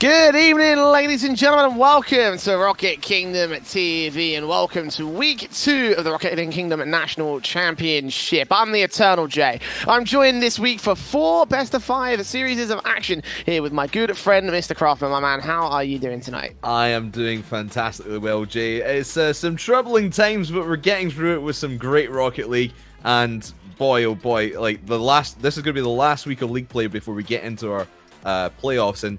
Good evening, ladies and gentlemen, and welcome to Rocket Kingdom TV, and welcome to Week 2 of the Rocket Kingdom National Championship. I'm the Eternal J. I'm joined this week for 4 best-of-5 series of action here with my good friend, Mr. Craftman. My man, how are you doing tonight? I am doing fantastically well, Jay. It's some troubling times, but we're getting through it with some great Rocket League, and boy, oh boy, like this is going to be the last week of league play before we get into our playoffs, and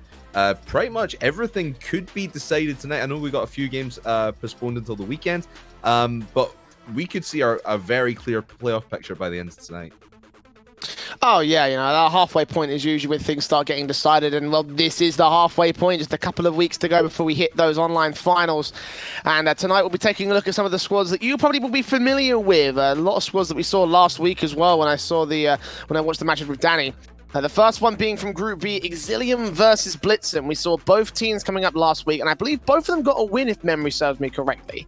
pretty much everything could be decided tonight. I know we got a few games postponed until the weekend, but we could see a very clear playoff picture by the end of tonight. Oh, yeah, you know, our halfway point is usually when things start getting decided, and, well, this is the halfway point, just a couple of weeks to go before we hit those online finals. And tonight we'll be taking a look at some of the squads that you probably will be familiar with. A lot of squads that we saw last week as well when I saw when I watched the matches with Danny. The first one being from Group B, Exilium versus Blitzen. We saw both teams coming up last week, and I believe both of them got a win, if memory serves me correctly.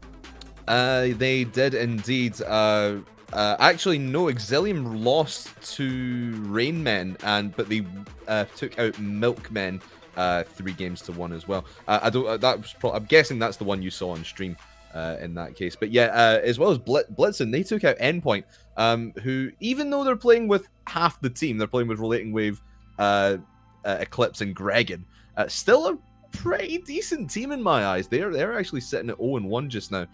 They did indeed. Actually, no, Exilium lost to Rainmen, but they took out Milkmen 3-1 as well. I'm guessing that's the one you saw on stream in that case. But yeah, as well as Blitzen, they took out Endpoint, who, even though they're playing with half the team, they're playing with Relating Wave, Eclipse, and Gregan. Still a pretty decent team in my eyes. They're actually sitting at 0-1 just now,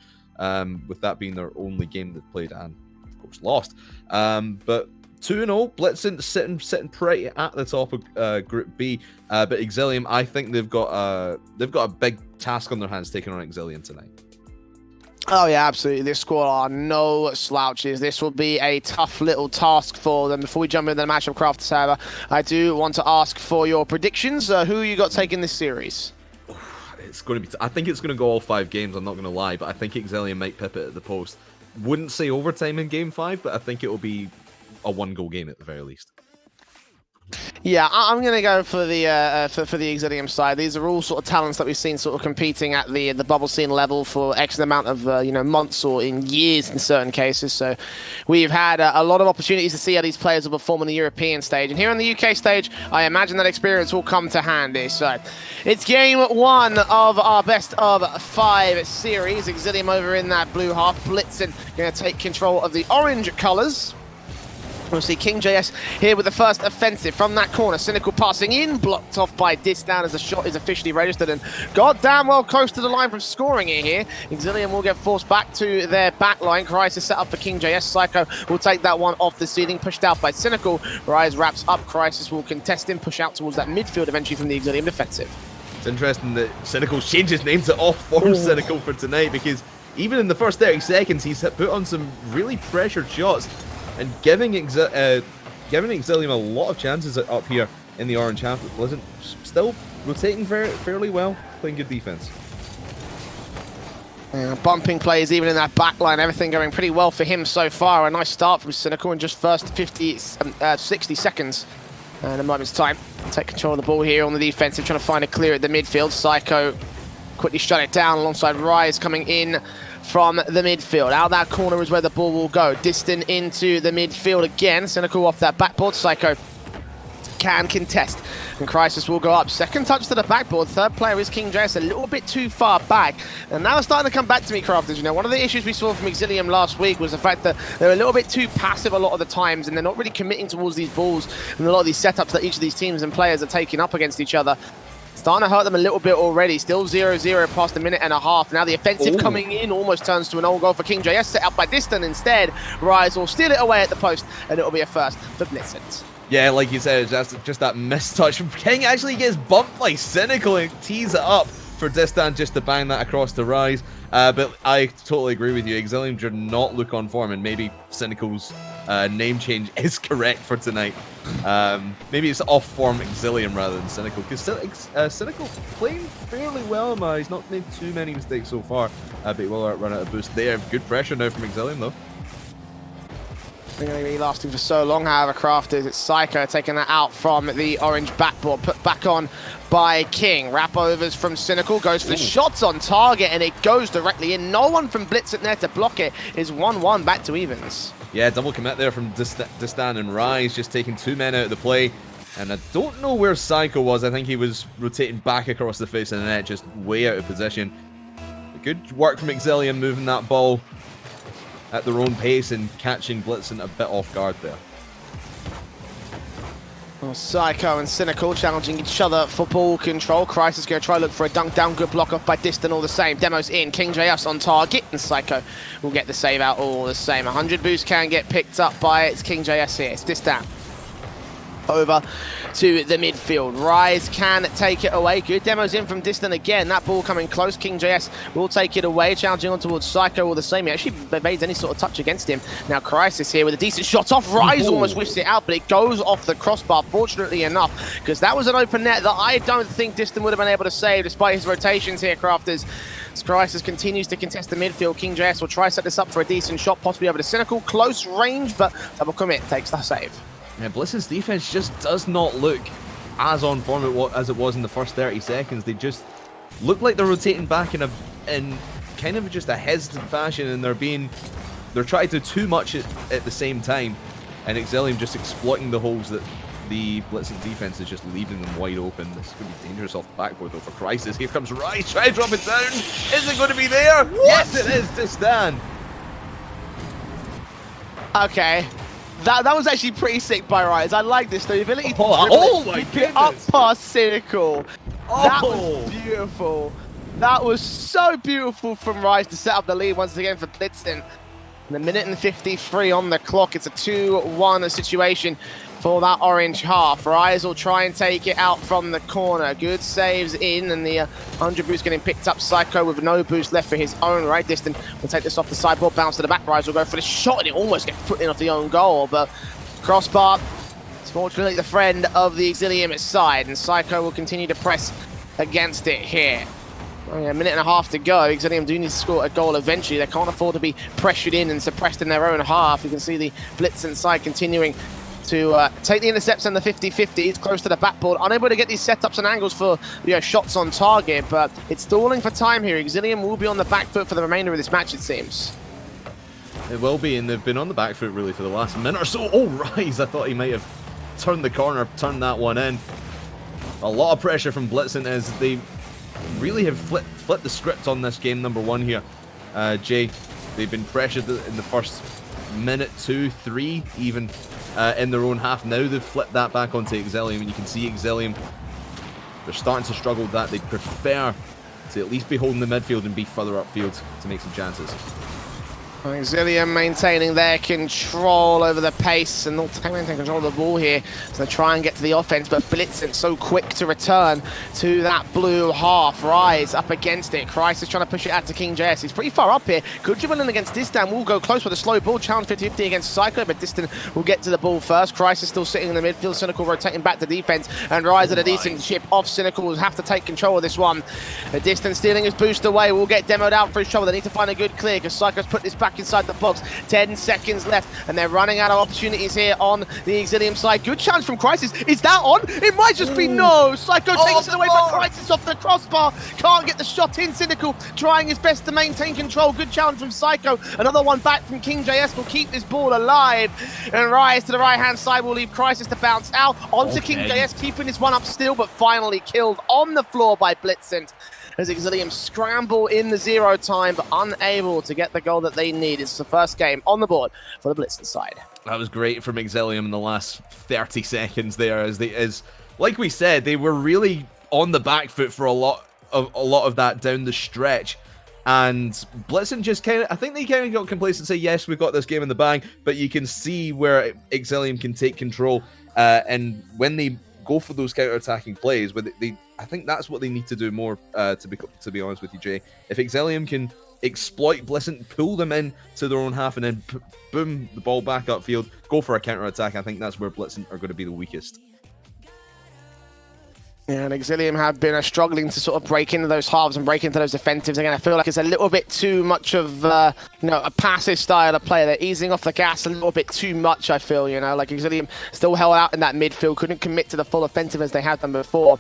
with that being their only game they've played and, of course, lost. But 2-0, Blitzen sitting pretty at the top of Group B. But Exilium, I think they've got a big task on their hands taking on Exilium tonight. Oh yeah, absolutely. This squad are no slouches. This will be a tough little task for them. Before we jump into the matchup, Crafters, however, I do want to ask for your predictions. Who you got taking this series? It's going to be. I think it's going to go all 5 games. I'm not going to lie, but I think Exilium might pip it at the post. Wouldn't say overtime in game 5, but I think it will be a 1-goal game at the very least. Yeah, I'm going to go for the Exilium side. These are all sort of talents that we've seen sort of competing at the bubble scene level for X amount of months or in years in certain cases. So we've had a lot of opportunities to see how these players will perform on the European stage. And here on the UK stage, I imagine that experience will come to handy. So it's game 1 of our best of 5 series. Exilium over in that blue half. Blitzen going to take control of the orange colours. We'll see King JS here with the first offensive from that corner. Cynical passing in, blocked off by Distan as the shot is officially registered, and goddamn well close to the line from scoring it here. Exilium will get forced back to their back line. Crisis set up for King JS. Psycho will take that one off the ceiling, pushed out by Cynical. Rise wraps up. Crisis will contest him, push out towards that midfield eventually from the Exilium defensive. It's interesting that Cynical changed his name to off-form Cynical for tonight, because even in the first 30 seconds, he's put on some really pressured shots and giving Exilium a lot of chances up here in the orange half. Wasn't still rotating fairly well, playing good defense. Yeah, bumping plays even in that back line, everything going pretty well for him so far. A nice start from Cynical in just first 60 seconds. And a moment's time. Take control of the ball here on the defensive, trying to find a clear at the midfield. Psycho quickly shut it down alongside Rise coming in from the midfield. Out that corner is where the ball will go. Distant into the midfield again. Cynical off that backboard. Psycho can contest. And Crisis will go up. Second touch to the backboard. Third player is King JS, a little bit too far back. And now it's starting to come back to me, Crafters. You know, one of the issues we saw from Exilium last week was the fact that they're a little bit too passive a lot of the times, and they're not really committing towards these balls and a lot of these setups that each of these teams and players are taking up against each other. Starting to hurt them a little bit already. Still 0-0 past a minute and a half. Now the offensive coming in almost turns to an own goal for King JS, set up by Distant instead. Rise will steal it away at the post, and it'll be a first for Blitzen. Yeah, like you said, it's just that missed touch. King actually gets bumped by Cynical and tees it up for Distant just to bang that across the Rise. But I totally agree with you. Exilium did not look on form, and maybe Cynical's name change is correct for tonight. Maybe it's off-form Exilium rather than Cynical, because Cynical playing fairly well in my eyes. Not made too many mistakes so far, but he will run out of boost there. Good pressure now from Exilium, though. They're going to be lasting for so long, however, Crafters. It's Psycho taking that out from the orange backboard, put back on by King. Wrap overs from Cynical, goes for the shots on target, and it goes directly in. No one from Blitzen there to block it. Is 1-1 back to evens. Yeah, double commit there from Distan and Rise, just taking 2 men out of the play. And I don't know where Psycho was. I think he was rotating back across the face of the net, just way out of position. Good work from Exilium, moving that ball at their own pace and catching Blitzen a bit off guard there. Well, Psycho and Cynical challenging each other for ball control. Crisis going to try to look for a dunk down. Good block off by Distant all the same. Demos in. King JS on target. And Psycho will get the save out all the same. 100 boost can get picked up by it's King JS here. It's Distant over to the midfield. Rise can take it away. Good demos in from Distant again. That ball coming close. King JS will take it away. Challenging on towards Psycho all the same. He actually evades any sort of touch against him. Now Crisis here with a decent shot off. Rise almost whiffs it out, but it goes off the crossbar, fortunately enough, because that was an open net that I don't think Distant would have been able to save despite his rotations here, Crafters. As Crisis continues to contest the midfield, King JS will try to set this up for a decent shot, possibly over to Cynical. Close range, but double commit takes the save. Yeah, Blitzen's defense just does not look as on form as it was in the first 30 seconds. They just look like they're rotating back in kind of just a hesitant fashion, and they're trying to do too much at the same time, and Exilium just exploiting the holes that the Blitzen defense is just leaving them wide open. This could be dangerous off the backboard though for Crisis. Here comes Rise, try to drop it down. Is it going to be there? What? Yes, it is. Distan. Okay. That was actually pretty sick by Rise. I like this, the ability to my goodness. up past Cynical. Oh. That was beautiful. That was so beautiful from Rise to set up the lead once again for Blitzen. And a minute and 53 on the clock. It's a 2-1 situation for that orange half. Rise will try and take it out from the corner. Good saves in, and the 100 boost getting picked up. Psycho with no boost left for his own right. Distant will take this off the sideboard, bounce to the back. Rise will go for the shot, and it almost gets put in off the own goal, but crossbar is fortunately the friend of the Exilium side, and Psycho will continue to press against it here. Only a minute and a half to go. Exilium do need to score a goal eventually. They can't afford to be pressured in and suppressed in their own half. You can see the Blitzen side continuing to take the intercepts and the 50-50. It's close to the backboard, unable to get these setups and angles for shots on target, but it's stalling for time here. Exilium will be on the back foot for the remainder of this match, it seems. It will be, and they've been on the back foot really for the last minute or so. Oh, Rise, I thought he might have turned the corner, turned that one in. A lot of pressure from Blitzen as they really have flipped the script on this game number one here. Jay, they've been pressured in the first minute, 2, 3 even in their own half. Now they've flipped that back onto Exilium, and you can see Exilium, they're starting to struggle with that. They prefer to at least be holding the midfield and be further upfield to make some chances. Exilium maintaining their control over the pace and not taking control of the ball here. So they try and get to the offense, but Blitzen so quick to return to that blue half. Rise up against it. Crisis trying to push it out to King JS. He's pretty far up here. Good dribble in against Distan. Will go close with a slow ball. Challenge 50-50 against Psycho, but Distan will get to the ball first. Crisis still sitting in the midfield. Cynical rotating back to defense, and Rise at a decent chip off. Cynical will have to take control of this one. Distan stealing his boost away. Will get demoed out for his trouble. They need to find a good clear because Psycho's put this back inside the box. 10 seconds left, and they're running out of opportunities here on the Exilium side. Good challenge from Crisis. Is that on? It might just be no. Psycho takes it away, but Crisis off the crossbar. Can't get the shot in. Cynical trying his best to maintain control. Good challenge from Psycho. Another one back from King JS will keep this ball alive. And Rise to the right-hand side will leave Crisis to bounce out onto King JS, keeping this one up still, but finally killed on the floor by Blitzen. As Exilium scramble in the 0 time, but unable to get the goal that they need. It's the first game on the board for the Blitzen side. That was great from Exilium in the last 30 seconds there, as like we said, they were really on the back foot for a lot of that down the stretch. And Blitzen just I think they kind of got complacent and say, yes, we've got this game in the bag, but you can see where Exilium can take control. And when they go for those counter-attacking plays, where I think that's what they need to do more, to be honest with you, Jay. If Exilium can exploit Blitzen, pull them in to their own half, and then boom, the ball back upfield, go for a counter-attack, I think that's where Blitzen are going to be the weakest. Yeah, and Exilium have been struggling to sort of break into those halves and break into those defensives. Again, I feel like it's a little bit too much of a passive style of play. They're easing off the gas a little bit too much, I feel, like Exilium still held out in that midfield, couldn't commit to the full offensive as they had done before.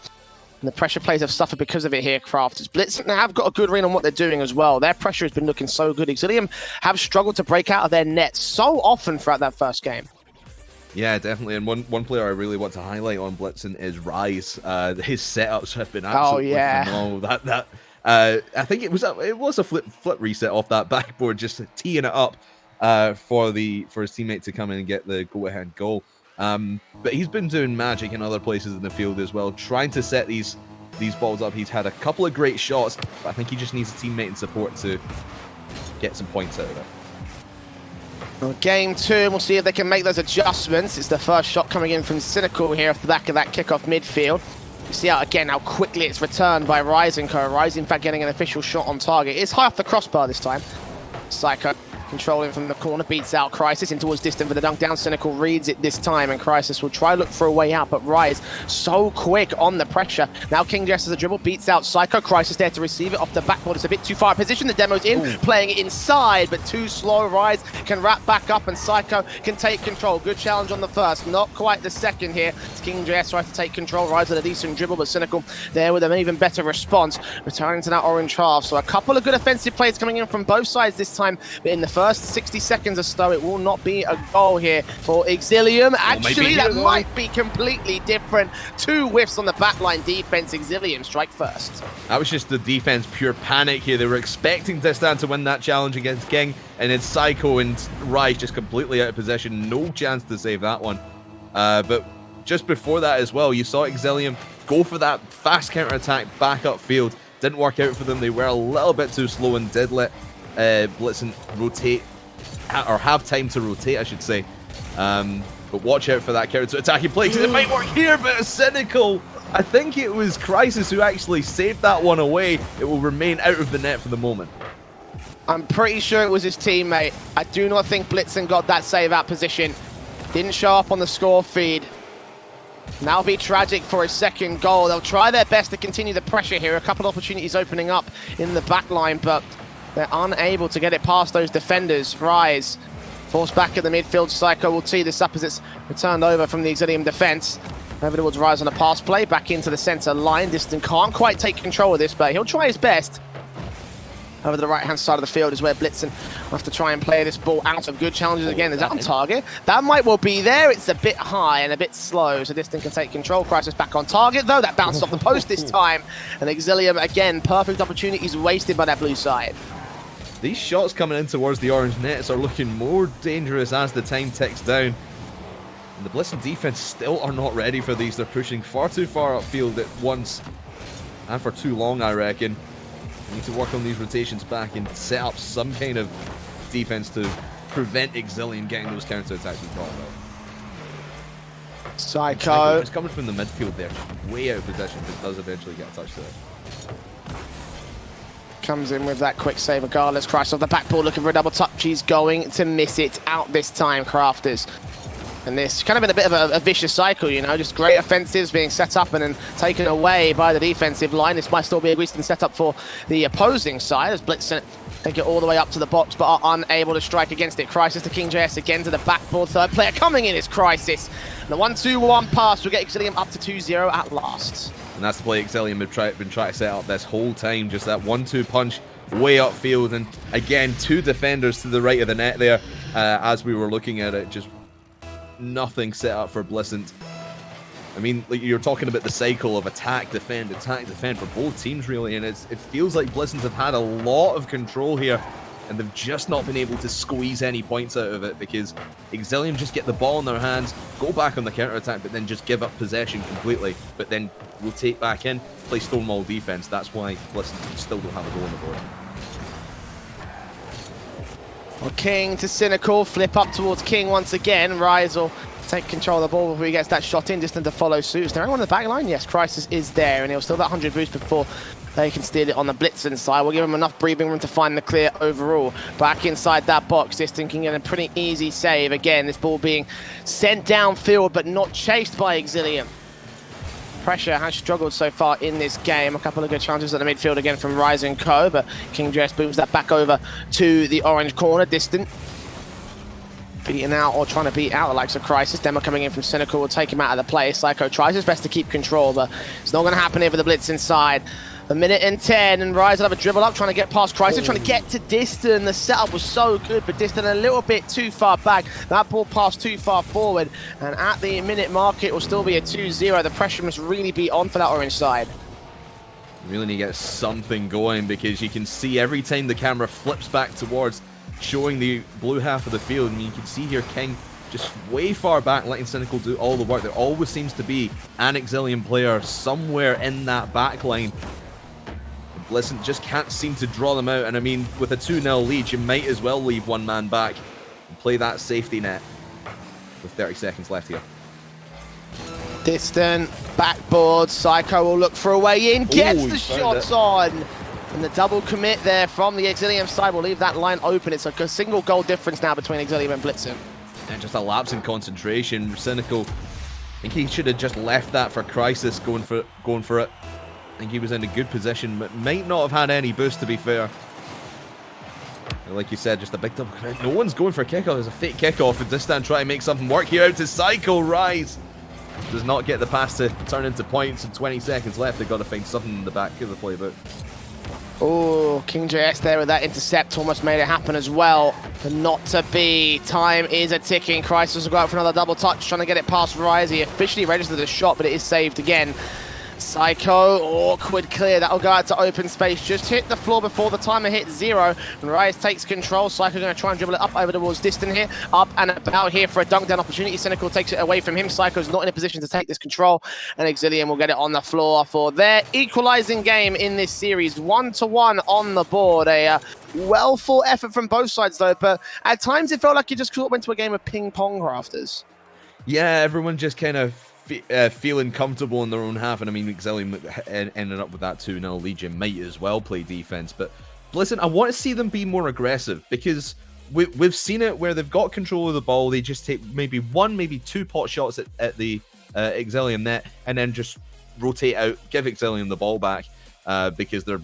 And the pressure plays have suffered because of it here, Crafters. Blitzen have got a good read on what they're doing as well. Their pressure has been looking so good. Exilium have struggled to break out of their net so often throughout that first game. Yeah, definitely. And one player I really want to highlight on Blitzen is Rise. His setups have been absolutely phenomenal. I think it was a flip reset off that backboard, just teeing it up for his teammate to come in and get the go-ahead goal. But he's been doing magic in other places in the field as well, trying to set these balls up. He's had a couple of great shots, but I think he just needs a teammate and support to get some points out of it. Well, game 2, and we'll see if they can make those adjustments. It's the first shot coming in from Cynical here off the back of that kickoff midfield. You see how quickly it's returned by Rise & Co. Rise, in fact, getting an official shot on target. It's high off the crossbar this time. Psycho controlling from the corner, beats out Crisis in towards Distant for the dunk down. Cynical reads it this time, and Crisis will try to look for a way out, but Rise so quick on the pressure. Now King Jess as a dribble, beats out Psycho. Crisis there to receive it off the backboard. It's a bit too far position. The demo's in, playing it inside, but too slow. Rise can wrap back up, and Psycho can take control. Good challenge on the first, not quite the second here. It's King Jess tries to take control. Rise with a decent dribble, but Cynical there with an even better response, returning to that orange half. So a couple of good offensive plays coming in from both sides this time, but in the first 60 seconds or so, it will not be a goal here for Exilium. Actually, that might be completely different. 2 whiffs on the backline defense. Exilium strike first. That was just the defense, pure panic here. They were expecting Distan to win that challenge against King, and then Psycho and Rise just completely out of position. No chance to save that one. But just before that as well, you saw Exilium go for that fast counter-attack back upfield. Didn't work out for them. They were a little bit too slow and did let Blitzen rotate or have time to rotate, I should say. But watch out for that counter attacking play, because it might work here, but cynical. I think it was Crisis who actually saved that one away. It will remain out of the net for the moment. I'm pretty sure it was his teammate. I do not think Blitzen got that save out position. Didn't show up on the score feed. That'll be tragic for his second goal. They'll try their best to continue the pressure here. A couple of opportunities opening up in the back line, but they're unable to get it past those defenders. Rise forced back at the midfield. Psycho will tee this up as it's returned over from the Exilium defense. Over towards Rise on a pass play, back into the center line. Distant can't quite take control of this, but he'll try his best. Over to the right-hand side of the field is where Blitzen will have to try and play this ball out of good challenges again. Is that on target? That might well be there. It's a bit high and a bit slow, so Distant can take control. Crisis back on target, though. That bounced off the post this time. And Exilium, again, perfect opportunities wasted by that blue side. These shots coming in towards the orange nets are looking more dangerous as the time ticks down. And the Blitzen defense still are not ready for these. They're pushing far too far upfield at once. And for too long, I reckon. We need to work on these rotations back and set up some kind of defense to prevent Exilium getting those counter-attacks with ball out. Psycho. It's coming from the midfield there. Way out of position, but does eventually get a touch to it. Comes in with that quick save regardless. Christ off the backboard looking for a double touch. He's going to miss it out this time, Crafters. And this kind of been a bit of a vicious cycle, you know, just great offensives being set up and then taken away by the defensive line. This might still be a decent setup for the opposing side as Blitzen take it all the way up to the box but are unable to strike against it. Crisis to King JS again to the backboard. Third player coming in is Crisis. And the 1-2-1 pass will get Exilium up to 2-0 at last. And that's the play Exilium have been trying to set up this whole time. Just that 1-2 punch way upfield. And again, two defenders to the right of the net there as we were looking at it. Just nothing set up for Blitzen. I mean, like, you're talking about the cycle of attack, defend for both teams, really, and it feels like Blitzen have had a lot of control here, and they've just not been able to squeeze any points out of it, because Exilium just get the ball in their hands, go back on the counter-attack, but then just give up possession completely, but then rotate back in, play stonewall defense. That's why Blitzen still don't have a goal on the board. Well, King to Cynical, flip up towards King once again. Rise will take control of the ball before he gets that shot in, Distant to follow suit. Is there anyone on the back line? Yes, Crisis is there, and he'll still have that 100 boost before they can steal it on the Blitzen side. We'll give him enough breathing room to find the clear overall. Back inside that box, Distant can get a pretty easy save. Again, this ball being sent downfield, but not chased by Exilium. Pressure has struggled so far in this game. A couple of good challenges at the midfield again from Rise and Co, but King JS booms that back over to the orange corner. Distant beating out or trying to beat out the likes of Crisis. Demo coming in from Cynical will take him out of the play. Psycho tries his best to keep control, but it's not going to happen here for the Blitz inside. A minute and 10, and Rise will have a dribble up, trying to get past Crisis, trying to get to Distant. The setup was so good, but Distant a little bit too far back. That ball passed too far forward, and at the minute mark, it will still be a 2-0. The pressure must really be on for that orange side. You really need to get something going, because you can see every time the camera flips back towards showing the blue half of the field, and you can see here King just way far back, letting Cynical do all the work. There always seems to be an Exilium player somewhere in that back line. Blitzen just can't seem to draw them out, and I mean, with a 2-0 lead, you might as well leave one man back and play that safety net with 30 seconds left here. Distant, backboard, Psycho will look for a way in, gets the shots on, and the double commit there from the Exilium side will leave that line open. It's like a single goal difference now between Exilium and Blitzen. And just a lapse in concentration. Cynical, I think he should have just left that for Crisis going for it. I think he was in a good position, but might not have had any boost, to be fair. And like you said, just a big double. No one's going for a kickoff. There's a fake kickoff, and Distant trying to make something work here out to Psycho. Rise does not get the pass to turn into points, and 20 seconds left. They've got to find something in the back of the playbook. Oh, King JS there with that intercept almost made it happen as well, but not to be. Time is a ticking. Crisis will go out for another double touch, trying to get it past Rise. He officially registered the shot, but it is saved again. Psycho, awkward clear. That'll go out to open space. Just hit the floor before the timer hit 0. And Rise takes control. Psycho going to try and dribble it up over towards Distant here. Up and about here for a dunk down opportunity. Cynical takes it away from him. Psycho's not in a position to take this control. And Exilium will get it on the floor for their equalizing game in this series. 1-1 on the board. A Well fought effort from both sides, though, but at times it felt like it just sort of went to a game of ping-pong, Crafters. Yeah, everyone just kind of feeling comfortable in their own half, and I mean, Exilium ended up with that 2-0 Legion might as well play defense, but listen, I want to see them be more aggressive, because we've seen it where they've got control of the ball, they just take maybe 1, maybe 2 pot shots at the Exilium net, and then just rotate out, give Exilium the ball back, because they're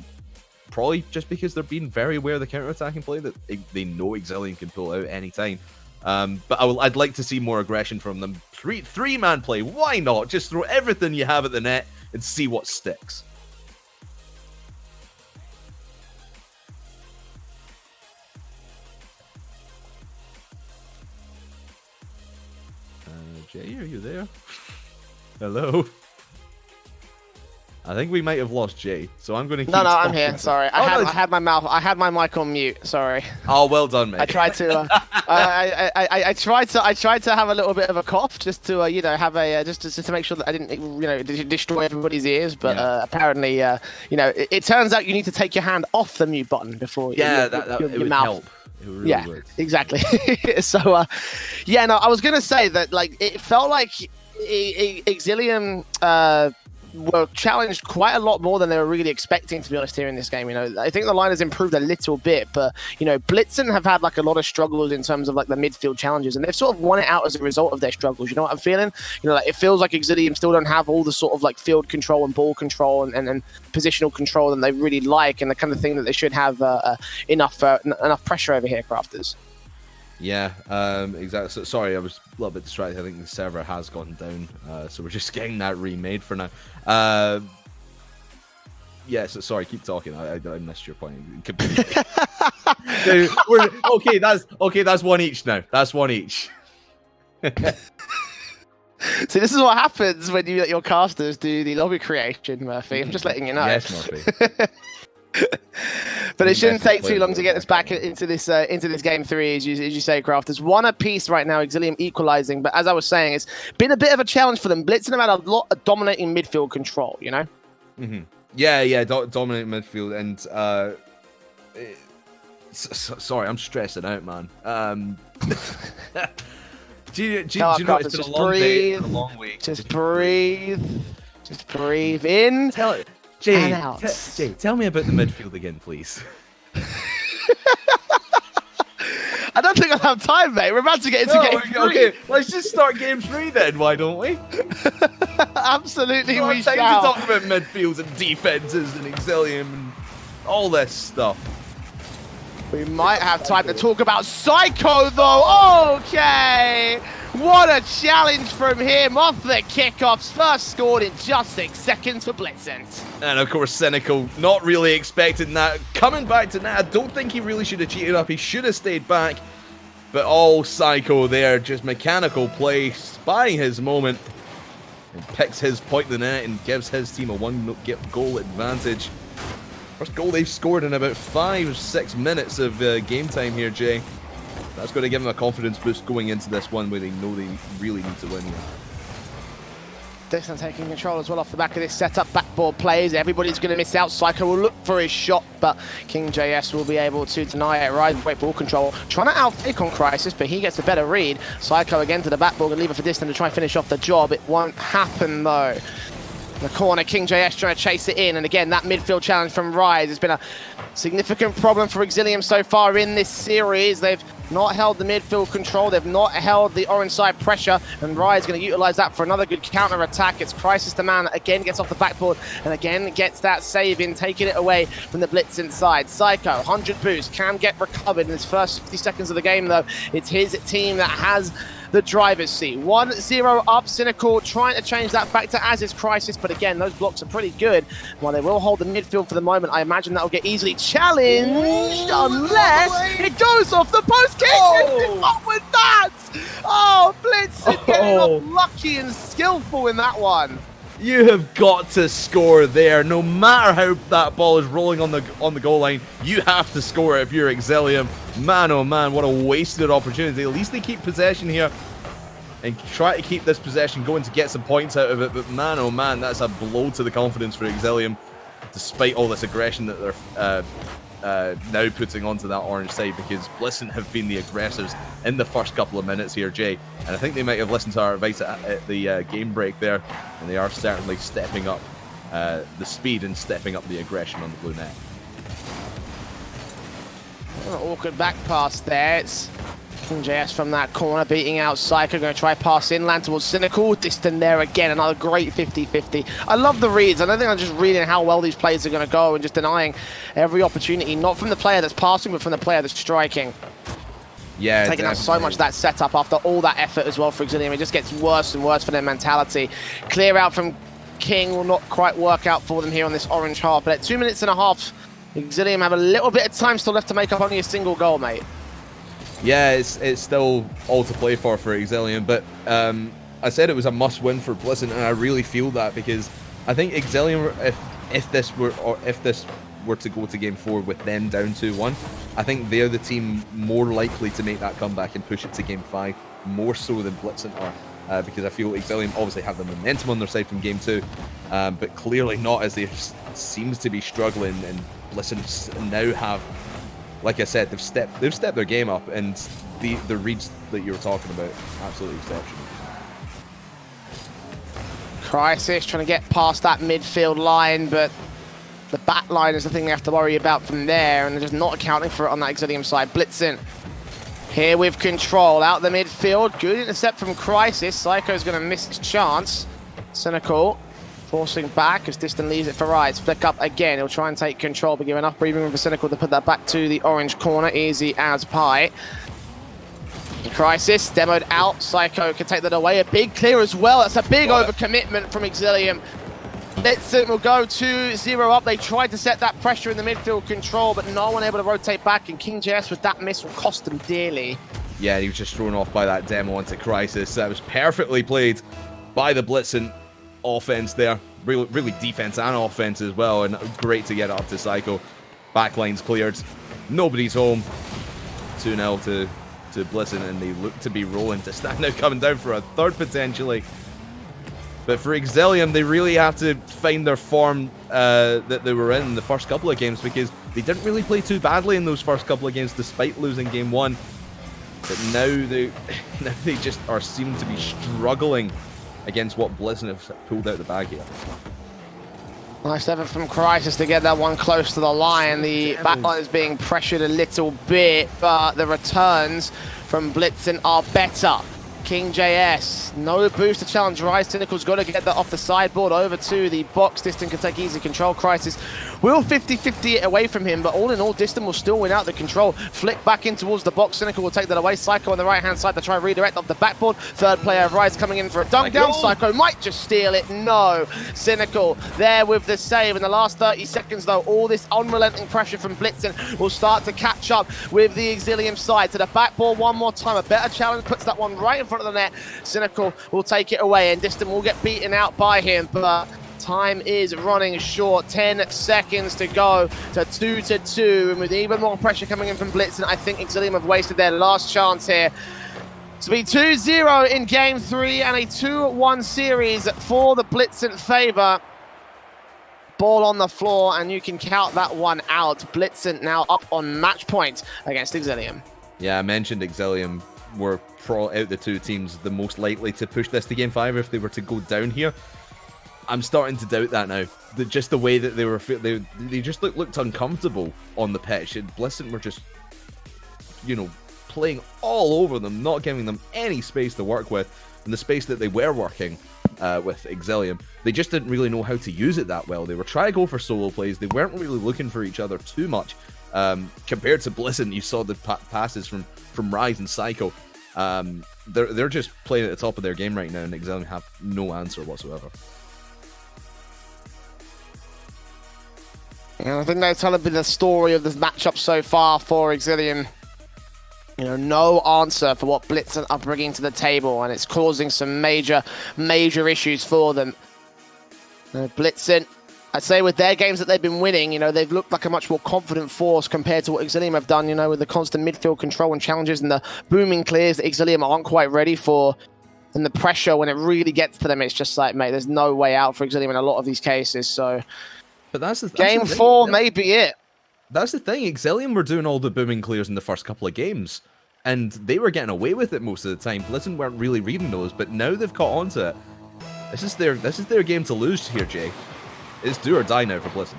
probably just because they're being very aware of the counter-attacking play that they know Exilium can pull out anytime. But I'd like to see more aggression from them. Three-man play, why not? Just throw everything you have at the net and see what sticks. Jay, are you there? Hello? I think we might have lost Jay, so I'm going to keep No, I'm here. Sorry, I had my mic on mute. Sorry. Oh, well done, mate. I tried to. I tried to have a little bit of a cough just to have a just to make sure that I didn't destroy everybody's ears. But apparently, it turns out you need to take your hand off the mute button before. Yeah, that your would mouth. help. It really would. Exactly. So, I was gonna say that it felt like Exilium were challenged quite a lot more than they were really expecting, to be honest, here in this game. I think the line has improved a little bit, but Blitzen have had a lot of struggles in terms of the midfield challenges, and they've sort of won it out as a result of their struggles. You know what I'm feeling? It feels like Exilium still don't have all the sort of field control and ball control and positional control that they really like, and the kind of thing that they should have enough pressure over here, Crafters. Yeah, exactly. So, sorry, I was a little bit distracted. I think the server has gone down, so we're just getting that remade for now. Yeah, so sorry, keep talking. I missed your point. Okay, that's one each now. That's one each. See, this is what happens when you let your casters do the lobby creation, Murphy. I'm just letting you know. Yes, Murphy. But it shouldn't take too long to get us back into this game 3, as you say, Crafters. 1 apiece right now, Exilium equalizing. But as I was saying, it's been a bit of a challenge for them. Blitzen have had a lot of dominating midfield control, Mm-hmm. Yeah, dominating midfield. And sorry, I'm stressing out, man. Do you know it's been a long day, a long week. Just breathe. Just breathe in. Jay, tell me about the midfield again, please. I don't think I'll have time, mate. We're about to get into game 3. Okay, let's just start game 3 then, why don't we? Absolutely, we shall. Time to talk about midfields and defenses and Exilium and all this stuff. We might have time to talk about Psycho, though. Okay. What a challenge from him off the kickoffs. First scored in just 6 seconds for Blitzen. And of course, Cynical, not really expecting that. Coming back to that, I don't think he really should have cheated up. He should have stayed back. But all Psycho there, just mechanical play, spying his moment. And picks his point in the net and gives his team a 1-goal advantage. First goal they've scored in about 5 or 6 minutes of game time here, Jay. That's going to give them a confidence boost going into this one where they know they really need to win here. Distant taking control as well off the back of this setup. Backboard plays. Everybody's going to miss out. Psycho will look for his shot, but King JS will be able to deny it. Right, great ball control. Trying to outfake on Crisis, but he gets a better read. Psycho again to the backboard and leave it for Distant to try and finish off the job. It won't happen, though. In the corner, King JS trying to chase it in, and again, that midfield challenge from Rise has been a significant problem for Exilium so far in this series. They've not held the midfield control, they've not held the orange side pressure, and Rise going to utilize that for another good counter-attack. It's Crisis the man, again gets off the backboard, and again gets that save in, taking it away from the Blitz inside. Psycho, 100 boost, can get recovered in his first 60 seconds of the game, though. It's his team that has the driver's seat. 1-0 up, Cynical trying to change that factor, as is Crisis, but again, those blocks are pretty good. While they will hold the midfield for the moment, I imagine that will get easily challenged, unless it goes off the post kick. Oh. What was that? Oh, Blitzen getting off lucky and skillful in that one. You have got to score there. No matter how that ball is rolling on the goal line, you have to score it if you're Exilium. Man, oh man, what a wasted opportunity. At least they keep possession here and try to keep this possession going to get some points out of it. But man, oh man, that's a blow to the confidence for Exilium, despite all this aggression that they're now putting onto that orange side, because Blitzen have been the aggressors in the first couple of minutes here, Jay. And I think they might have listened to our advice at the game break there, and they are certainly stepping up the speed and stepping up the aggression on the blue net. Awkward back pass there. It's KingJS from that corner beating out Psycho. Going to try pass inland towards Cynical. Distant there again. Another great 50-50. I love the reads. I don't think I'm just reading how well these players are going to go and just denying every opportunity. Not from the player that's passing, but from the player that's striking. Yeah, taking out so much of that setup after all that effort as well for Exilium. It just gets worse and worse for their mentality. Clear out from King will not quite work out for them here on this orange half. But at 2 minutes and a half, Exilium have a little bit of time still left to make up only a single goal, mate. Yeah, it's still all to play for Exilium, but I said it was a must-win for Blitzen, and I really feel that, because I think Exilium, if this were to go to Game 4 with them down 2-1, I think they're the team more likely to make that comeback and push it to Game 5, more so than Blitzen are, because I feel Exilium obviously have the momentum on their side from Game 2, but clearly not, as they seems to be struggling, and Blitzen now have, like I said, they've stepped their game up, and the reads that you were talking about, absolutely exceptional. Crisis trying to get past that midfield line, but the back line is the thing they have to worry about from there, and they're just not accounting for it on that Exilium side. Blitzen here with control out the midfield. Good intercept from Crisis. Psycho's going to miss his chance. Cynical forcing back as Distant leaves it for Rise. Flick up again. He'll try and take control, but give enough breathing room for Cynical to put that back to the orange corner. Easy as pie. Crisis demoed out. Psycho can take that away. A big clear as well. That's a big overcommitment from Exilium. Blitzen will go 2-0 up. They tried to set that pressure in the midfield control, but no one able to rotate back, and KingJS with that miss will cost them dearly. Yeah, he was just thrown off by that demo onto Crisis. That was perfectly played by the Blitzen offense there. Really defense and offense as well, and great to get it up to Psycho. Backline's cleared. Nobody's home. 2-0 to Blitzen, and they look to be rolling to stand now, coming down for a third potentially. But for Exilium, they really have to find their form that they were in the first couple of games, because they didn't really play too badly in those first couple of games despite losing Game 1. But now they just seem to be struggling against what Blitzen have pulled out the bag here. Nice effort from Crisis to get that one close to the line. The backline is being pressured a little bit, but the returns from Blitzen are better. KingJS, no boost to challenge Rise. Cynical's got to get that off the sideboard over to the box. Distant can take easy control. Crisis will 50-50 it away from him, but all in all, Distant will still win out the control. Flick back in towards the box. Cynical will take that away. Psycho on the right-hand side to try and redirect off the backboard. Third player of Rise coming in for a dunk down. Psycho might just steal it. No. Cynical there with the save. In the last 30 seconds, though, all this unrelenting pressure from Blitzen will start to catch up with the Exilium side. To the backboard one more time. A better challenge puts that one right in front of the net. Cynical will take it away, and Distant will get beaten out by him, but time is running short. 10 seconds to go to 2-2, and with even more pressure coming in from Blitzen, I think Exilium have wasted their last chance here to be 2-0 in Game 3 and a 2-1 series for the Blitzen favor. Ball on the floor, and you can count that one out. Blitzen now up on match point against Exilium. Yeah, I mentioned Exilium were out the two teams the most likely to push this to Game 5 if they were to go down here. I'm starting to doubt that now. Just the way that they just looked uncomfortable on the pitch, and Blitzen were just, playing all over them, not giving them any space to work with, and the space that they were working with Exilium, they just didn't really know how to use it that well. They were trying to go for solo plays. They weren't really looking for each other too much. Compared to Blitzen, you saw the passes from Rise and Psycho. They're just playing at the top of their game right now, and Exilium have no answer whatsoever. Yeah, I think that's kind of been the story of this matchup so far for Exilium. No answer for what Blitzen are bringing to the table, and it's causing some major issues for them. Blitzen, I'd say with their games that they've been winning, they've looked like a much more confident force compared to what Exilium have done, with the constant midfield control and challenges and the booming clears that Exilium aren't quite ready for. And the pressure, when it really gets to them, it's just like, mate, there's no way out for Exilium in a lot of these cases. So, but that's Game 4 may be it. That's the thing. Exilium were doing all the booming clears in the first couple of games, and they were getting away with it most of the time. Blitzen weren't really reading those, but now they've caught on to it. This is their game to lose here, Jay. It's do or die now for Blitzen.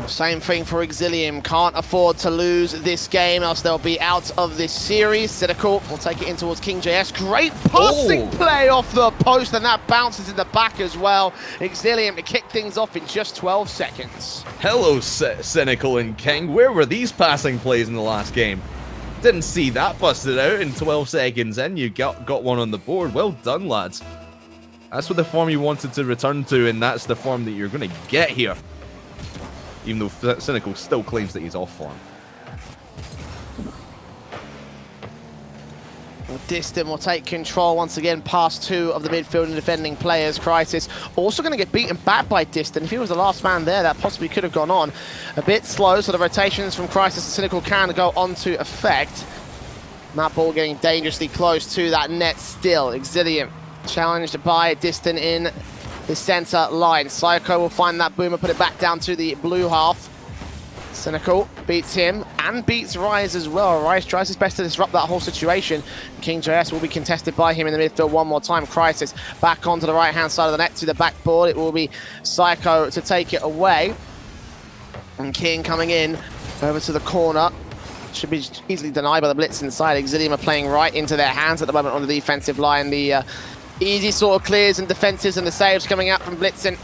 Same thing for Exilium. Can't afford to lose this game, else they'll be out of this series. Cynical will take it in towards King JS. Great passing play off the post, and that bounces in the back as well. Exilium to kick things off in just 12 seconds. Hello, Cynical and King. Where were these passing plays in the last game? Didn't see that busted out in 12 seconds, and you got one on the board. Well done, lads. That's what the form you wanted to return to, and that's the form that you're going to get here. Even though Cynical still claims that he's off form. Distant will take control once again past two of the midfield and defending players. Crisis also going to get beaten back by Distant. If he was the last man there, that possibly could have gone on. A bit slow, so the rotations from Crisis and Cynical can go on to effect. That ball getting dangerously close to that net still. Exilium challenged by Distant in the center line. Psycho will find that boomer, put it back down to the blue half. Cynical beats him and beats Rise as well. Rise tries his best to disrupt that whole situation. King JS will be contested by him in the midfield one more time. Crisis back onto the right-hand side of the net to the backboard. It will be Psycho to take it away. And King coming in over to the corner. Should be easily denied by the blitz inside. Exilium are playing right into their hands at the moment on the defensive line. The easy sort of clears and defenses and the saves coming out from Blitzen.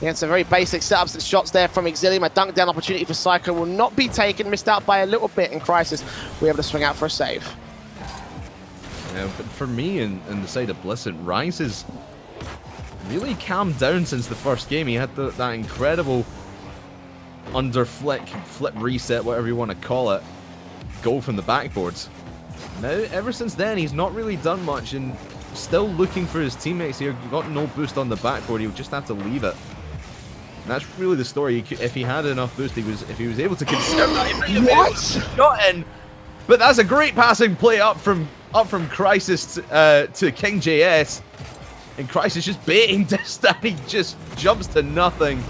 Yeah, some very basic setups and shots there from Exilium. A dunk down opportunity for Psycho will not be taken, missed out by a little bit in Crisis. We're able to swing out for a save. Yeah, but for me and the side of Blitzen, Rise has really calmed down since the first game. He had that incredible under flip reset, whatever you want to call it, goal from the backboards. Now, ever since then, he's not really done much, and still looking for his teammates here. Got no boost on the backboard. He'll just have to leave it. And that's really the story. If he had enough boost, if he was able to conserve that, what? Shot in. But that's a great passing play up from Crisis to King JS, and Crisis just baiting Distant. He just jumps to nothing.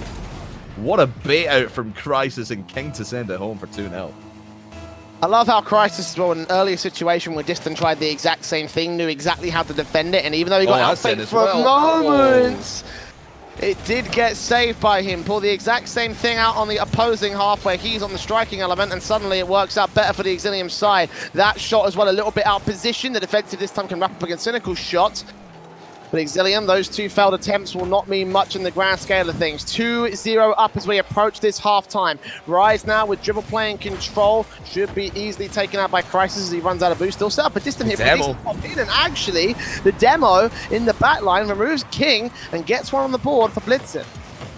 What a bait out from Crisis, and King to send it home for 2-0. I love how Crisis, well, in an earlier situation where Distant tried the exact same thing, knew exactly how to defend it, and even though he got outfit for a moment, it did get saved by him. Pull the exact same thing out on the opposing half where he's on the striking element, and suddenly it works out better for the Exilium side. That shot as well, a little bit out of position. The defensive this time can wrap up against Cynical's shot. But Exilium, those two failed attempts will not mean much in the grand scale of things. 2-0 up as we approach this half-time. Rise now with dribble playing control. Should be easily taken out by Crisis as he runs out of boost. Still set up a distant hit for decent. And actually, the demo in the back line removes King and gets one on the board for Blitzen.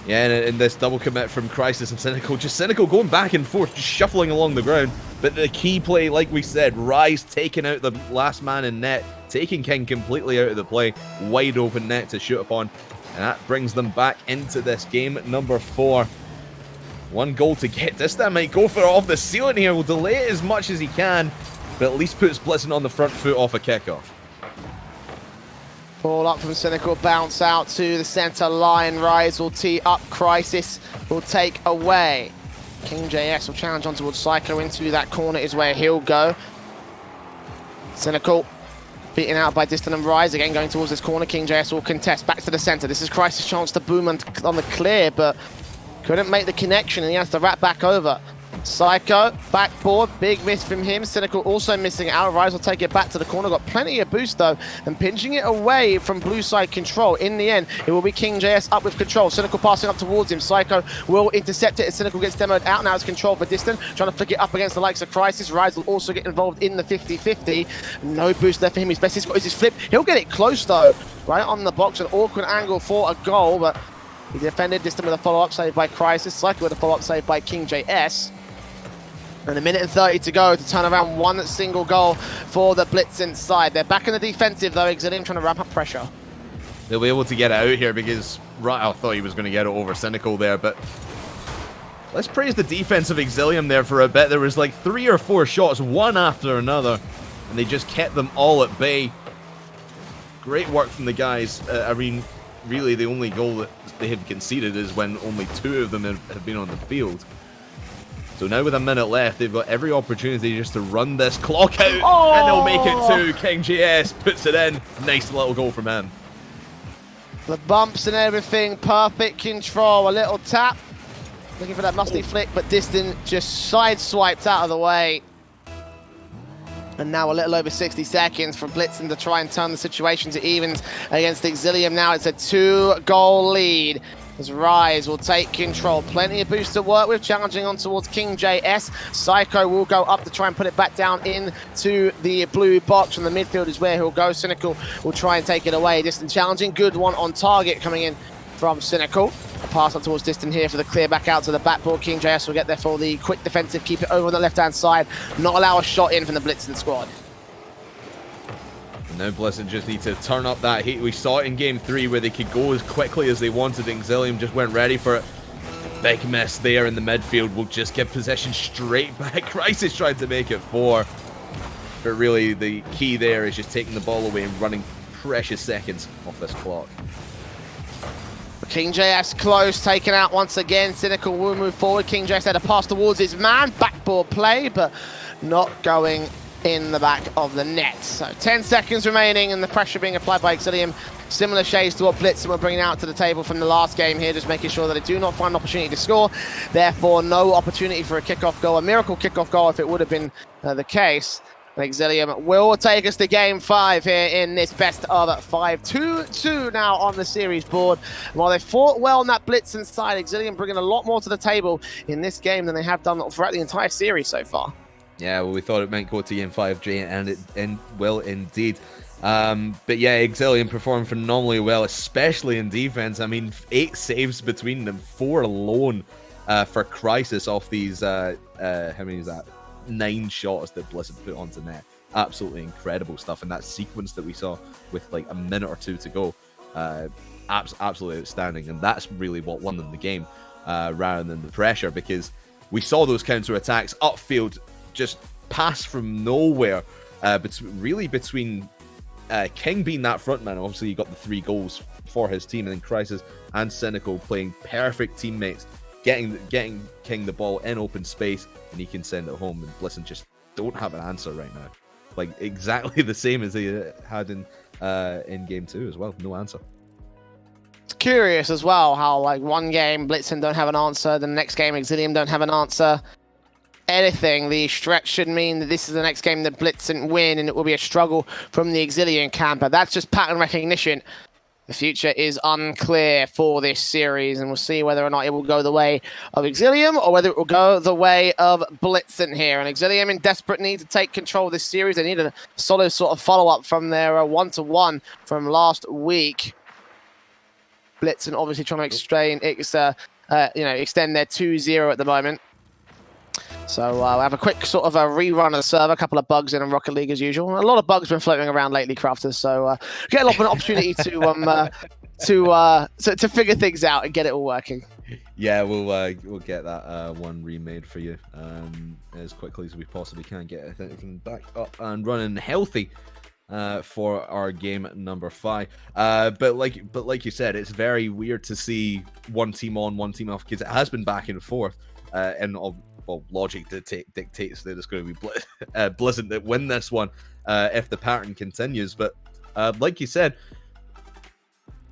Yeah, and in this double commit from Crisis and Cynical, just Cynical going back and forth, just shuffling along the ground. But the key play, like we said, Rise taking out the last man in net, taking King completely out of the play, wide open net to shoot upon, and that brings them back into this game number 4. One goal to get. This time might go for it off the ceiling here, will delay it as much as he can, but at least puts Blitzen on the front foot off a kickoff. Ball up from Cynical, bounce out to the center line. Rise will tee up, Crisis will take away. King JS will challenge on towards Psycho. Into that corner is where he'll go. Cynical beaten out by Distant and Rise. Again going towards this corner. King JS will contest back to the center. This is Crisis' chance to boom on the clear, but couldn't make the connection, and he has to wrap back over. Psycho, backboard, big miss from him. Cynical also missing out. Rise will take it back to the corner. Got plenty of boost though, and pinching it away from blue side control. In the end, it will be King JS up with control. Cynical passing up towards him. Psycho will intercept it as Cynical gets demoed out. Now it's control for Distant, trying to flick it up against the likes of Crisis. Rise will also get involved in the 50-50. No boost left for him. His best he's got is his flip. He'll get it close though. Right on the box, an awkward angle for a goal, but he defended. Distant with a follow-up save by Crisis. Psycho with a follow-up save by King JS. And 1 minute and 30 to go to turn around one single goal for the Blitzen side. They're back in the defensive though. Exilium trying to ramp up pressure. They'll be able to get it out here because I thought he was going to get it over Cynical there, but let's praise the defense of Exilium there for a bit. There was like 3 or 4 shots, one after another, and they just kept them all at bay. Great work from the guys. I mean, really the only goal that they have conceded is when only 2 of them have been on the field. So now with a minute left, they've got every opportunity just to run this clock out, and they'll make it 2. King JS puts it in. Nice little goal from him. The bumps and everything, perfect control, a little tap. Looking for that musty flick, but Distant just side-swiped out of the way. And now a little over 60 seconds for Blitzen to try and turn the situation to evens against Exilium. Now it's a 2-goal lead as Rise will take control. Plenty of boost to work with, challenging on towards King JS. Psycho will go up to try and put it back down into the blue box, and the midfield is where he'll go. Cynical will try and take it away. Distant challenging, good one on target coming in from Cynical. A pass up towards Distant here for the clear back out to the backboard. King JS will get there for the quick defensive, keep it over on the left-hand side, not allow a shot in from the Blitzen squad. And now Blitzen just need to turn up that heat. We saw it in Game 3 where they could go as quickly as they wanted. Exilium just weren't ready for it. Big miss there in the midfield. Will just give possession straight back. Crisis tried to make it 4. But really the key there is just taking the ball away and running precious seconds off this clock. King JS close, taken out once again. Cynical will move forward. King JS had a pass towards his man. Backboard play, but not going in the back of the net. So 10 seconds remaining and the pressure being applied by Exilium. Similar shades to what Blitzen were bringing out to the table from the last game here, just making sure that they do not find an opportunity to score. Therefore, no opportunity for a kickoff goal, a miracle kickoff goal if it would have been the case. Exilium will take us to Game 5 here in this best of 5. 2-2 now on the series board. And while they fought well on that Blitzen side, Exilium bringing a lot more to the table in this game than they have done throughout the entire series so far. Yeah, well, we thought it might go to Game 5, Jay, and it will indeed. But yeah, Exilium performed phenomenally well, especially in defense. I mean, 8 saves between them, 4 alone for Crisis off these, how many is that? 9 shots that Blitzen put onto net. Absolutely incredible stuff. And that sequence that we saw with like a minute or 2 to go, absolutely outstanding. And that's really what won them the game rather than the pressure, because we saw those counter attacks upfield just pass from nowhere, really between King being that frontman. Obviously he got the 3 goals for his team, and then Crisis and Cynical playing perfect teammates, getting King the ball in open space, and he can send it home. And Blitzen just don't have an answer right now, like exactly the same as they had in Game 2 as well. No answer. It's curious as well how like one game Blitzen don't have an answer, the next game Exilium don't have an answer. Anything, the stretch should mean that this is the next game that Blitzen win, and it will be a struggle from the Exilium camp. But that's just pattern recognition. The future is unclear for this series, and we'll see whether or not it will go the way of Exilium or whether it will go the way of Blitzen here. And Exilium in desperate need to take control of this series. They need a solid sort of follow-up from their 1-1 from last week. Blitzen obviously trying to extend their 2-0 at the moment. So we'll have a quick sort of a rerun of the server, a couple of bugs in Rocket League as usual. A lot of bugs been floating around lately, Crafters, so get a lot of an opportunity to figure things out and get it all working. Yeah, we'll get that one remade for you as quickly as we possibly can. Get everything back up and running healthy for our game number 5. But like you said, it's very weird to see one team on, one team off, because it has been back and forth, and well, logic dictates that it's going to be Blitzen that win this one if the pattern continues. But like you said,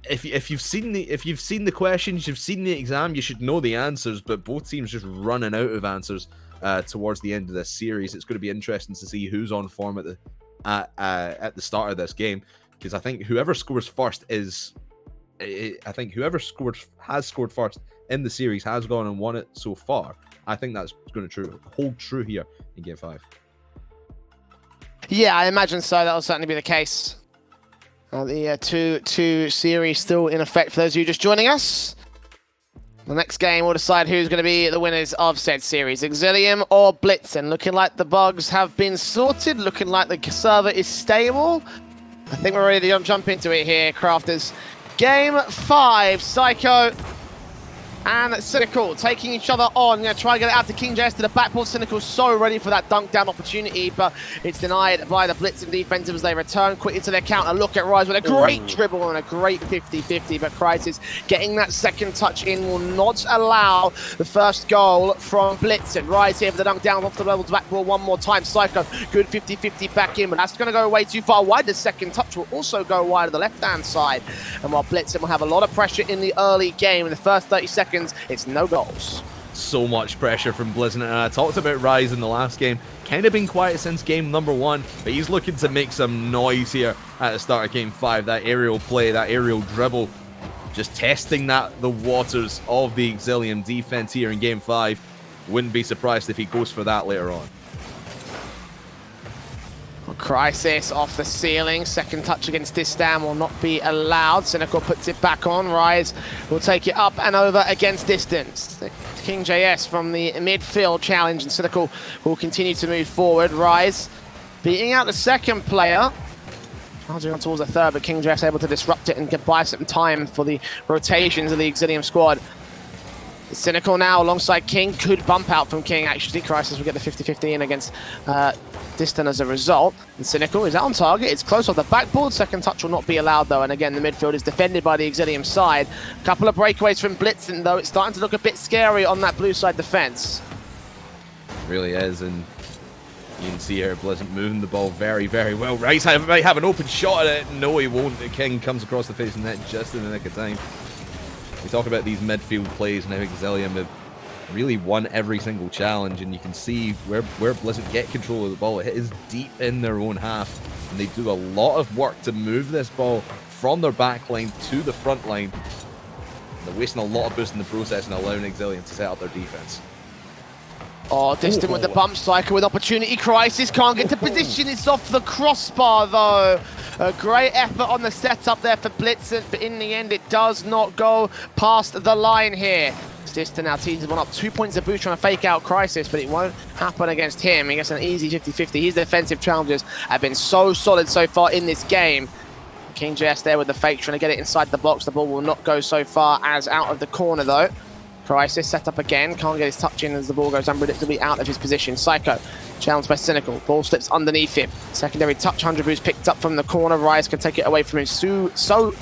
if you've seen the questions, you've seen the exam, you should know the answers. But both teams just running out of answers towards the end of this series. It's going to be interesting to see who's on form at the start of this game, because I think whoever scores first has scored first in the series has gone and won it so far. I think that's going to hold true here in Game 5. Yeah, I imagine so. That will certainly be the case. The 2-2 series still in effect for those of you just joining us. The next game will decide who's going to be the winners of said series. Exilium or Blitzen. Looking like the bugs have been sorted. Looking like the server is stable. I think we're ready to jump into it here, Crafters. Game 5, Psycho And Cynical taking each other on. Going to try and get it out to King JS to the backboard. Cynical so ready for that dunk down opportunity, but it's denied by the Blitzen defensive as they return quickly to their counter. Look at Rise with a great dribble and a great 50-50, but Crisis getting that second touch in will not allow the first goal from Blitzen. Rise here for the dunk down off the level to backboard one more time. Psycho, good 50-50 back in, but that's going to go way too far wide. The second touch will also go wide to the left-hand side. And while Blitzen will have a lot of pressure in the early game, in the first 30 seconds, it's no goals. So much pressure from Blitzen, and I talked about Rise in the last game. Kind of been quiet since game number 1, but he's looking to make some noise here at the start of game 5. That aerial play, that aerial dribble, just testing the waters of the Exilium defense here in game 5. Wouldn't be surprised if he goes for that later on. Crisis off the ceiling. Second touch against Distan will not be allowed. Cynical puts it back on. Rise will take it up and over against Distance. King JS from the midfield challenge, and Cynical will continue to move forward. Rise beating out the second player. Charging on towards the third, but King JS able to disrupt it and buy some time for the rotations of the Exilium squad. Cynical now alongside King. Could bump out from King, actually. Crisis will get the 50-50 in against Distant as a result. And Cynical is out on target. It's close off the backboard. Second touch will not be allowed, though. And again, the midfield is defended by the Exilium side. A couple of breakaways from Blitzen, though. It's starting to look a bit scary on that blue side defense. Really is, and you can see here Blitzen moving the ball very, very well. Rice might have an open shot at it. No, he won't. The King comes across the face of the net just in the nick of time. We talk about these midfield plays and how Exilium have really won every single challenge, and you can see where Blizzard get control of the ball. It is deep in their own half, and they do a lot of work to move this ball from their back line to the front line. They're wasting a lot of boost in the process and allowing Exilium to set up their defense. Oh, Distant with the bump. Psycho with opportunity. Crisis can't get to position. It's off the crossbar, though. A great effort on the setup there for Blitzen, but in the end, it does not go past the line here. Distant now teases one up. 2 points of boost trying to fake out Crisis, but it won't happen against him. He gets an easy 50-50. His defensive challenges have been so solid so far in this game. King JS there with the fake, trying to get it inside the box. The ball will not go so far as out of the corner, though. Crisis set up again, can't get his touch in as the ball goes unpredictably out of his position. Psycho, challenged by Cynical, ball slips underneath him. Secondary touch, 100 boost picked up from the corner. Rise can take it away from him so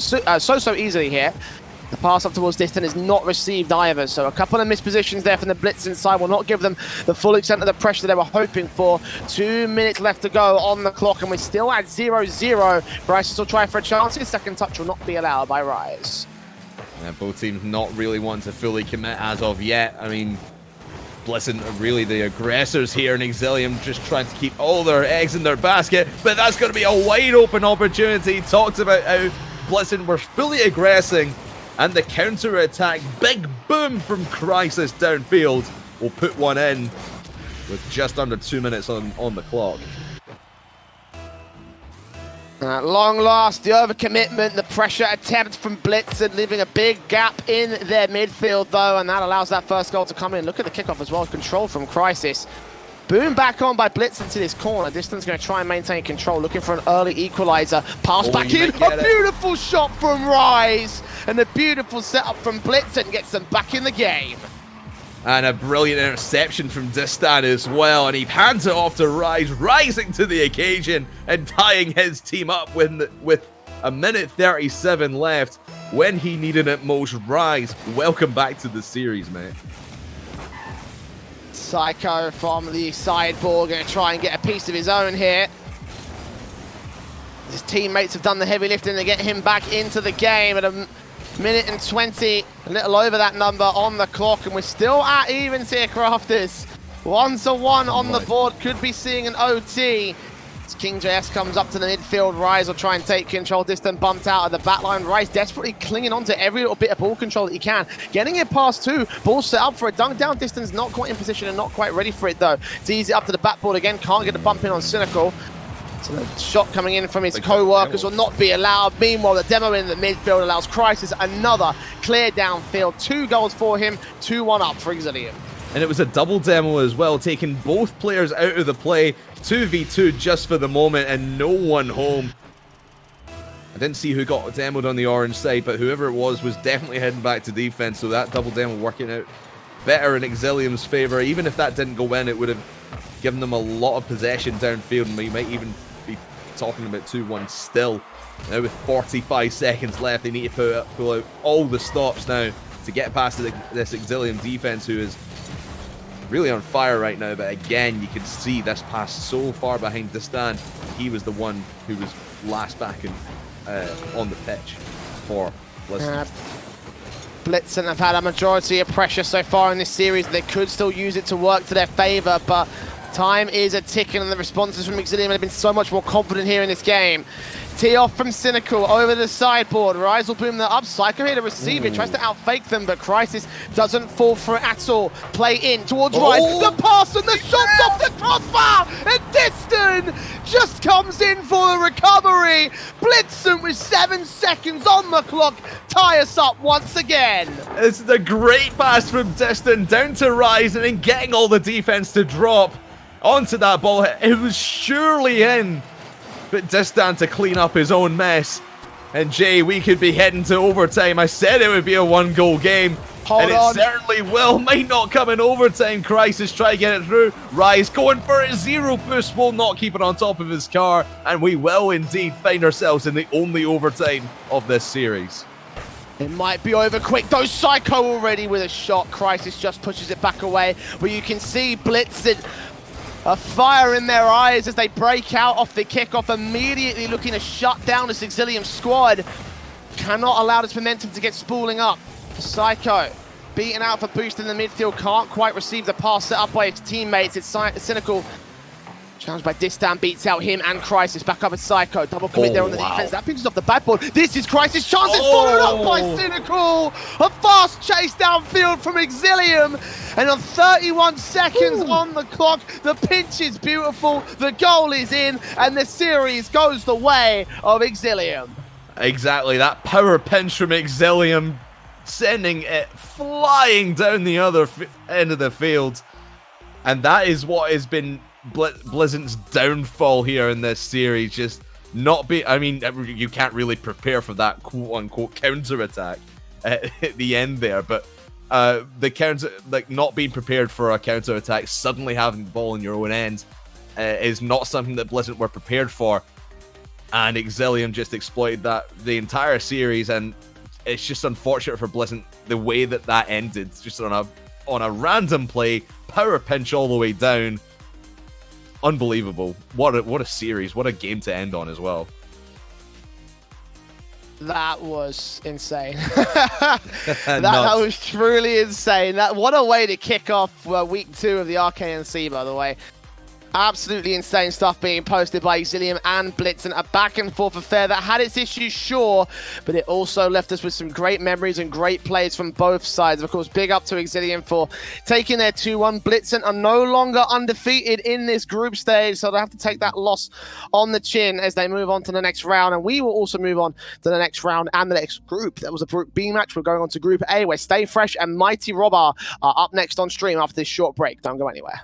easily here. The pass up towards Distant is not received either, so a couple of missed positions there from the Blitzen side will not give them the full extent of the pressure they were hoping for. 2 minutes left to go on the clock, and we're still at 0-0. Rise will try for a chance. His second touch will not be allowed by Rise. Yeah, both teams not really wanting to fully commit as of yet. I mean, Blitzen are really the aggressors here, and Exilium just trying to keep all their eggs in their basket, but that's going to be a wide open opportunity. Talked about how Blitzen were fully aggressing, and the counter attack, big boom from Crisis downfield, will put one in with just under 2 minutes on the clock. At long last, the overcommitment, the pressure attempt from Blitzen, leaving a big gap in their midfield, though, and that allows that first goal to come in. Look at the kickoff as well, control from Crisis. Boom back on by Blitzen to this corner. Distance going to try and maintain control, looking for an early equalizer. Pass back in, a beautiful shot from Rise, and a beautiful setup from Blitzen gets them back in the game. And a brilliant interception from Distan as well, and he hands it off to Rise, rising to the occasion and tying his team up with a minute 37 left when he needed it most. Rise, welcome back to the series, mate. Psycho from the sideboard going to try and get a piece of his own here. His teammates have done the heavy lifting to get him back into the game at a minute and 20, a little over that number on the clock, and we're still at evens here, Crafters. 1-1 on the board, could be seeing an OT. As King JS comes up to the midfield, Rise will try and take control. Distant bumped out of the back line. Rise desperately clinging on to every little bit of ball control that he can. Getting it past two, ball set up for a dunk down. Distance not quite in position and not quite ready for it though. It's easy up to the backboard again, can't get a bump in on Cynical. So the shot coming in from his co-workers will not be allowed. Meanwhile, the demo in the midfield allows Crisis another clear downfield. 2 goals for him, 2-1 up for Exilium. And it was a double demo as well, taking both players out of the play. 2v2 just for the moment and no one home. I didn't see who got demoed on the orange side, but whoever it was definitely heading back to defense, so that double demo working out better in Exilium's favor. Even if that didn't go in, it would have given them a lot of possession downfield, and we might even be talking about 2-1 still. Now with 45 seconds left, they need to pull out all the stops now to get past this Exilium defense, who is really on fire right now. But again, you can see this pass so far behind Distan. He was the one who was last back on the pitch for Blizzard. Blitzen have had a majority of pressure so far in this series. They could still use it to work to their favor, but time is a ticking, and the responses from Exilium have been so much more confident here in this game. Tee off from Cynical over the sideboard. Rise will boom that up. Psycho here to receive it. Tries to outfake them, but Crisis doesn't fall for it at all. Play in towards Rise. The pass and the shots off the crossbar! And Distan just comes in for the recovery. Blitzen with 7 seconds on the clock. Tie us up once again. This is a great pass from Distan down to Rise, and then getting all the defense to drop onto that ball. It was surely in, but Distan to clean up his own mess. And Jay, we could be heading to overtime. I said it would be a 1-goal game. Hold on. It certainly will. Might not come in overtime. Crisis try to get it through. Rise going for a 0 boost. Will not keep it on top of his car. And we will indeed find ourselves in the only overtime of this series. It might be over quick, though. Psycho already with a shot. Crisis just pushes it back away. But you can see Blitzen, a fire in their eyes as they break out off the kickoff, immediately looking to shut down this Exilium squad. Cannot allow this momentum to get spooling up. Psycho beaten out for boost in the midfield, can't quite receive the pass set up by his teammates. It's Cynical. Challenged by Distan, beats out him and Crisis. Back up at Psycho. Double commit there on the defense. That pinches off the backboard. This is Crisis' chance. It's followed up by Cynical. A fast chase downfield from Exilium. And on 31 seconds on the clock, the pinch is beautiful. The goal is in. And the series goes the way of Exilium. Exactly. That power pinch from Exilium, sending it flying down the other end of the field. And that is what has been Blizzard's downfall here in this series. Just not be, I mean, you can't really prepare for that quote-unquote counter-attack at the end there, but the counter, like not being prepared for a counter-attack, suddenly having the ball in your own end is not something that Blizzard were prepared for, and Exilium just exploited that the entire series, and it's just unfortunate for Blizzard the way that ended, just on a random play, power pinch all the way down. Unbelievable. What a series. What a game to end on as well. That was insane. that was truly insane. What a way to kick off week 2 of the RKNC, by the way. Absolutely insane stuff being posted by Exilium and Blitzen. A back and forth affair that had its issues, sure, but it also left us with some great memories and great plays from both sides. Of course, big up to Exilium for taking their 2-1. Blitzen are no longer undefeated in this group stage, so they'll have to take that loss on the chin as they move on to the next round. And we will also move on to the next round and the next group. That was a Group B match. We're going on to Group A, where Stay Fresh and Mighty Robber are up next on stream after this short break. Don't go anywhere.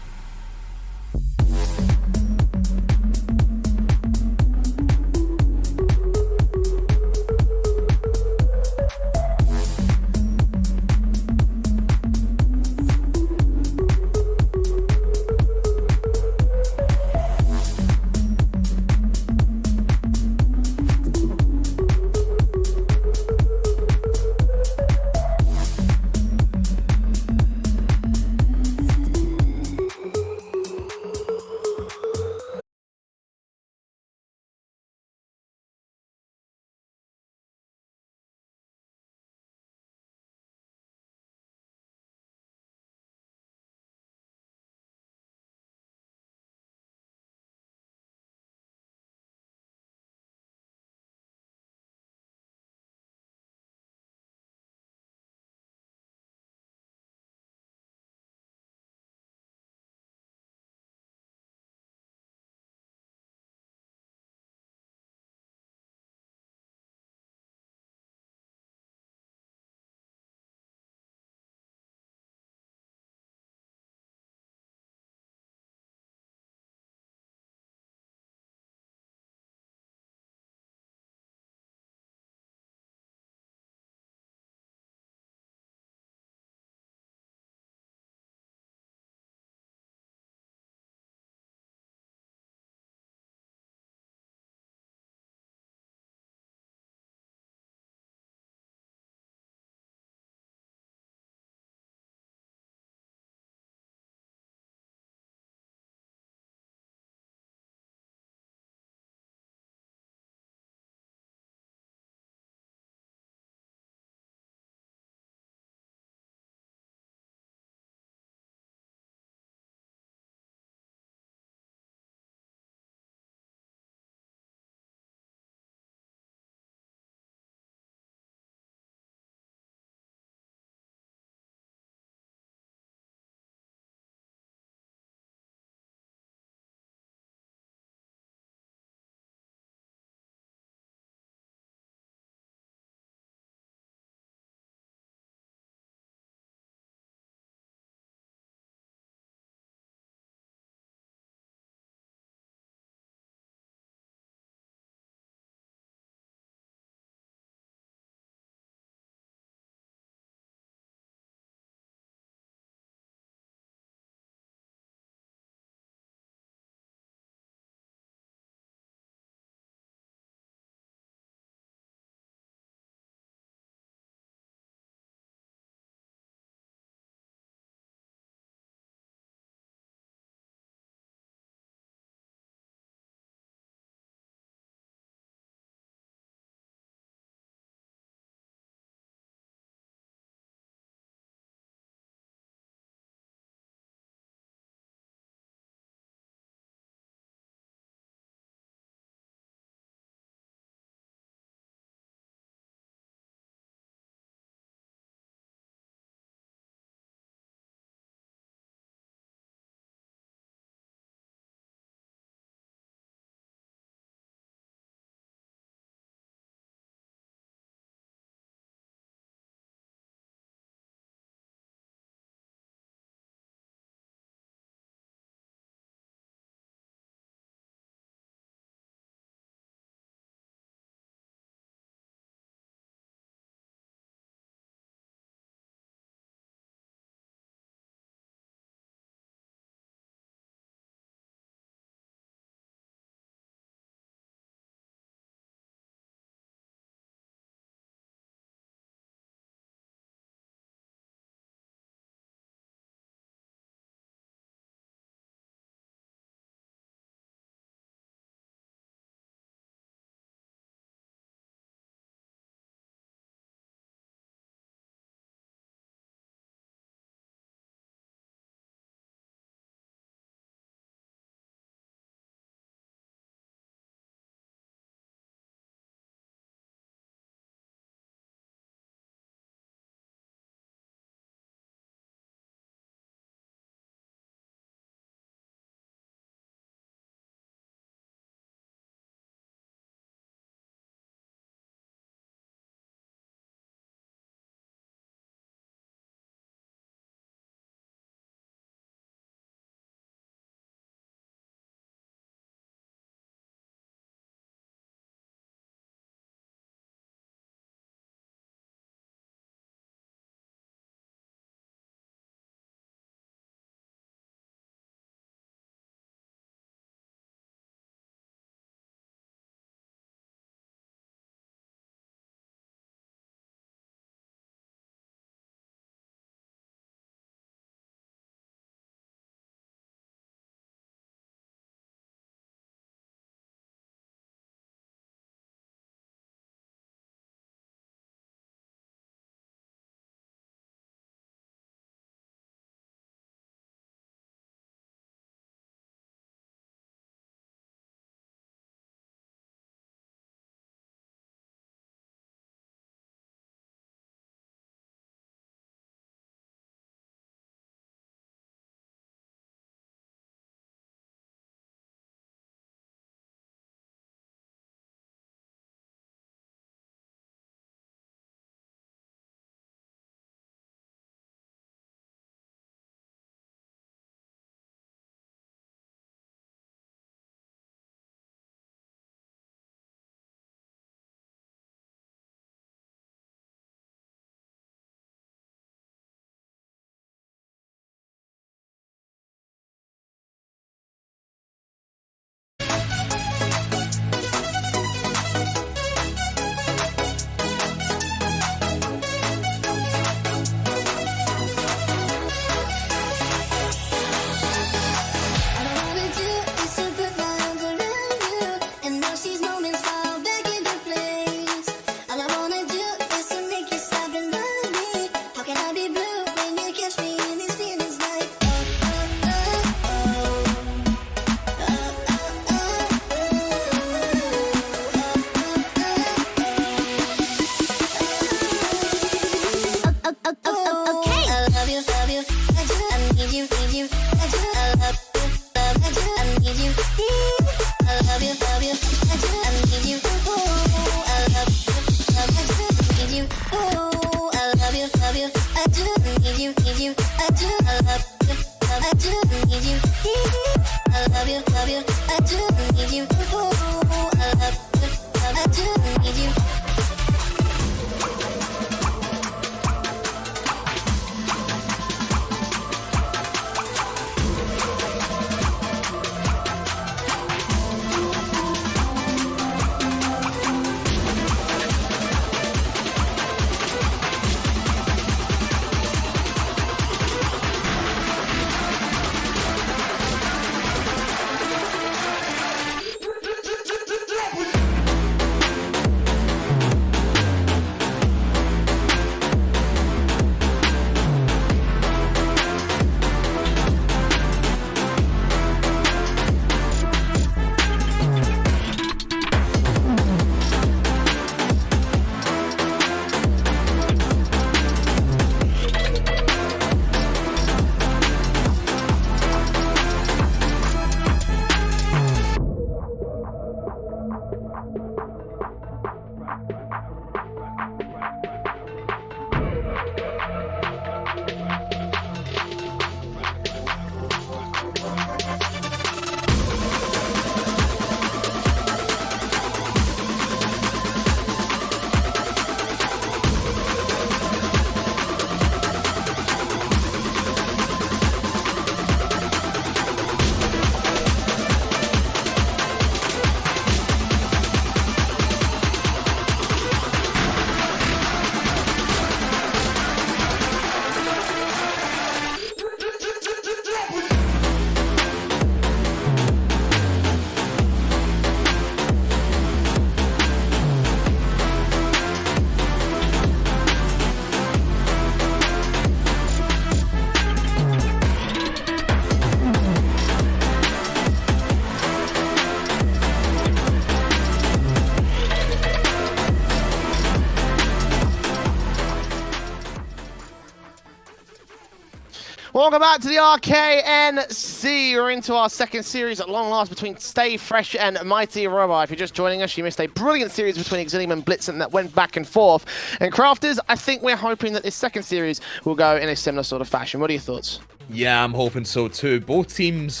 Welcome back to the RKNC. We're into our second series at long last between Stay Fresh and Mighty Robot. If you're just joining us, you missed a brilliant series between Exilium and Blitzen that went back and forth. And Crafters, I think we're hoping that this second series will go in a similar sort of fashion. What are your thoughts? Yeah, I'm hoping so too. Both teams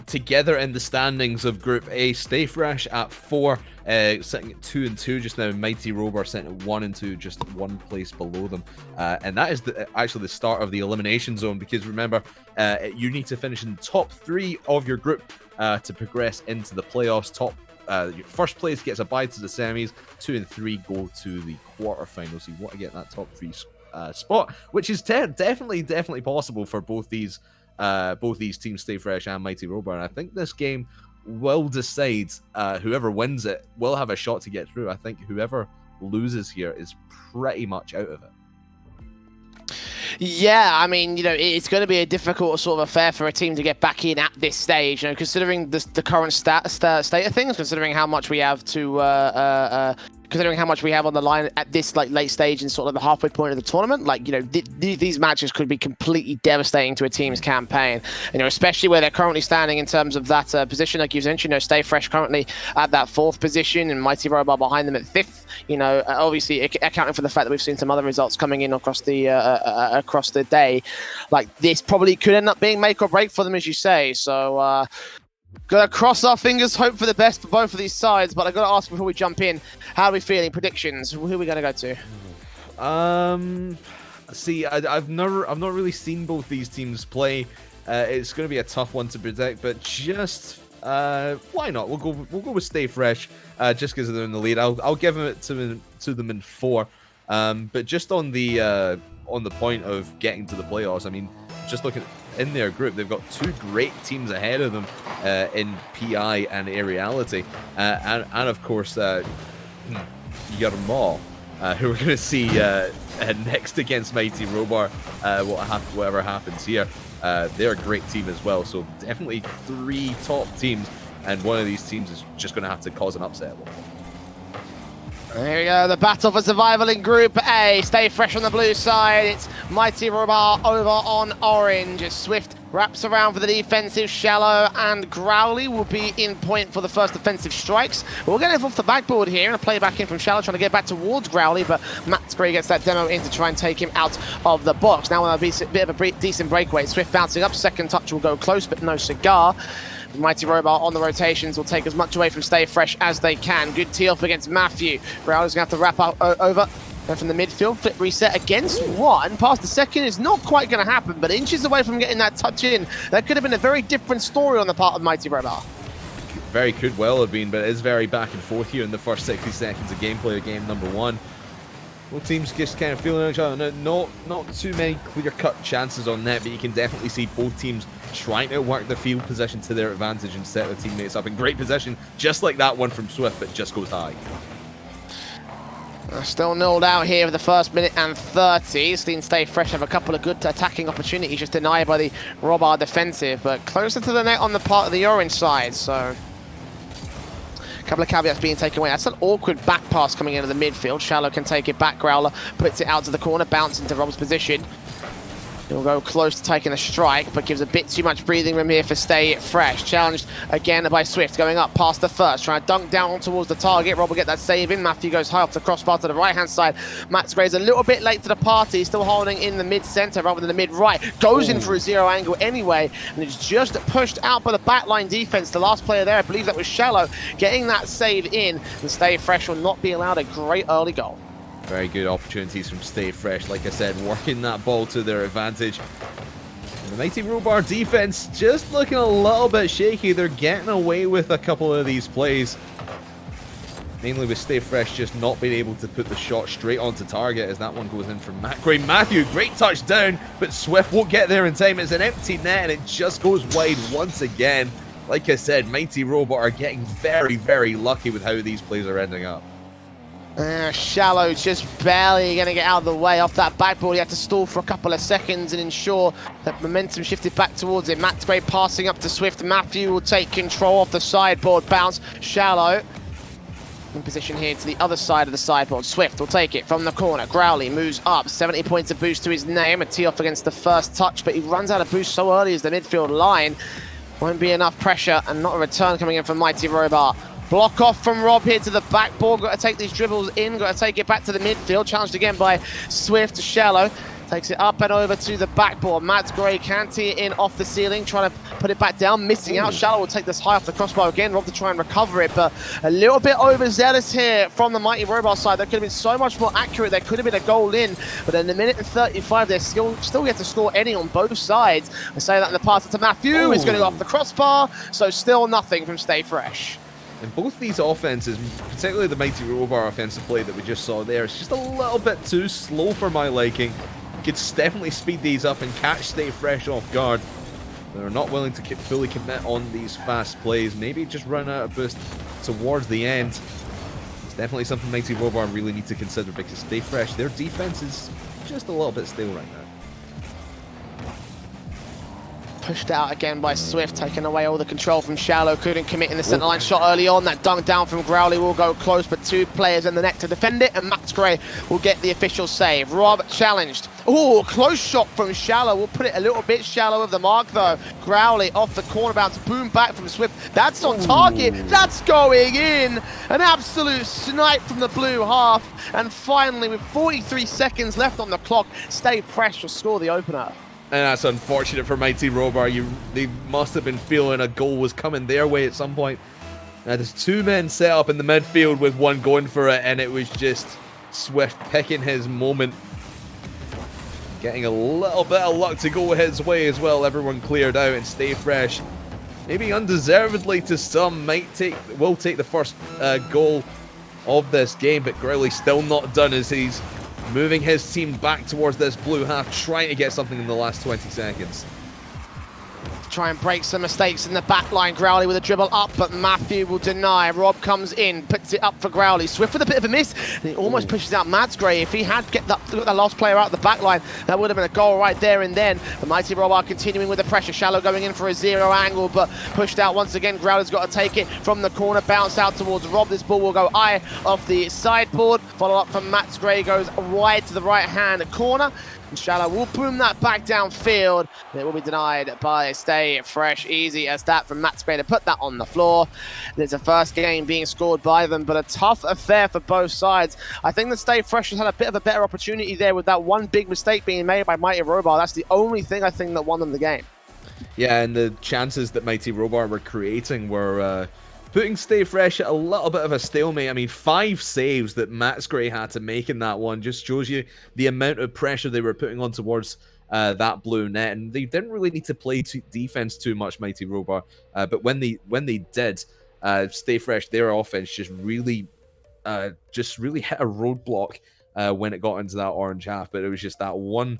together in the standings of Group A. Stay Fresh at 4, sitting at 2 and 2 just now. Mighty Robar sitting at 1 and 2, just one place below them. And that is actually the start of the elimination zone, because remember, you need to finish in the top 3 of your group to progress into the playoffs. Your first place gets a bye to the semis. 2 and 3 go to the quarterfinals. You want to get that top 3 spot, which is definitely possible for both these teams, Stay Fresh and Mighty Robar. And I think this game will decide whoever wins it will have a shot to get through. I think whoever loses here is pretty much out of it. Yeah, I mean, you know, it's going to be a difficult sort of affair for a team to get back in at this stage, you know, considering the current state of things, considering how much we have to considering how much we have on the line at this late stage and sort of the halfway point of the tournament. Like, you know, these matches could be completely devastating to a team's campaign, you know, especially where they're currently standing in terms of that position. Like you've mentioned, you know, Stay Fresh currently at that 4th position and Mighty Robot behind them at 5th. You know, obviously accounting for the fact that we've seen some other results coming in across the day, like this probably could end up being make or break for them, as you say. So gonna cross our fingers, hope for the best for both of these sides. But I gotta ask before we jump in, how are we feeling? Predictions? Who are we gonna go to? See, I've not really seen both these teams play. It's gonna be a tough one to predict, but just why not? We'll go with Stay Fresh, just because they're in the lead. I'll give it to them in 4. But just on the point of getting to the playoffs, I mean, just looking in their group, they've got 2 great teams ahead of them in PI and Aeriality, and of course Yermal, who we're going to see next against Mighty Robar. Whatever happens here, they're a great team as well. So definitely 3 top teams, and one of these teams is just going to have to cause an upset. There we go, the battle for survival in Group A. Stay Fresh on the blue side. It's Mighty Robar over on orange. As Swift wraps around for the defensive. Shallow and Growly will be in point for the first defensive strikes. We're going to have off the backboard here and a play back in from Shallow, trying to get back towards Growly, but Matt Gray gets that demo in to try and take him out of the box. Now with a bit of a decent breakaway. Swift bouncing up, second touch will go close, but no cigar. Mighty Robot on the rotations will take as much away from Stay Fresh as they can. Good tee off against Matthew. Growler's going to have to wrap up over. And from the midfield, flip reset against 1. Past the second is not quite going to happen, but inches away from getting that touch in. That could have been a very different story on the part of Mighty Robot. Very could well have been, but it is very back and forth here in the first 60 seconds of gameplay of game number 1. Both teams just kind of feeling each other. Not too many clear-cut chances on net, but you can definitely see both teams trying to work the field position to their advantage and set their teammates up in great position, just like that one from Swift, but just goes high. Still 0'd out here for the first minute and 30. Seen Stay Fresh have a couple of good attacking opportunities, just denied by the Robar defensive, but closer to the net on the part of the orange side, so a couple of caveats being taken away. That's an awkward back pass coming into the midfield. Shallow can take it back. Growler puts it out to the corner, bounce into Rob's position. He'll go close to taking a strike, but gives a bit too much breathing room here for Stay Fresh. Challenged again by Swift, going up past the first, trying to dunk down towards the target. Rob will get that save in. Matthew goes high off the crossbar to the right-hand side. Matt Gray's a little bit late to the party, still holding in the mid-center rather than the mid-right. Goes in for a 0 angle anyway, and it's just pushed out by the backline defense. The last player there, I believe that was Shallow, getting that save in, and Stay Fresh will not be allowed a great early goal. Very good opportunities from Stay Fresh, like I said, working that ball to their advantage. The Mighty Robar defense just looking a little bit shaky. They're getting away with a couple of these plays, mainly with Stay Fresh just not being able to put the shot straight onto target, as that one goes in from Matt Gray. Matthew, great touch down, but Swift won't get there in time. It's an empty net and it just goes wide once again. Like I said, Mighty Robar are getting very, very lucky with how these plays are ending up. Shallow just barely going to get out of the way off that backboard. He had to stall for a couple of seconds and ensure that momentum shifted back towards it. Matt Gray passing up to Swift. Matthew will take control off the sideboard bounce. Shallow in position here to the other side of the sideboard. Swift will take it from the corner. Growly moves up, 70 points of boost to his name. A tee off against the first touch, but he runs out of boost so early as the midfield line. Won't be enough pressure, and not a return coming in from Mighty Robot. Block off from Rob here to the backboard. Got to take these dribbles in, got to take it back to the midfield. Challenged again by Swift. Shallow takes it up and over to the backboard. Matt Gray can't tee it in off the ceiling, trying to put it back down, missing out. Shallow will take this high off the crossbar again. Rob to try and recover it, but a little bit overzealous here from the Mighty Robot side. That could have been so much more accurate. There could have been a goal in, but in a minute and 35, they're still yet to score any on both sides. I say that in the pass to Matthew. He's going to go off the crossbar, so still nothing from Stay Fresh. And both these offenses, particularly the Mighty Robot offensive play that we just saw there, it's just a little bit too slow for my liking. Could definitely speed these up and catch Stay Fresh off guard. They're not willing to fully commit on these fast plays. Maybe just run out of boost towards the end. It's definitely something Mighty Robot really need to consider, because Stay Fresh, their defense is just a little bit stale right now. Pushed out again by Swift, taking away all the control from Shallow. Couldn't commit in the centre line shot early on. That dunk down from Growly will go close, but two players in the net to defend it, and Max Gray will get the official save. Rob challenged. Oh, close shot from Shallow. We'll put it a little bit shallow of the mark though. Growly off the corner, bounce, boom back from Swift. That's on target. That's going in. An absolute snipe from the blue half. And finally, with 43 seconds left on the clock, Stay Fresh will score the opener. And that's unfortunate for Mighty Robot. They must have been feeling a goal was coming their way at some point. Now there's two men set up in the midfield with one going for it, and it was just Swift picking his moment. Getting a little bit of luck to go his way as well. Everyone cleared out, and Stay Fresh, maybe undeservedly to some, will take the first goal of this game, but Growly's still not done as he's moving his team back towards this blue half, trying to get something in the last 20 seconds. Try and break some mistakes in the back line. Growly with a dribble up, but Matthew will deny. Rob comes in, puts it up for Growly. Swift with a bit of a miss, and he almost pushes out Mads Gray. If he had got the last player out the back line, that would have been a goal right there and then. The Mighty Robot continuing with the pressure. Shallow going in for a zero angle, but pushed out once again. Growly's got to take it from the corner, bounce out towards Rob. This ball will go high off the sideboard. Follow up from Mads Gray, goes wide to the right-hand corner. Shallow will boom that back downfield, and it will be denied by Stay Fresh. Easy as that from Matt Gray to put that on the floor. There's a first game being scored by them, but a tough affair for both sides. I think that Stay Fresh has had a bit of a better opportunity there with that one big mistake being made by Mighty Robot. That's the only thing I think that won them the game. Yeah, and the chances that Mighty Robot were creating were putting Stay Fresh at a little bit of a stalemate. I mean, 5 saves that Max Gray had to make in that one just shows you the amount of pressure they were putting on towards that blue net, and they didn't really need to play defense too much, Mighty Robot. But when they did, Stay Fresh, their offense just really hit a roadblock when it got into that orange half. But it was just that one.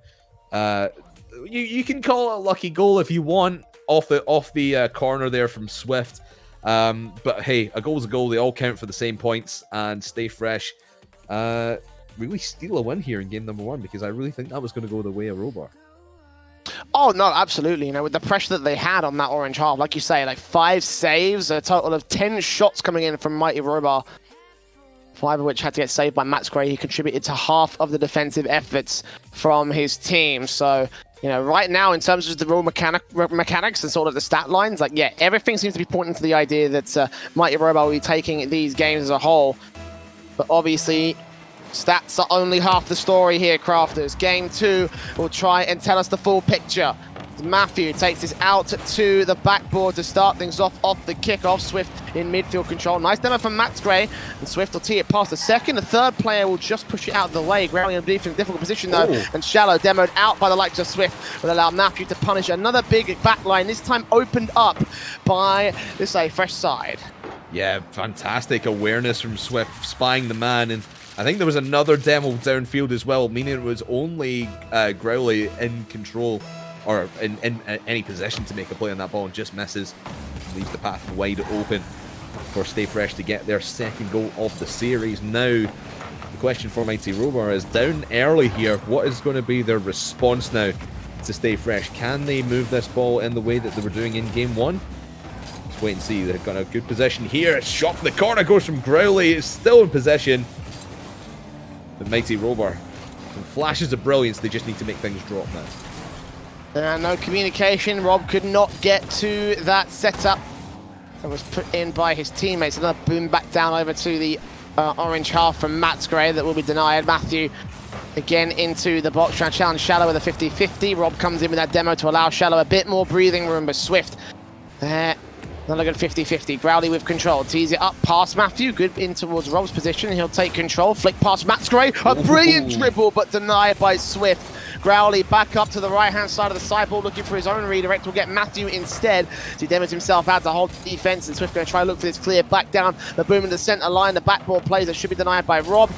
You can call it a lucky goal if you want, off the corner there from Swift. But hey, a goal's a goal. They all count for the same points, and Stay Fresh really steal a win here in game number 1, because I really think that was going to go the way of Robot. Oh, no, absolutely. You know, with the pressure that they had on that orange half, like you say, like 5 saves, a total of 10 shots coming in from Mighty Robot, 5 of which had to get saved by Matt Gray. He contributed to half of the defensive efforts from his team. So, you know, right now, in terms of the raw mechanics and sort of the stat lines, like, yeah, everything seems to be pointing to the idea that Mighty Robot will be taking these games as a whole. But obviously, stats are only half the story here, Crafters. Game 2 will try and tell us the full picture. Matthew takes this out to the backboard to start things off the kickoff. Swift in midfield control. Nice demo from Max Gray, and Swift will tee it past the second. The third player will just push it out of the way. Growly in a difficult position though, and Shallow demoed out by the likes of Swift will allow Matthew to punish another big backline, this time opened up by the Stay Fresh side. Yeah, fantastic awareness from Swift, spying the man, and I think there was another demo downfield as well, meaning it was only Growly in control, or in any position to make a play on that ball, and just misses. Leaves the path wide open for Stay Fresh to get their second goal of the series. Now, the question for Mighty Robot is, down early here, what is going to be their response now to Stay Fresh? Can they move this ball in the way that they were doing in game 1? wait and see. They've got a good position here. Shot from the corner goes from Growly. It's still in possession. The Mighty Robar. Some flashes of brilliance. They just need to make things drop now. No communication. Rob could not get to that setup that was put in by his teammates. Another boom back down over to the orange half from Matsgray that will be denied. Matthew again into the box, trying to challenge Shallow with a 50-50. Rob comes in with that demo to allow Shallow a bit more breathing room, but Swift there. Another good 50-50. Growly with control. Tease it up past Matthew. Good in towards Rob's position. He'll take control. Flick past Matsgray. A brilliant dribble, but denied by Swift. Growly back up to the right-hand side of the sideboard, looking for his own redirect. Will get Matthew instead. So he demos himself out to hold the defense, and Swift going to try to look for this clear back down the boom in the center line. The backboard plays that should be denied by Rob.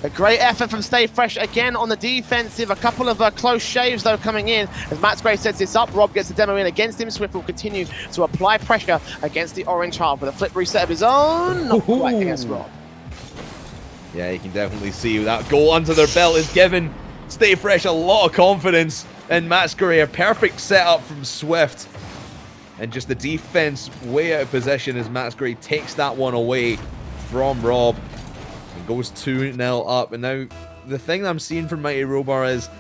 A great effort from Stay Fresh again on the defensive. A couple of close shaves, though, coming in. As Matsgray sets this up, Rob gets the demo in against him. Swift will continue to apply pressure against the orange half with a flip reset of his own. Not quite against Rob. Yeah, you can definitely see that goal under their belt is giving Stay Fresh a lot of confidence. And Matsgray, a perfect setup from Swift. And just the defense way out of position as Matsgray takes that one away from Rob. Goes 2-0 up, and now the thing I'm seeing from Mighty Robar is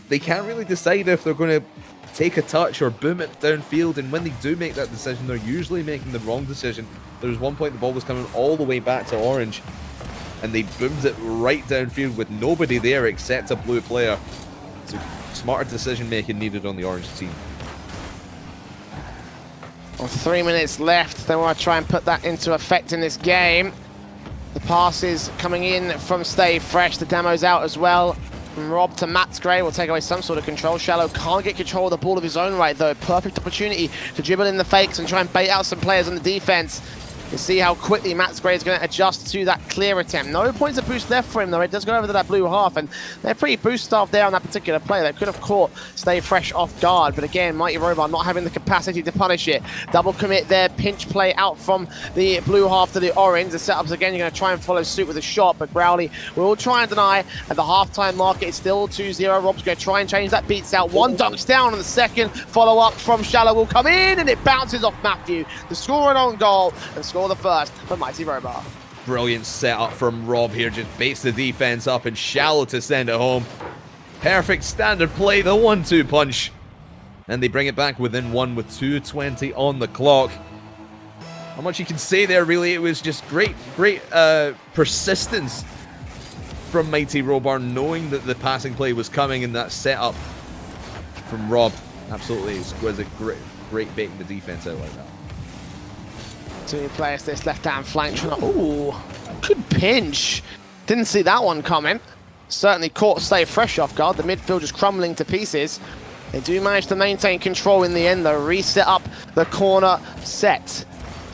they can't really decide if they're going to take a touch or boom it downfield, and when they do make that decision, they're usually making the wrong decision. There was one point the ball was coming all the way back to orange, and they boomed it right downfield with nobody there except a blue player. So smarter decision making needed on the orange team. Well, 3 minutes left. They want to try and put that into effect in this game. The passes coming in from Stay Fresh. The demo's out as well. From Rob to Matsgray will take away some sort of control. Shallow can't get control of the ball of his own right, though. Perfect opportunity to dribble in the fakes and try and bait out some players on the defense. You see how quickly Matsgray is going to adjust to that clear attempt. No points of boost left for him, though. It does go over to that blue half, and they're pretty boost starved there on that particular play. They could have caught Stay Fresh off guard, but again, Mighty Robar not having the capacity to punish it. Double commit there, pinch play out from the blue half to the orange. The setups again, you're going to try and follow suit with a shot, but Growly will try and deny. At the halftime mark, it's still 2-0. Rob's going to try and change that beats out. One dunks down on the second. Follow up from Shallow will come in, and it bounces off Matthew to score an own goal and score the first for Mighty Robar. Brilliant setup from Rob here, just baits the defense up and Shallow to send it home. Perfect standard play, the 1-2 punch. And they bring it back within one with 2:20 on the clock. Not much you can say there, really. It was just great persistence from Mighty Robar, knowing that the passing play was coming in that setup from Rob. Absolutely exquisite, great baiting the defense out like that. Two players this left-hand flank. Ooh, good pinch. Didn't see that one coming. Certainly caught Stay Fresh off guard. The midfield just crumbling to pieces. They do manage to maintain control in the end, though. Reset up the corner set.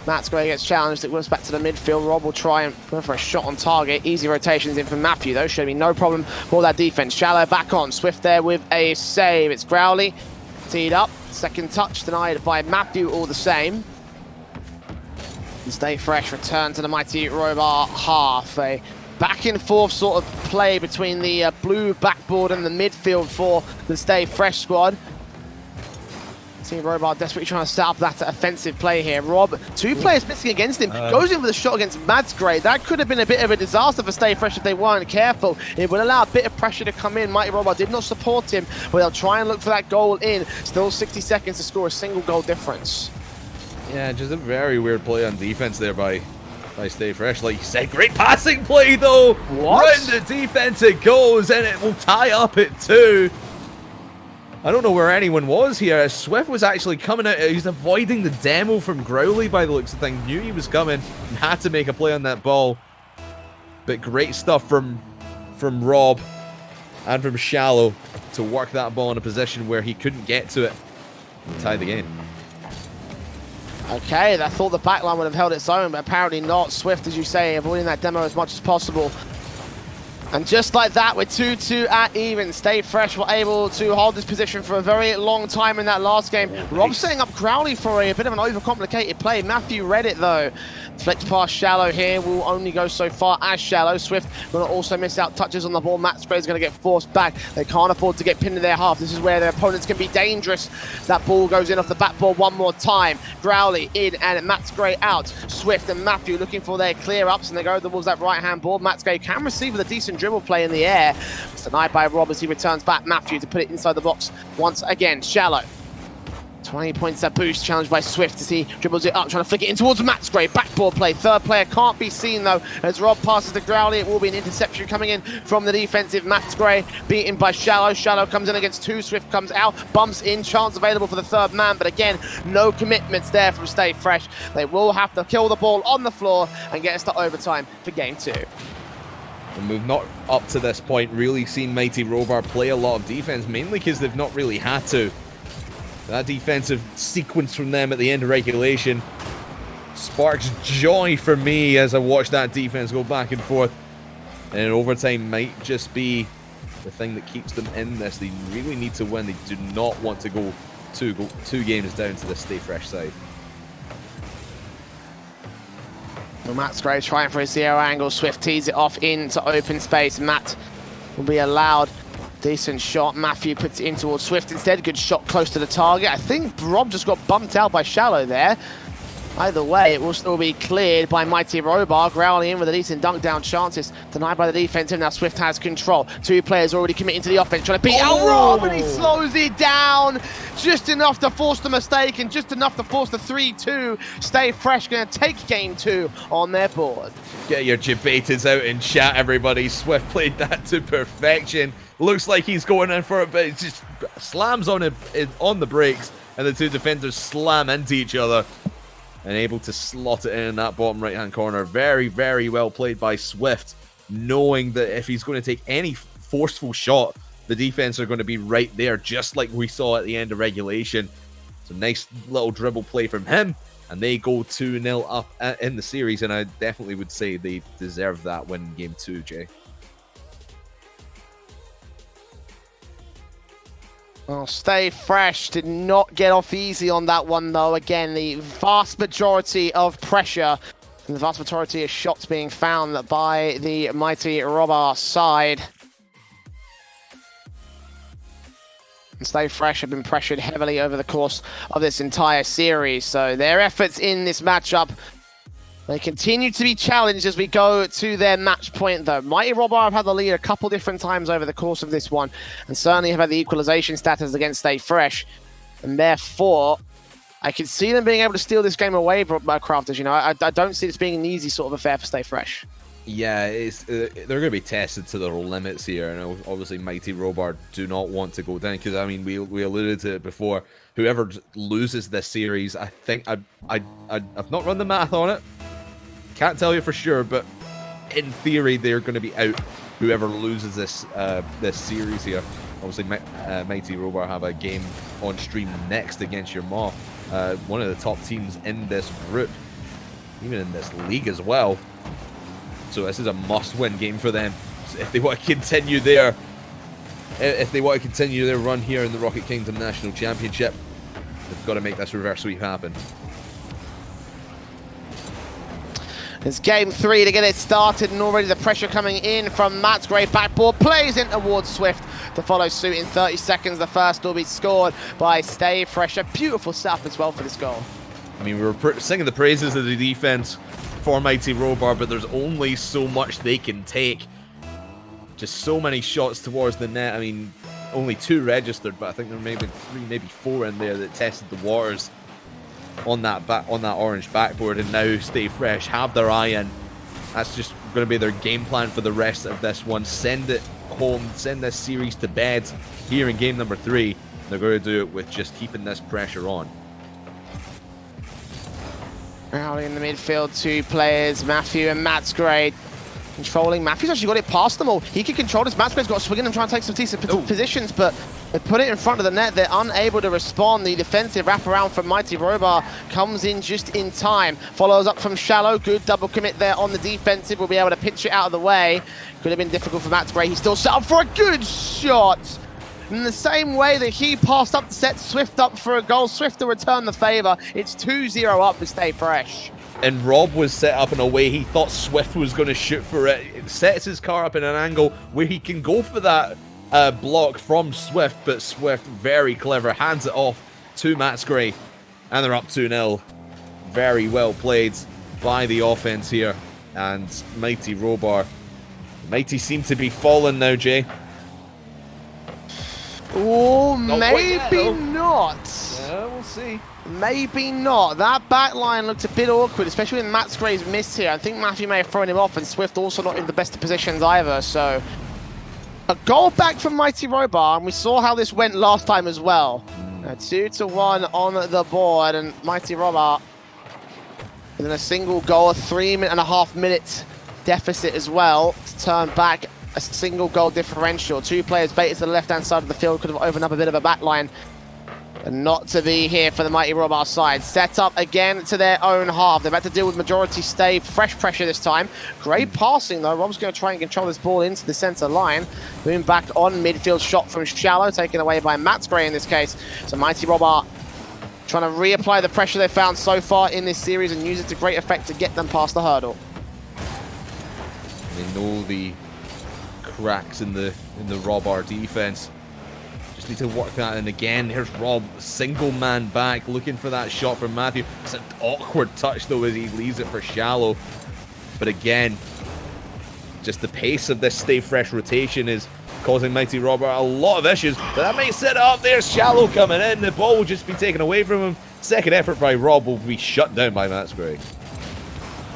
Matsgray gets challenged. It goes back to the midfield. Rob will try and go for a shot on target. Easy rotations in from Matthew, though. Should be no problem for that defense. Shallow back on. Swift there with a save. It's Growly. Teed up. Second touch denied by Matthew all the same. And Stay Fresh return to the Mighty Robar half. A back and forth sort of play between the blue backboard and the midfield for the Stay Fresh squad. Team Robar desperately trying to set up that offensive play here. Rob, two players missing against him, goes in with a shot against Matsgray. That could have been a bit of a disaster for Stay Fresh if they weren't careful. It would allow a bit of pressure to come in. Mighty Robar did not support him, but they'll try and look for that goal in. Still 60 seconds to score a single goal difference. Yeah, just a very weird play on defense there by Stay Fresh. Like you said, great passing play though. What? Round the defense it goes, and it will tie up at 2. I don't know where anyone was here. Swift was actually coming out. He's avoiding the demo from Growly by the looks of things. Knew he was coming and had to make a play on that ball. But great stuff from Rob and from Shallow to work that ball in a position where he couldn't get to it and tie the game. Okay, I thought the backline would have held its own, but apparently not. Swift, as you say, avoiding that demo as much as possible. And just like that, with 2-2 at even, Stay Fresh were able to hold this position for a very long time in that last game. Rob setting up Growly for a bit of an overcomplicated play. Matthew read it, though. Flicks past Shallow here, will only go so far as Shallow. Swift going to also miss out touches on the ball. Matt Spray's going to get forced back. They can't afford to get pinned in their half. This is where their opponents can be dangerous. That ball goes in off the backboard one more time. Growly in and Matt Gray out. Swift and Matthew looking for their clear ups, and they go towards that right hand board. Matt Gray can receive with a decent dribble play in the air. It's denied by Rob as he returns back. Matthew to put it inside the box once again. Shallow. 20 points that boost, challenged by Swift as he dribbles it up, trying to flick it in towards Matt Gray. Backboard play, third player can't be seen though, as Rob passes to Growly. It will be an interception coming in from the defensive. Matt Gray beaten by Shallow. Shallow comes in against two, Swift comes out, bumps in, chance available for the third man, but again, no commitments there from Stay Fresh. They will have to kill the ball on the floor and get us to overtime for game 2. And we've not, up to this point, really seen Mighty Robar play a lot of defense, mainly because they've not really had to. That defensive sequence from them at the end of regulation sparks joy for me as I watch that defense go back and forth. And overtime might just be the thing that keeps them in this. They really need to win. They do not want to go two games down to the Stay Fresh side. Well, Matt Gray trying for a zero angle. Swift tees it off into open space. Matt will be allowed. Decent shot. Matthew puts it in towards Swift instead. Good shot close to the target. I think Rob just got bumped out by Shallow there. Either way, it will still be cleared by Mighty Robar. Growly in with a decent dunk down chances. Denied by the defensive. Now Swift has control. Two players already committing to the offense, trying to beat out Rob, and he slows it down. Just enough to force the mistake and just enough to force the 3-2. Stay Fresh going to take game 2 on their board. Get your debaters out in chat, everybody. Swift played that to perfection. Looks like he's going in for it, but it just slams on the brakes, and the two defenders slam into each other. And able to slot it in that bottom right-hand corner. Very, very well played by Swift, knowing that if he's going to take any forceful shot, the defense are going to be right there, just like we saw at the end of regulation. It's a nice little dribble play from him, and they go 2-0 up in the series, and I definitely would say they deserve that win in Game 2, Jay. Well, Stay Fresh did not get off easy on that one, though. Again, the vast majority of pressure and the vast majority of shots being found by the Mighty Robar side. And Stay Fresh have been pressured heavily over the course of this entire series, so their efforts in this matchup, they continue to be challenged as we go to their match point, though. Mighty Robar have had the lead a couple different times over the course of this one, and certainly have had the equalization status against Stay Fresh. And therefore, I can see them being able to steal this game away, Crafters. You know, I don't see this being an easy sort of affair for Stay Fresh. Yeah, they're going to be tested to their limits here, and obviously Mighty Robar do not want to go down, because, I mean, we alluded to it before. Whoever loses this series, I think I've not run the math on it. Can't tell you for sure, but in theory, they're going to be out. Whoever loses this series here. Obviously, Mighty Robar have a game on stream next against your Maw, one of the top teams in this group, even in this league as well. So this is a must-win game for them if they want to continue their run here in the Rocket Kingdom National Championship. They've got to make this reverse sweep happen. It's game 3 to get it started, and already the pressure coming in from Matt Gray. Backboard plays in towards Swift to follow suit in 30 seconds. The first will be scored by Stay Fresh. A beautiful setup as well for this goal. I mean, we were singing the praises of the defense for Mighty Robar, but there's only so much they can take. Just so many shots towards the net. I mean, only 2 registered, but I think there may have been 3, maybe 4 in there that tested the waters on that orange backboard, and now Stay Fresh have their eye in. That's just going to be their game plan for the rest of this one. Send it home, send this series to bed here in game number 3. They're going to do it with just keeping this pressure on. Rowley in the midfield, 2 players, Matthew and Matt Gray. Controlling. Matthew's actually got it past them all. He can control this. Matt Gray's got to swing in and try and take some decent positions, but they put it in front of the net. They're unable to respond. The defensive wraparound from Mighty Robar comes in just in time. Follows up from Shallow. Good double commit there on the defensive. Will be able to pitch it out of the way. Could have been difficult for Matt Gray. He's still set up for a good shot. In the same way that he passed up to set Swift up for a goal, Swift to return the favor. It's 2-0 up to Stay Fresh. And Rob was set up in a way he thought Swift was going to shoot for it. It sets his car up in an angle where he can go for that block from Swift, but Swift, very clever, hands it off to Matt Gray. And they're up 2-0. Very well played by the offense here. And Mighty Robar. Mighty seem to be falling now, Jay. Oh, maybe not. Yeah, we'll see. Maybe not. That back line looked a bit awkward, especially when Matt Gray's missed here. I think Matthew may have thrown him off, and Swift also not in the best of positions either. So a goal back from Mighty Robar, and we saw how this went last time as well. 2-1 on the board, and Mighty Robar within a single goal, a 3.5 minute deficit as well to turn back a single goal differential. Two players baited to the left-hand side of the field, could have opened up a bit of a back line. And not to be here for the Mighty Robar side. Set up again to their own half. They're about to deal with majority Stay Fresh pressure this time. Great passing though. Rob's going to try and control this ball into the center line. Moving back on midfield shot from Shallow, taken away by Matt Gray in this case. So Mighty Robar trying to reapply the pressure they've found so far in this series and use it to great effect to get them past the hurdle. They know the cracks in the Robar defense. Just need to work that, and again, here's Rob, single man back, looking for that shot from Matthew. It's an awkward touch though as he leaves it for Shallow. But again, just the pace of this Stay Fresh rotation is causing Mighty Robar a lot of issues. But that may set it up. There's Shallow coming in. The ball will just be taken away from him. Second effort by Rob will be shut down by Matt Gray.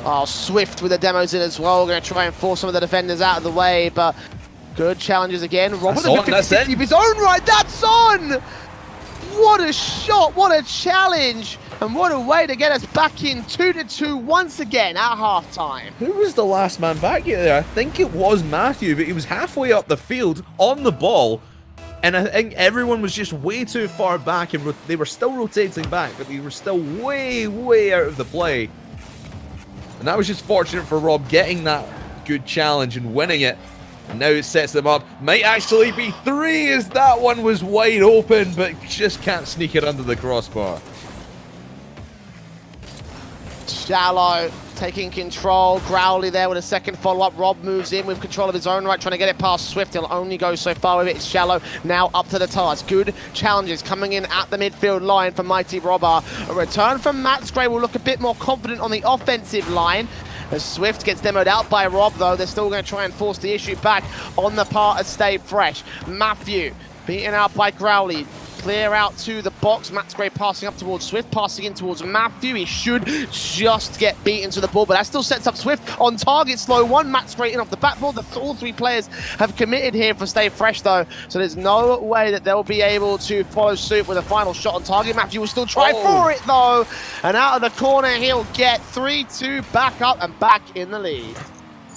Oh, Swift with the demos in as well. Going to try and force some of the defenders out of the way, but good challenges again. Robert That's on, of his own right. That's on! What a shot, what a challenge, and what a way to get us back in 2-2 once again at halftime. Who was the last man back there? I think it was Matthew, but he was halfway up the field on the ball, and I think everyone was just way too far back, and they were still rotating back, but they were still way, way out of the play. And that was just fortunate for Rob getting that good challenge and winning it. And now it sets them up. Might actually be 3 as that one was wide open, but just can't sneak it under the crossbar. Shallow taking control. Growly there with a second follow-up. Rob moves in with control of his own right, trying to get it past Swift. He'll only go so far with it. It's Shallow now up to the task. Good challenges coming in at the midfield line for Mighty Robar. A return from Matt Gray will look a bit more confident on the offensive line. As Swift gets demoed out by Rob, though, they're still going to try and force the issue back on the part of Stay Fresh. Matthew beaten out by Growly. Clear out to the box. Matt Gray passing up towards Swift, passing in towards Matthew. He should just get beaten to the ball, but that still sets up Swift on target. Slow one. Matt Gray in off the backboard. All 3 players have committed here for Stay Fresh, though, so there's no way that they'll be able to follow suit with a final shot on target. Matthew will still try for it, though, and out of the corner, he'll get 3-2 back up and back in the lead.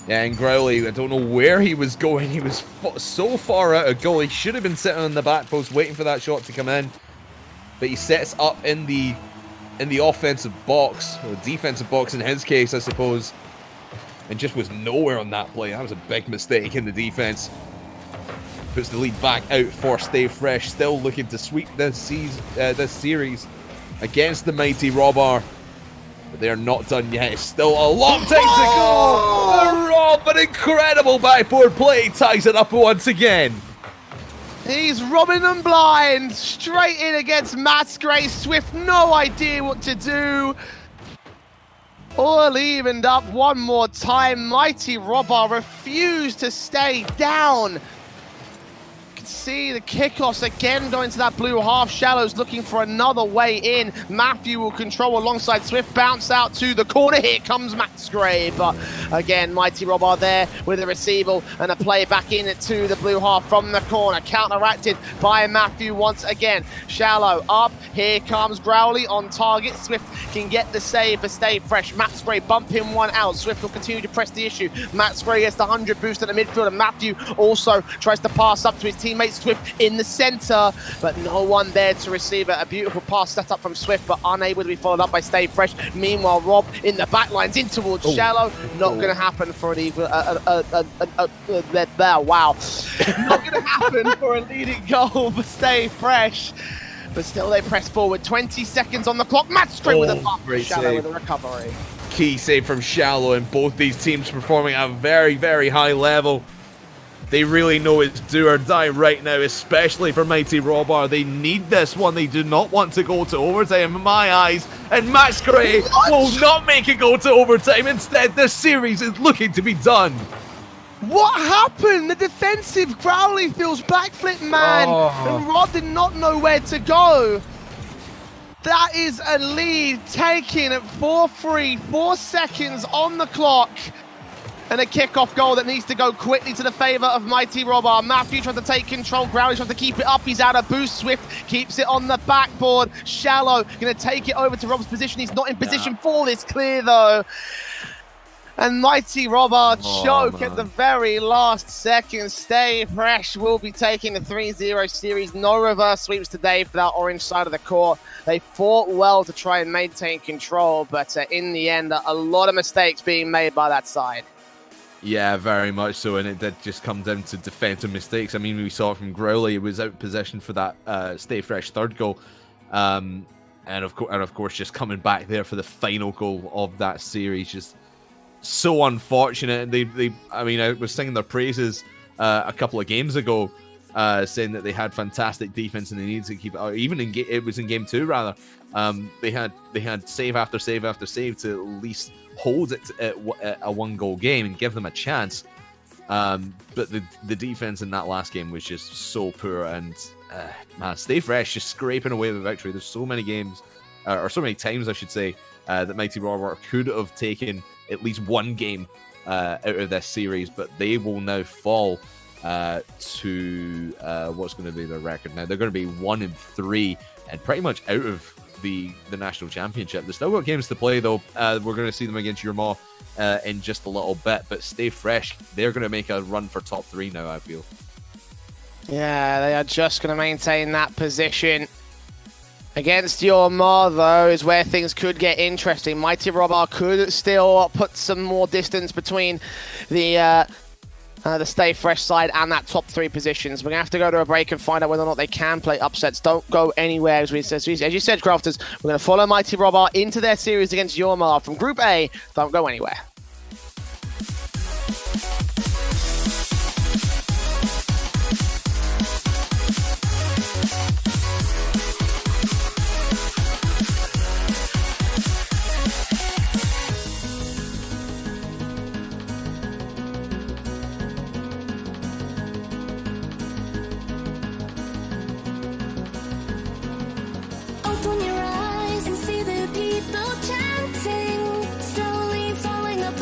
Yeah, and Growly, I don't know where he was going. He was so far out of goal. He should have been sitting on the back post waiting for that shot to come in. But he sets up in the offensive box, or defensive box in his case, I suppose. And just was nowhere on that play. That was a big mistake in the defense. Puts the lead back out for Stay Fresh. Still looking to sweep this series against the Mighty Robar. But they're not done yet. It's still a long time to go. Rob, an incredible backboard play, ties it up once again. He's robbing them blind. Straight in against Matt Gray. Swift, no idea what to do. All evened up one more time. Mighty Robar refused to stay down. See the kickoffs again going to that blue half. Shallow's looking for another way in. Matthew will control alongside Swift. Bounce out to the corner. Here comes Max Gray. But again, Mighty Robar there with a receival and a play back in to the blue half from the corner. Counteracted by Matthew once again. Shallow up. Here comes Growly on target. Swift can get the save for Stay Fresh. Max Gray bump him one out. Swift will continue to press the issue. Max Gray gets the 100 boost at the midfield, and Matthew also tries to pass up to his teammate Swift in the center, but no one there to receive it. A beautiful pass set up from Swift, but unable to be followed up by Stay Fresh. Meanwhile, Rob in the back lines in towards Shallow. Not going to happen for an even wow. Not going to happen for a leading goal, but stay fresh. But still, they press forward. 20 seconds on the clock. Match straight with a bump. Shallow with a recovery. Key save from Shallow, and both these teams performing at a very, very high level. They really know it's do or die right now, especially for Mighty Robar. They need this one. They do not want to go to overtime in my eyes. And Masquerade will not make it go to overtime. Instead, this series is looking to be done. What happened? The defensive Crowley feels backflip man, and Rod did not know where to go. That is a lead taken at 4-3, 4 seconds on the clock. And a kickoff goal that needs to go quickly to the favor of Mighty Robar. Matthew trying to take control. Growly trying to keep it up. He's out of boost. Swift keeps it on the backboard. Shallow going to take it over to Rob's position. He's not in position for this clear, though. And Mighty Robar choke at the very last second. Stay fresh. Will be taking the 3-0 series. No reverse sweeps today for that orange side of the court. They fought well to try and maintain control, but in the end, a lot of mistakes being made by that side. Yeah, very much so, and it did just come down to defensive mistakes. I mean, we saw it from Growly. It was out of position for that stay fresh third goal, and of course, just coming back there for the final goal of that series. Just so unfortunate. I mean, I was singing their praises a couple of games ago, saying that they had fantastic defense and they needed to keep it. Even it was in game 2 rather. They had save after save after save to at least hold it at a 1-goal game and give them a chance. But the defense in that last game was just so poor, and man, Stay Fresh just scraping away the victory. There's so many games, or so many times I should say, that Mighty Robar could have taken at least one game out of this series, but they will now fall to what's going to be their record now. They're going to be 1-3 and pretty much out of the national championship. They've still got games to play though. We're going to see them against Urma in just a little bit, but Stay Fresh, they're going to make a run for top 3 now, I feel. Yeah, they are just going to maintain that position. Against Urma, though, is where things could get interesting. Mighty Robar could still put some more distance between the Stay Fresh side and that top 3 positions. We're going to have to go to a break and find out whether or not they can play upsets. Don't go anywhere. As you said, Crafters, we're going to follow Mighty Robar into their series against Urma from Group A. Don't go anywhere. Open your eyes and see the people chanting, slowly falling apart.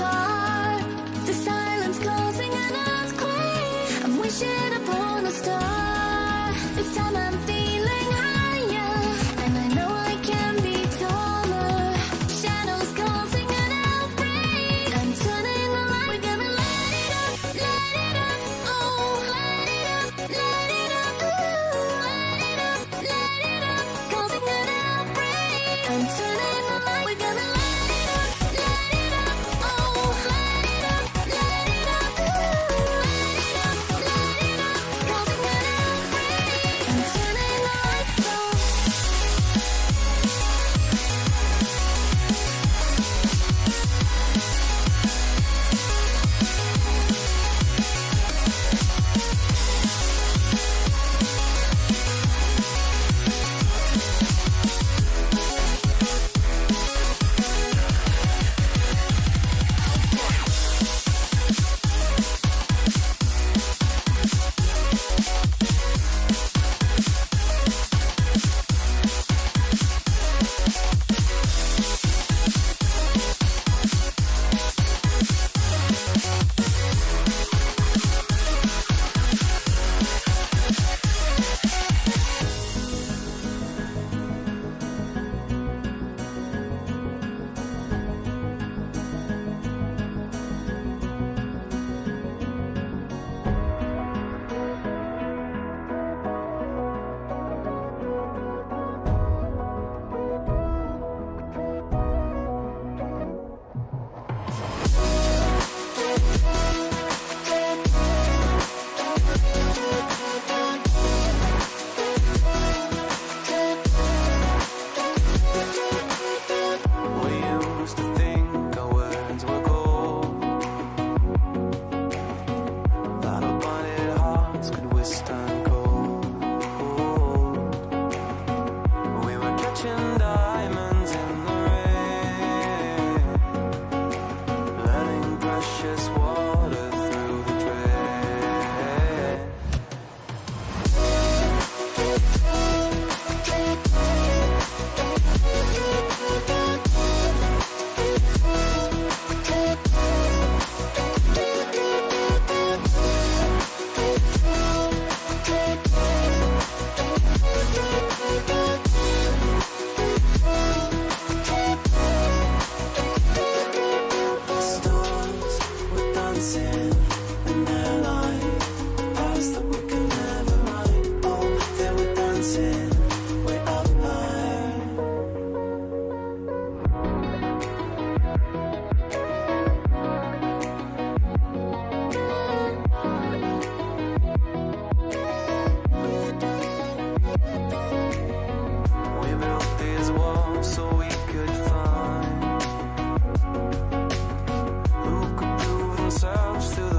dancing in their light, past that we can never write. Oh, they were dancing way up high. We built these walls so we could find who could prove themselves to the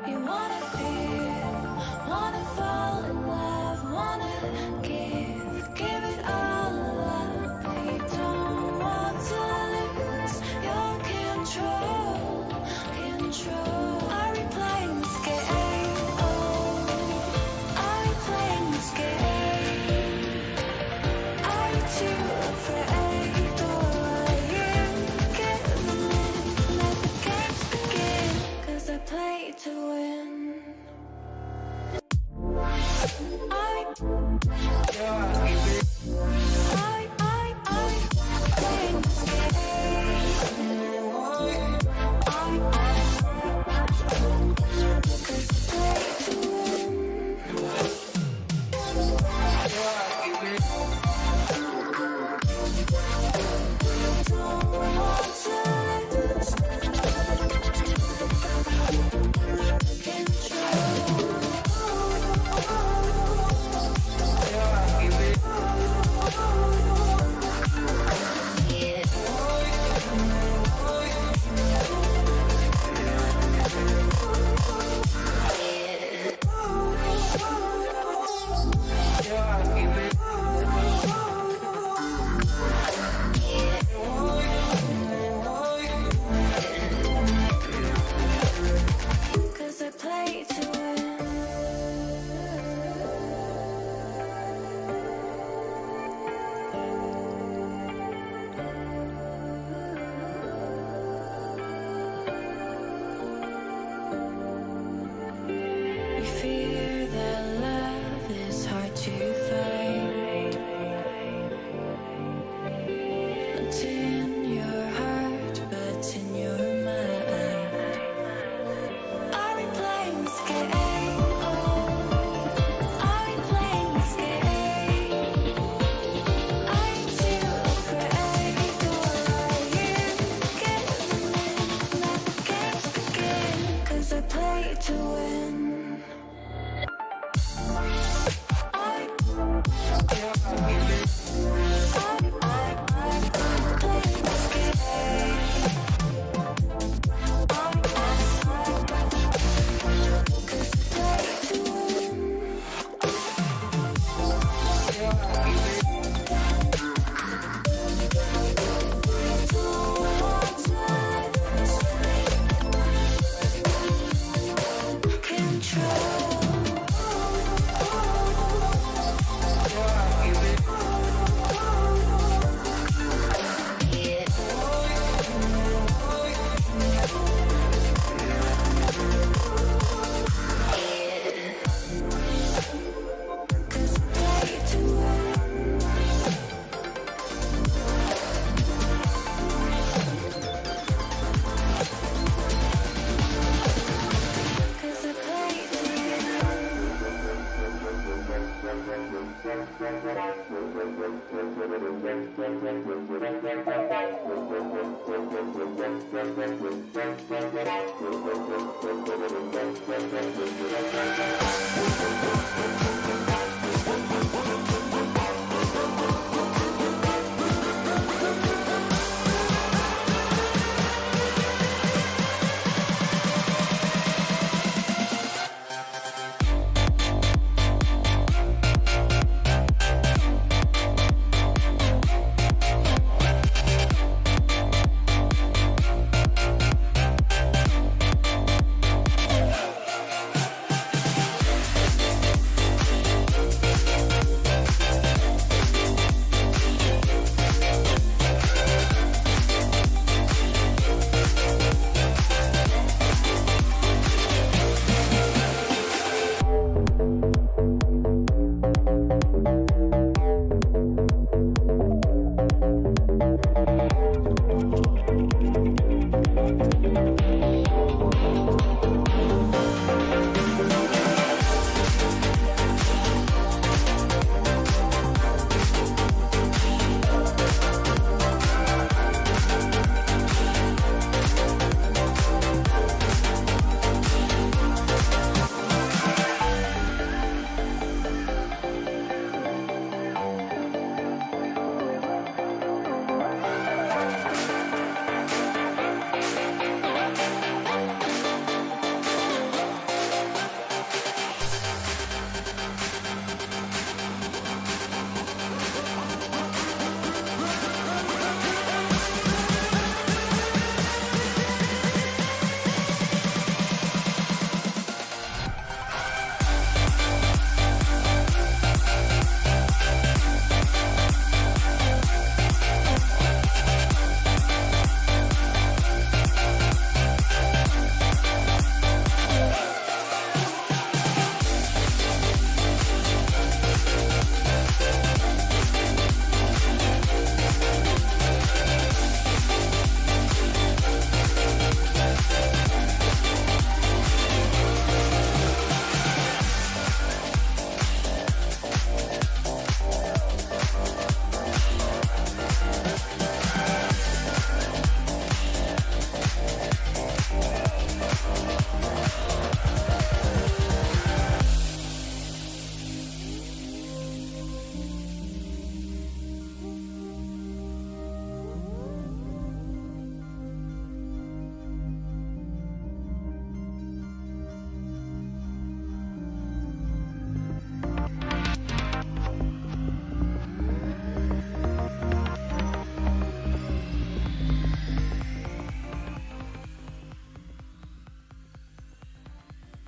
You wanna feel, wanna fall in love, wanna give it all up, but you don't want to lose your control. Are we playing this game? Oh, are we playing this game? Are you too afraid, or are you giving in? Let the games begin, 'cause I play to win.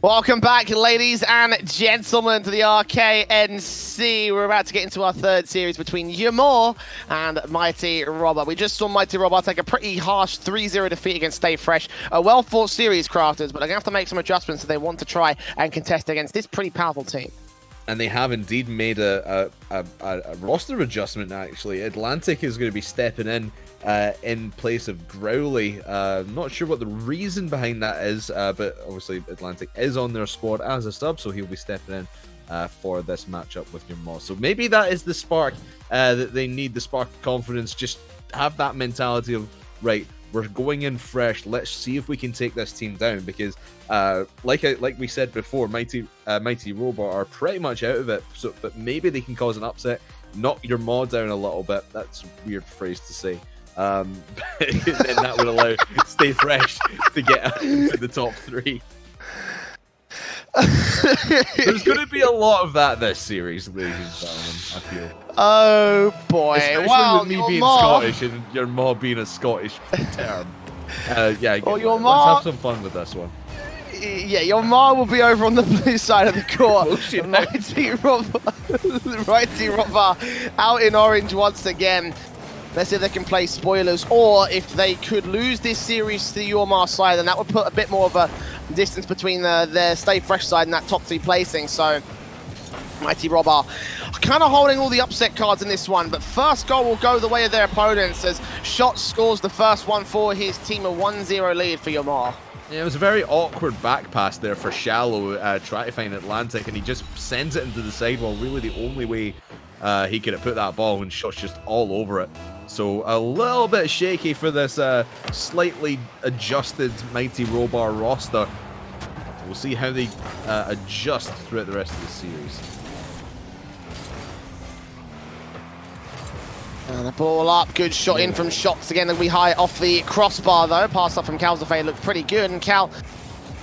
Welcome back, ladies and gentlemen, to the RKNC. We're about to get into our third series between Ymor and Mighty Robber. We just saw Mighty Robber take a pretty harsh 3-0 defeat against Stay Fresh. A well-fought series, Crafters, but they're going to have to make some adjustments if they want to try and contest against this pretty powerful team. And they have indeed made a roster adjustment, actually. Atlantic is going to be stepping in place of Growly. Not sure what the reason behind that is, but obviously Atlantic is on their squad as a sub, so he'll be stepping in for this matchup with Ymor. So maybe that is the spark that they need, the spark of confidence. Just have that mentality of, right, we're going in fresh. Let's see if we can take this team down, because like we said before, Mighty Robot are pretty much out of it. So, but maybe they can cause an upset, knock Ymor down a little bit. That's a weird phrase to say. Then that would allow Stay Fresh to get into the top 3. There's going to be a lot of that this series, ladies and gentlemen, I feel. Oh boy! Especially Wow, with me being Scottish and Ymor being a Scottish term. Yeah, let's have some fun with this one. Yeah, Ymor will be over on the blue side of the court. Mighty Robber out in orange once again. Let's see if they can play spoilers, or if they could lose this series to the Ymor side, then that would put a bit more of a distance between their Stay Fresh side and that top 3 placing. So Mighty Robber kind of holding all the upset cards in this one, but first goal will go the way of their opponents as Shot scores the first one for his team, a 1-0 lead for Ymor. Yeah, it was a very awkward back pass there for Shallow, trying to find Atlantic, and he just sends it into the sidewall. Really the only way he could have put that ball, and Shot's just all over it. So a little bit shaky for this slightly adjusted Mighty Robot roster. We'll see how they adjust throughout the rest of the series. And the ball up, good shot in from Shots again. It'll be high off the crossbar though. Pass up from Calzafay looked pretty good, and Cal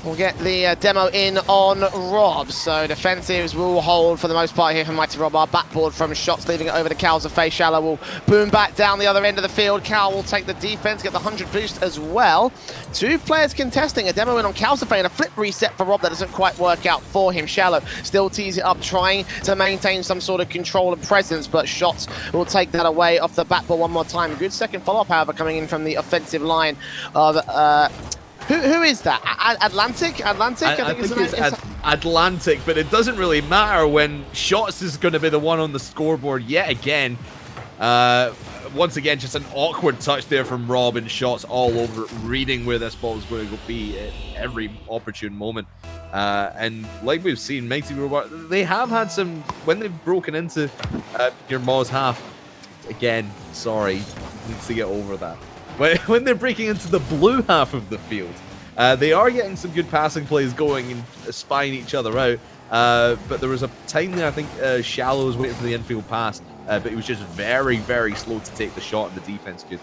will get the demo in on Rob. So defensives will hold for the most part here from Mighty Robber. Backboard from Shots, leaving it over to Calzafay. Shallow will boom back down the other end of the field. Cal will take the defense, get the 100 boost as well. 2 players contesting, a demo in on Calzafay and a flip reset for Rob that doesn't quite work out for him. Shallow still tees it up, trying to maintain some sort of control and presence, but Shots will take that away off the backboard one more time. Good second follow-up, however, coming in from the offensive line of Who is that? Atlantic? Atlantic? I think it's Atlantic, but it doesn't really matter when Shots is going to be the one on the scoreboard yet again. Once again, just an awkward touch there from Rob, and Shots all over it, reading where this ball is going to be at every opportune moment. And like we've seen, Mighty Robot, they have had some, when they've broken into Ymor's half, again, sorry, needs to get over that. When they're breaking into the blue half of the field, they are getting some good passing plays going and spying each other out. But there was a time there, I think Shallow was waiting for the infield pass, but he was just very, very slow to take the shot, and the defense could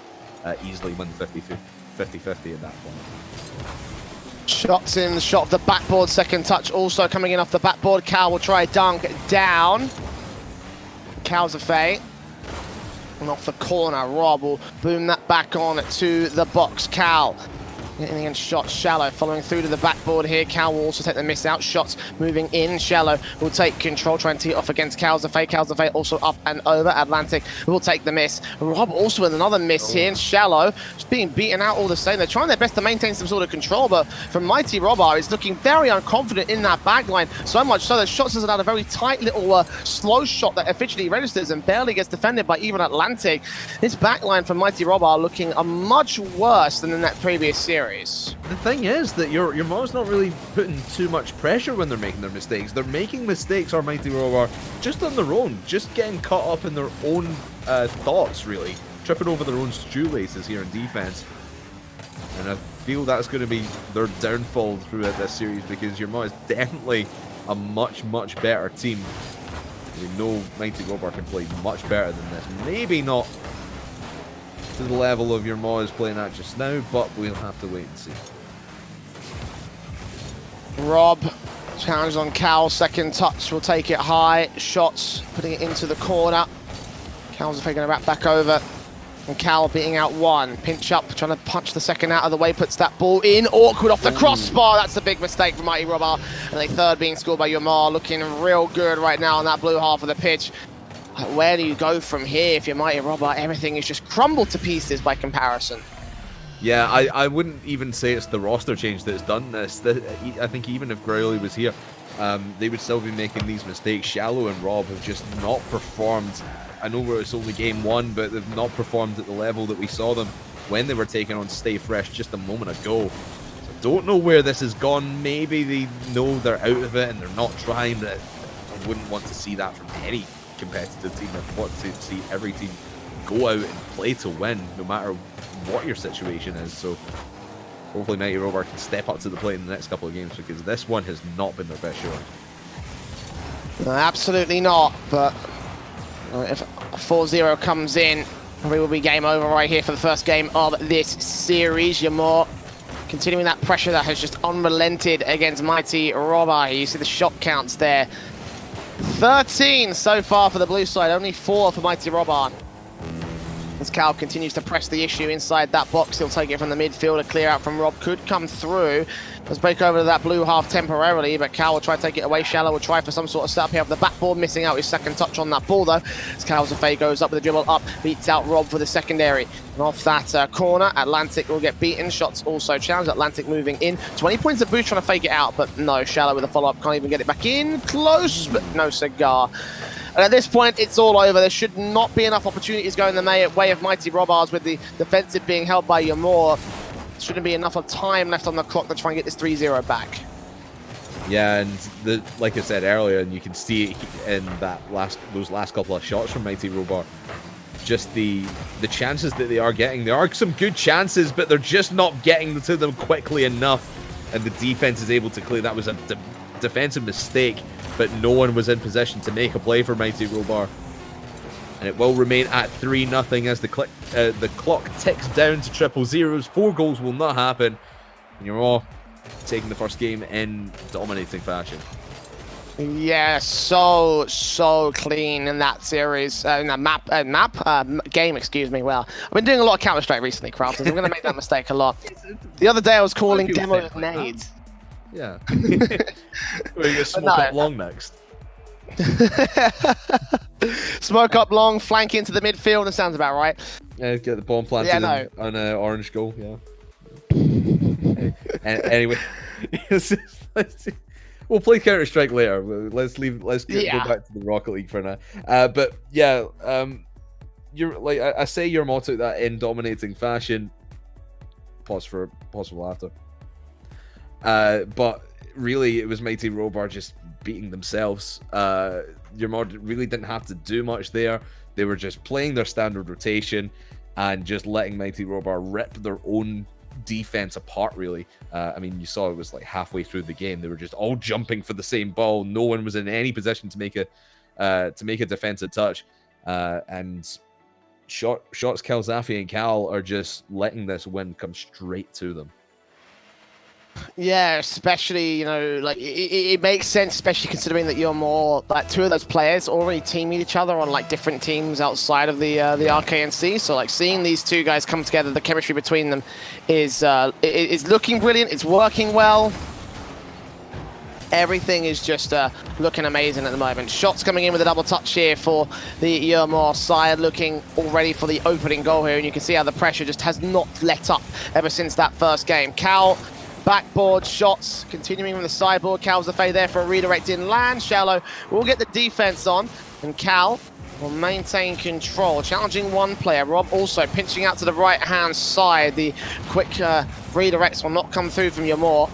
easily win 50-50 at that point. Shots in, shot of the backboard, second touch also coming in off the backboard. Cal will try a dunk down. Calzafay. And off the corner, Rob will boom that back on to the box. Cal getting against Shots. Shallow following through to the backboard here. Cal will also take the miss out. Shots moving in. Shallow will take control, trying to tee it off against Calzafay. Calzafay also up and over. Atlantic will take the miss. Rob also with another miss here. And Shallow just being beaten out all the same. They're trying their best to maintain some sort of control, but from Mighty Robber is looking very unconfident in that backline. So much so that Shots has had a very tight little slow shot that officially registers and barely gets defended by even Atlantic. This backline from Mighty Robber looking much worse than in that previous series. The thing is that your Ymor's not really putting too much pressure when they're making their mistakes. They're making mistakes, our Mighty Robber, just on their own, just getting caught up in their own thoughts, really. Tripping over their own shoelaces here in defense. And I feel that's going to be their downfall throughout this series, because Ymor is definitely a much, much better team. We know Mighty Robber can play much better than this. Maybe not to the level of Ymor is playing at just now, but we'll have to wait and see. Rob challenge on Cal, second touch will take it high. Shots putting it into the corner. Cal's going to wrap back over And Cal beating out one. Pinch up, trying to punch the second out of the way, puts that ball in. Awkward off the crossbar. That's a big mistake from Mighty Robber. And the third being scored by Yamar, looking real good right now on that blue half of the pitch. Where do you go from here if you're Mighty Robber? Everything is just crumbled to pieces by comparison. Yeah, I wouldn't even say it's the roster change that's done this. I think even if Growly was here, they would still be making these mistakes. Shallow and Rob have just not performed. I know it's only game one, but they've not performed at the level that we saw them when they were taking on Stay Fresh just a moment ago. So don't know where this has gone. Maybe they know they're out of it and they're not trying, but I wouldn't want to see that from any competitive team. I want to see every team go out and play to win, no matter what your situation is. So hopefully Mighty Robber can step up to the plate in the next couple of games, because this one has not been their best showing. No, absolutely not, but if 4-0 comes in, we will be game over right here for the first game of this series. Yamor continuing that pressure that has just unrelented against Mighty Robber. You see the shot counts there. 13 so far for the blue side, only 4 for Mighty Robber. As Cal continues to press the issue inside that box, he'll take it from the midfield. A clear out from Rob could come through. Let's break over to that blue half temporarily, but Cal will try to take it away. Shallow will try for some sort of setup here of the backboard, missing out his second touch on that ball though. As Calzafay goes up with a dribble up, beats out Rob for the secondary. And off that corner, Atlantic will get beaten. Shots also challenged. Atlantic moving in. 20 points of boost trying to fake it out, but no. Shallow with a follow-up, can't even get it back in. Close, but no cigar. And at this point, it's all over. There should not be enough opportunities going the way of Mighty Robbers, with the defensive being held by Yamor. Shouldn't be enough of time left on the clock to try and get this 3-0 back. Yeah, and like I said earlier, and you can see it in those last couple of shots from Mighty Robber, just the chances that they are getting. There are some good chances, but they're just not getting to them quickly enough, and the defense is able to clear. That was a defensive mistake, but no one was in position to make a play for Mighty Robber. And it will remain at 3-0 as the clock ticks down to triple zeros. 4 goals will not happen. And you're all taking the first game in dominating fashion. Yeah, so clean in that series, in that game, excuse me. Well, I've been doing a lot of Counter-Strike recently, Crafters. I'm going to make that mistake a lot. The other day I was calling demos nades. Yeah. We're going to smoke up long next. Smoke up long, flank into the midfield. That sounds about right. Yeah, get the bomb planted on an orange goal. Yeah. Anyway, we'll play Counter-Strike later. Let's go back to the Rocket League for now. But yeah, you're like I say, your motto that in dominating fashion. Pause for possible laughter. But really, it was Mighty Robber just beating themselves. Your mod really didn't have to do much there. They were just playing their standard rotation and just letting Mighty Robber rip their own defense apart, really. I mean, you saw it was like halfway through the game. They were just all jumping for the same ball. No one was in any position to make a defensive touch. And Shots, Calzafi, and Cal are just letting this win come straight to them. Yeah, especially, like it makes sense, especially considering that you're more like 2 of those players already teaming each other on like different teams outside of the RKNC. So like seeing these 2 guys come together, the chemistry between them is looking brilliant. It's working well. Everything is just looking amazing at the moment. Shots coming in with a double touch here for the Yermore side, looking already for the opening goal here, and you can see how the pressure just has not let up ever since that first game. Cal. Backboard shots, continuing from the sideboard. Calzafay there for a redirect in land. Shallow will get the defense on, and Cal will maintain control. Challenging one player. Rob also pinching out to the right-hand side. The quick redirects will not come through from Yamor.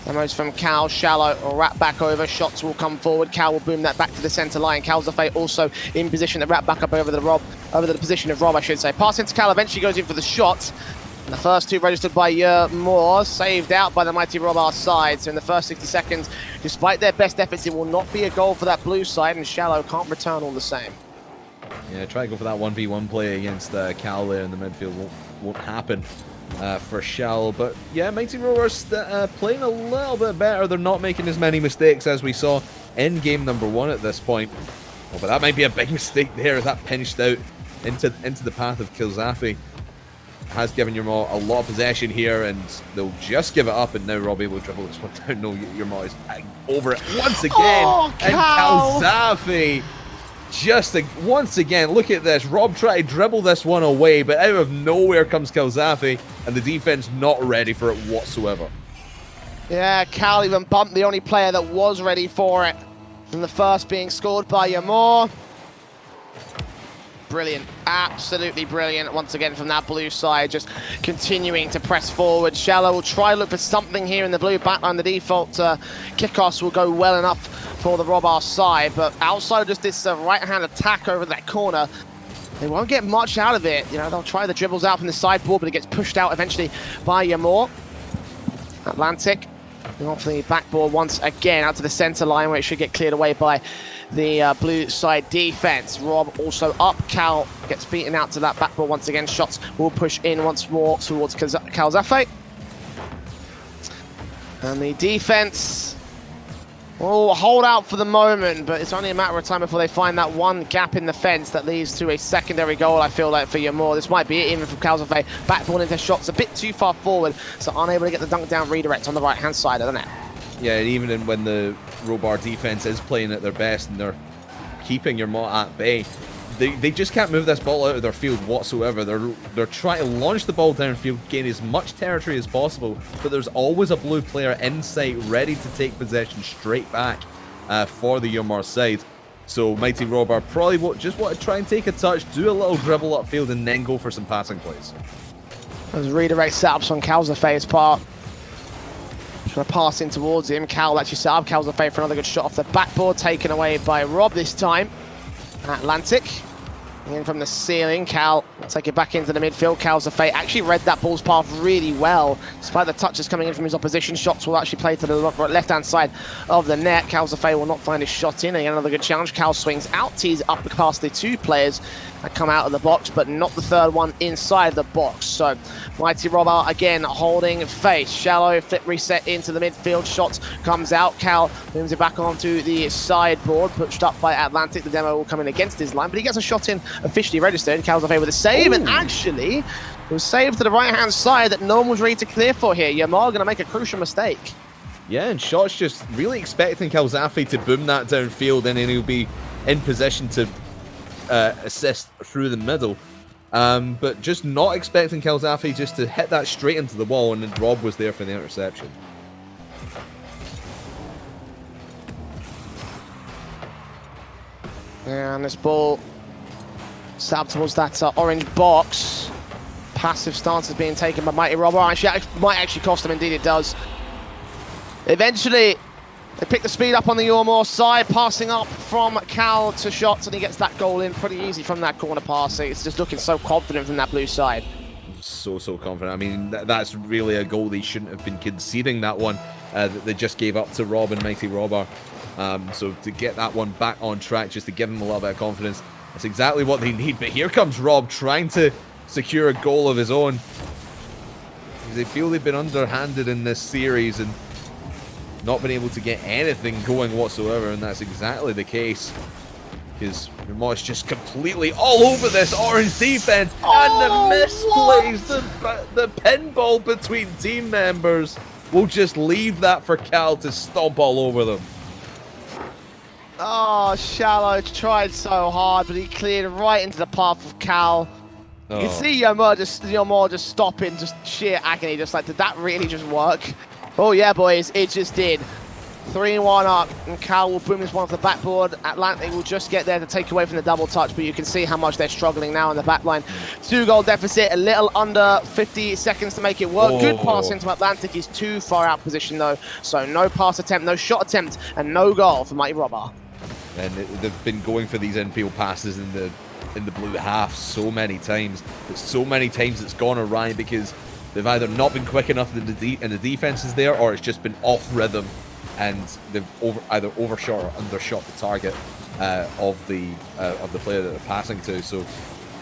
Demos from Cal. Shallow will wrap back over. Shots will come forward. Cal will boom that back to the center line. Calzafay also in position to wrap back up over the position of Rob, I should say. Pass into Cal, eventually goes in for the shot. The first 2 registered by Moore, saved out by the Mighty Robber side. So in the first 60 seconds, despite their best efforts, it will not be a goal for that blue side, and Shallow can't return all the same. Yeah, try to go for that 1v1 play against Cal there in the midfield. Won't happen for Shell. But yeah, Mighty Robbers playing a little bit better. They're not making as many mistakes as we saw in game number 1 at this point. Oh, but that might be a big mistake there. That pinched out into the path of Kilzafi. Has given Yurma a lot of possession here, and they'll just give it up, and now Robbie will dribble this one down. No, Yurma is over it once again, Oh, and Cal! Kilzafi once again, look at this. Rob tried to dribble this one away, but out of nowhere comes Kilzafi, and the defense not ready for it whatsoever. Yeah, Cal even bumped the only player that was ready for it. And the first being scored by Yamor. Brilliant, absolutely brilliant once again from that blue side, just continuing to press forward. Shallow will try to look for something here in the blue backline. The default kickoffs will go well enough for the Robar side, but outside of just this right-hand attack over that corner, they won't get much out of it. You know, they'll try the dribbles out from the sideboard, but it gets pushed out eventually by Yamor. Atlantic off the backboard once again out to the center line where it should get cleared away by the blue side defense. Rob also up. Cal gets beaten out to that backboard once again. Shots will push in once more towards Calzafe. And the defense will hold out for the moment, but it's only a matter of time before they find that one gap in the fence that leads to a secondary goal, I feel like, for Yamor. This might be it even from Calzafe. Backboard into shots a bit too far forward, so unable to get the dunk down redirect on the right-hand side of the net. Yeah, and even when the Robar defense is playing at their best and they're keeping Yurma at bay, they just can't move this ball out of their field whatsoever. They're trying to launch the ball downfield, gain as much territory as possible, but there's always a blue player in sight ready to take possession straight back for the Yurma side. So Mighty Robar probably just want to try and take a touch, do a little dribble upfield, and then go for some passing plays. Those redirect setups on Calzafe's part. Trying to pass in towards him. Cal actually set up Calzafe for another good shot off the backboard, taken away by Rob this time. Atlantic. In from the ceiling, Cal will take it back into the midfield. Calzafe actually read that ball's path really well. Despite the touches coming in from his opposition, shots will actually play to the left-hand side of the net. Calzafe will not find his shot in. Again, another good challenge. Cal swings out, tees up past the two players that come out of the box, but not the third one inside the box. So Mighty Robar again holding face. Shallow flip reset into the midfield. Shot comes out. Cal moves it back onto the sideboard, pushed up by Atlantic. The demo will come in against his line, but he gets a shot in officially registered. Calzafe with a save, and actually it was saved to the right-hand side that no one was ready to clear for here. Yamar going to make a crucial mistake. Yeah, and Shot's just really expecting Calzafe to boom that downfield, and then he'll be in position to assist through the middle. But just not expecting Calzafe just to hit that straight into the wall, and then Rob was there for the interception. And this ball set up towards that orange box. Passive stance is being taken by Mighty Robar. Actually, might actually cost them, indeed it does. Eventually, they pick the speed up on the Yurma side, passing up from Cal to Shots, and he gets that goal in pretty easy from that corner pass. It's just looking so confident from that blue side. So confident. I mean, that's really a goal they shouldn't have been conceding, that one that they just gave up to Rob and Mighty Robar. So to get that one back on track, just to give them a little bit of confidence, that's exactly what they need. But here comes Rob trying to secure a goal of his own. They feel they've been underhanded in this series and not been able to get anything going whatsoever, and that's exactly the case. Because Remosh just completely all over this orange defense, and the misplays, the pinball between team members will just leave that for Cal to stomp all over them. Oh, Shallow tried so hard, but he cleared right into the path of Cal. You can see Yamor just stopping, just sheer agony, just like, did that really just work? Oh yeah, boys, it just did. 3-1 up, and Cal will boom this one off the backboard. Atlantic will just get there to take away from the double touch, but you can see how much they're struggling now in the back line. 2-goal deficit, a little under 50 seconds to make it work. Good pass into Atlantic. He's too far out position though, so no pass attempt, no shot attempt, and no goal for Mighty Robar. And they've been going for these infield passes in the blue half so many times. But so many times it's gone awry because they've either not been quick enough in the defense is there, or it's just been off rhythm, and they've either overshot or undershot the target of the player that they're passing to. So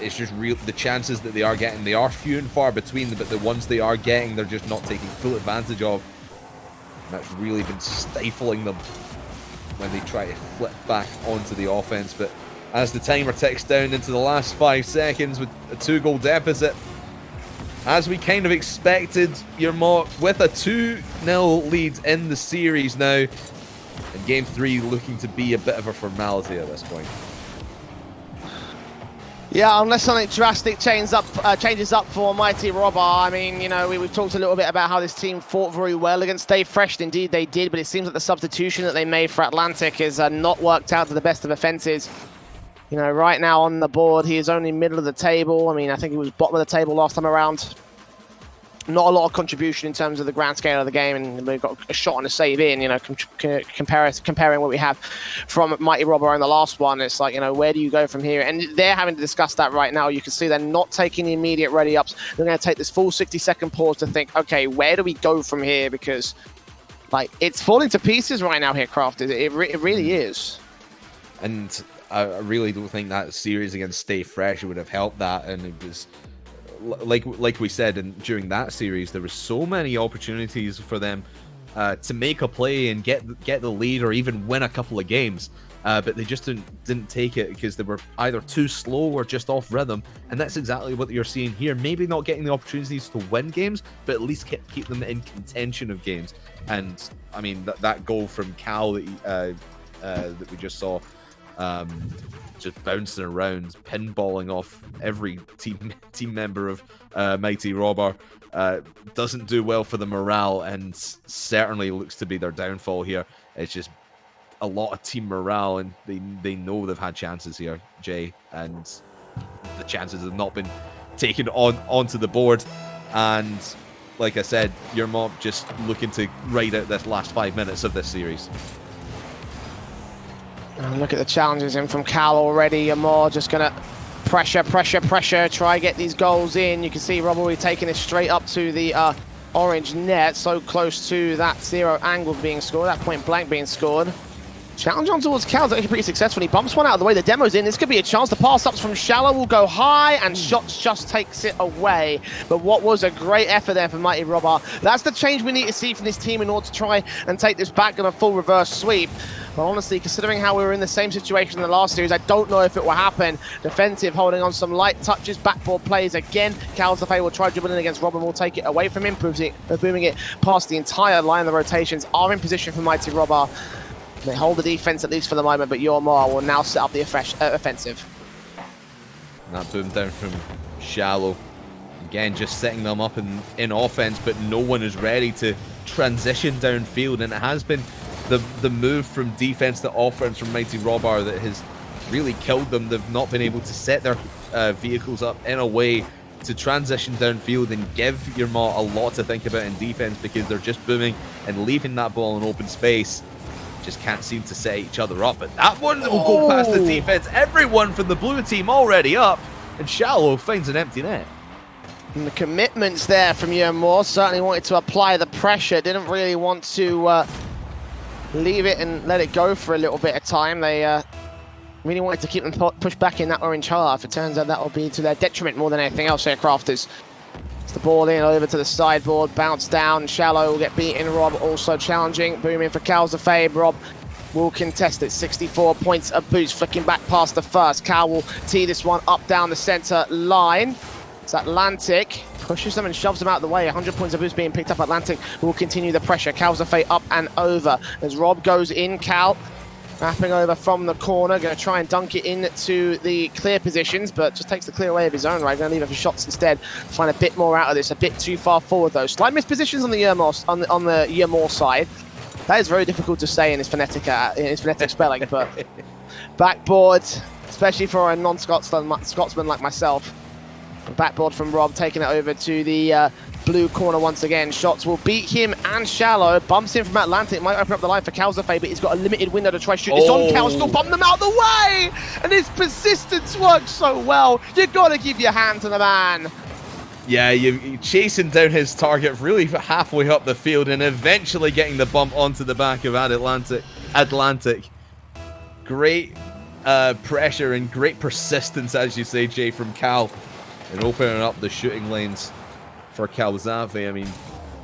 it's just the chances that they are getting, they are few and far between, but the ones they are getting, they're just not taking full advantage of. And that's really been stifling them when they try to flip back onto the offense. But as the timer ticks down into the last 5 seconds with a 2-goal deficit. As we kind of expected, Yermot with a 2-0 lead in the series now. And game 3 looking to be a bit of a formality at this point. Yeah, unless something drastic changes up for Mighty Robber. I mean, you know, we've talked a little bit about how this team fought very well against Stay Fresh. Indeed, they did, but it seems like the substitution that they made for Atlantic has not worked out to the best of offenses. You know, right now on the board, he is only middle of the table. I mean, I think he was bottom of the table last time around. Not a lot of contribution in terms of the grand scale of the game, and we've got a shot and a save in, you know, comparing what we have from Mighty Robber in the last one. It's like, you know, where do you go from here? And they're having to discuss that right now. You can see they're not taking the immediate ready ups. They're going to take this full 60-second pause to think, okay, where do we go from here? Because, like, it's falling to pieces right now here, Craft. It really is. And I really don't think that series against Stay Fresh would have helped that, and it was... Like we said, during that series, there were so many opportunities for them to make a play and get the lead or even win a couple of games, but they just didn't take it because they were either too slow or just off rhythm. And that's exactly what you're seeing here. Maybe not getting the opportunities to win games, but at least keep them in contention of games. And I mean that goal from Cal that we just saw. Just bouncing around, pinballing off every team member of Mighty Robber. Doesn't do well for the morale, and certainly looks to be their downfall here. It's just a lot of team morale, and they know they've had chances here, Jay, and the chances have not been taken onto the board. And like I said, Yermot just looking to ride out this last 5 minutes of this series. And look at the challenges in from Cal already. Amor just going to pressure, try to get these goals in. You can see Rob already taking it straight up to the orange net, so close to that 0 angle being scored, that point blank being scored. Challenge on towards Cal's actually pretty successful. He bumps one out of the way. The demo's in. This could be a chance. The pass ups from Shallow will go high, and Shots just takes it away. But what was a great effort there for Mighty Robber. That's the change we need to see from this team in order to try and take this back on a full reverse sweep. But honestly, considering how we were in the same situation in the last series, I don't know if it will happen. Defensive, holding on some light touches, backboard plays again. Calzafay will try dribbling against Robin, will take it away from him, booming it past the entire line. The rotations are in position for Mighty Robber. They hold the defense at least for the moment, but Yormar will now set up the offensive. And that boom down from Shallow. Again, just setting them up in offense, but no one is ready to transition downfield, and it has been the move from defense to offense from Mighty Robber that has really killed them. They've not been able to set their vehicles up in a way to transition downfield and give Yermot a lot to think about in defense, because they're just booming and leaving that ball in open space. Just can't seem to set each other up, but that one will go past the defense. Everyone from the blue team already up, and Shallow finds an empty net. And the commitments there from Yermor, certainly wanted to apply the pressure, didn't really want to leave it and let it go for a little bit of time. They really wanted to keep them pushed back in that orange half. It turns out that will be to their detriment more than anything else here, Crafters. It's the ball in over to the sideboard, bounce down, Shallow will get beaten. Rob also challenging, booming for Calzafabe. Rob will contest it, 64 points of boost, flicking back past the first. Cal will tee this one up down the center line. It's Atlantic, pushes them and shoves them out of the way. 100 points of boost being picked up. Atlantic will continue the pressure. Calzafabe up and over. As Rob goes in, Cal wrapping over from the corner, going to try and dunk it into the clear positions, but just takes the clear away of his own right. Going to leave it for Shots instead. Find a bit more out of this. A bit too far forward though. Slight mispositions on the Yermor side. That is very difficult to say in his phonetic spelling, but backboard, especially for a non-Scotsman like myself. Backboard from Rob, taking it over to the blue corner once again. Shots will beat him and Shallow. Bumps in from Atlantic. Might open up the line for Calzafabe, but he's got a limited window to try to shoot this on. Cal still bump them out of the way! And his persistence works so well. You've got to give your hand to the man. Yeah, you're chasing down his target really halfway up the field and eventually getting the bump onto the back of Atlantic. Great pressure and great persistence, as you say, Jay, from Cal. And opening up the shooting lanes for Calzave. I mean,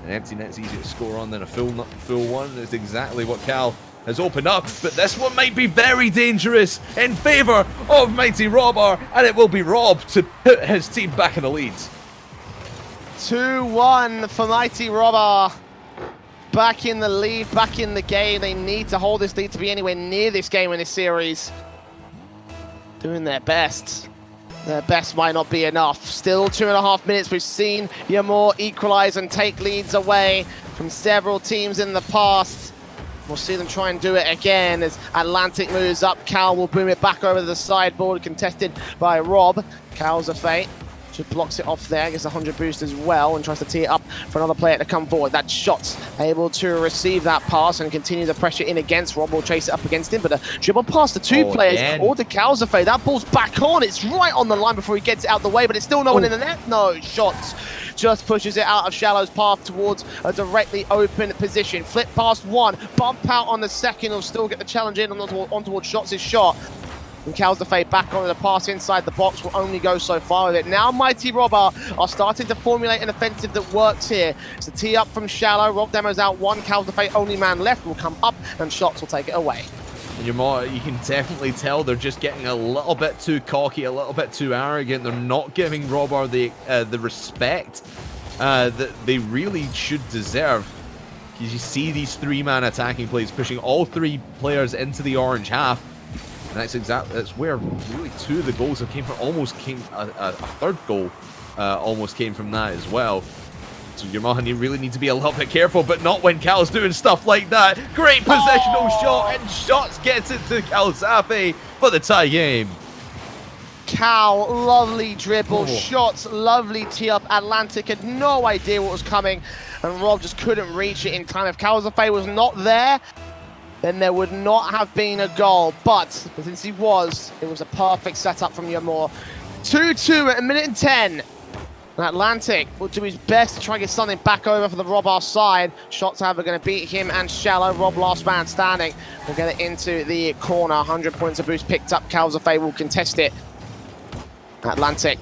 an empty net's easier to score on than a full one. It's exactly what Cal has opened up, but this one might be very dangerous in favor of Mighty Robber, and it will be Rob to put his team back in the lead. 2-1 for Mighty Robber. Back in the lead, back in the game. They need to hold this lead to be anywhere near this game in this series. Doing their best. Their best might not be enough. Still 2.5 minutes. We've seen Yamor equalize and take leads away from several teams in the past. We'll see them try and do it again as Atlantic moves up. Cal will boom it back over the sideboard, contested by Rob. Cal's a fate. Just blocks it off there, gets 100 boost as well, and tries to tee it up for another player to come forward. That shot's able to receive that pass and continue the pressure in against. Rob will chase it up against him, but a dribble past the two players, again. or to Calzafe. That ball's back on. It's right on the line before he gets it out the way, but it's still no one in the net. No, shots. Just pushes it out of Shallow's path towards a directly open position. Flip past one, bump out on the second. He'll still get the challenge in on towards Shots' shot. And Calzafe back on the pass inside the box will only go so far with it. Now Mighty Robber are starting to formulate an offensive that works here. It's a tee up from Shallow. Rob demos out one. Calzafe only man left will come up and Shots will take it away. And you can definitely tell they're just getting a little bit too cocky, a little bit too arrogant. They're not giving Robber the respect that they really should deserve. Because you see these three-man attacking plays pushing all three players into the orange half. And that's where really two of the goals have came from. A third goal almost came from that as well. So you really need to be a little bit careful, but not when Cal's doing stuff like that. Great positional shot, and Shots gets it to Calzafe for the tie game. Cal, lovely dribble, Shots, lovely tee up. Atlantic had no idea what was coming, and Rob just couldn't reach it in time. If Calzafe was not there, then there would not have been a goal. But since he was, it was a perfect setup from Yamor. 2-2 at 1:10. And Atlantic will do his best to try and get something back over for the Rob side. Shots, however, going to beat him and Shallow. Rob, last man standing, will get it into the corner. 100 points of boost picked up. Calzafe will contest it. Atlantic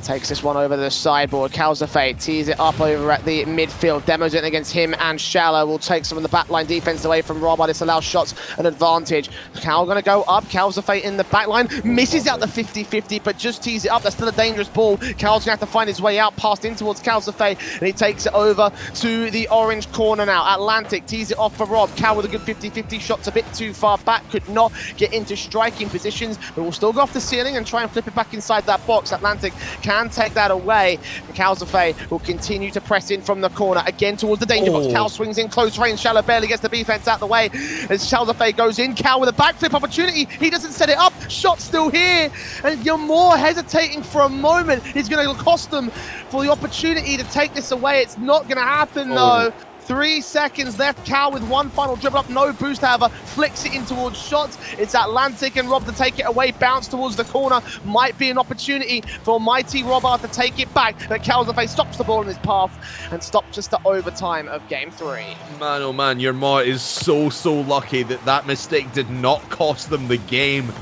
takes this one over the sideboard. Calzafe tees it up over at the midfield. Demos it against him and Shallow will take some of the backline defense away from Rob. This allows Shots an advantage. Cal going to go up. Calzafe in the backline. Misses out the 50-50, but just tees it up. That's still a dangerous ball. Cal's going to have to find his way out, passed in towards Calzafe, and he takes it over to the orange corner now. Atlantic tees it off for Rob. Cal with a good 50-50. Shots a bit too far back. Could not get into striking positions, but will still go off the ceiling and try and flip it back inside that box. Atlantic can take that away. Calzafe will continue to press in from the corner again towards the danger box. Cal swings in close range. Shallow barely gets the defense out the way as Calzafe goes in. Cal with a backflip opportunity. He doesn't set it up. Shot's still here, and you're more hesitating for a moment. He's going to cost them for the opportunity to take this away. It's not going to happen though. 3 seconds left. Cal with one final dribble up, no boost, however, flicks it in towards Shots. It's Atlantic and Rob to take it away, bounce towards the corner. Might be an opportunity for Mighty Robber to take it back, but Calzafe stops the ball in his path and stops just the overtime of game 3. Man, oh man, your Ma is so lucky that that mistake did not cost them the game.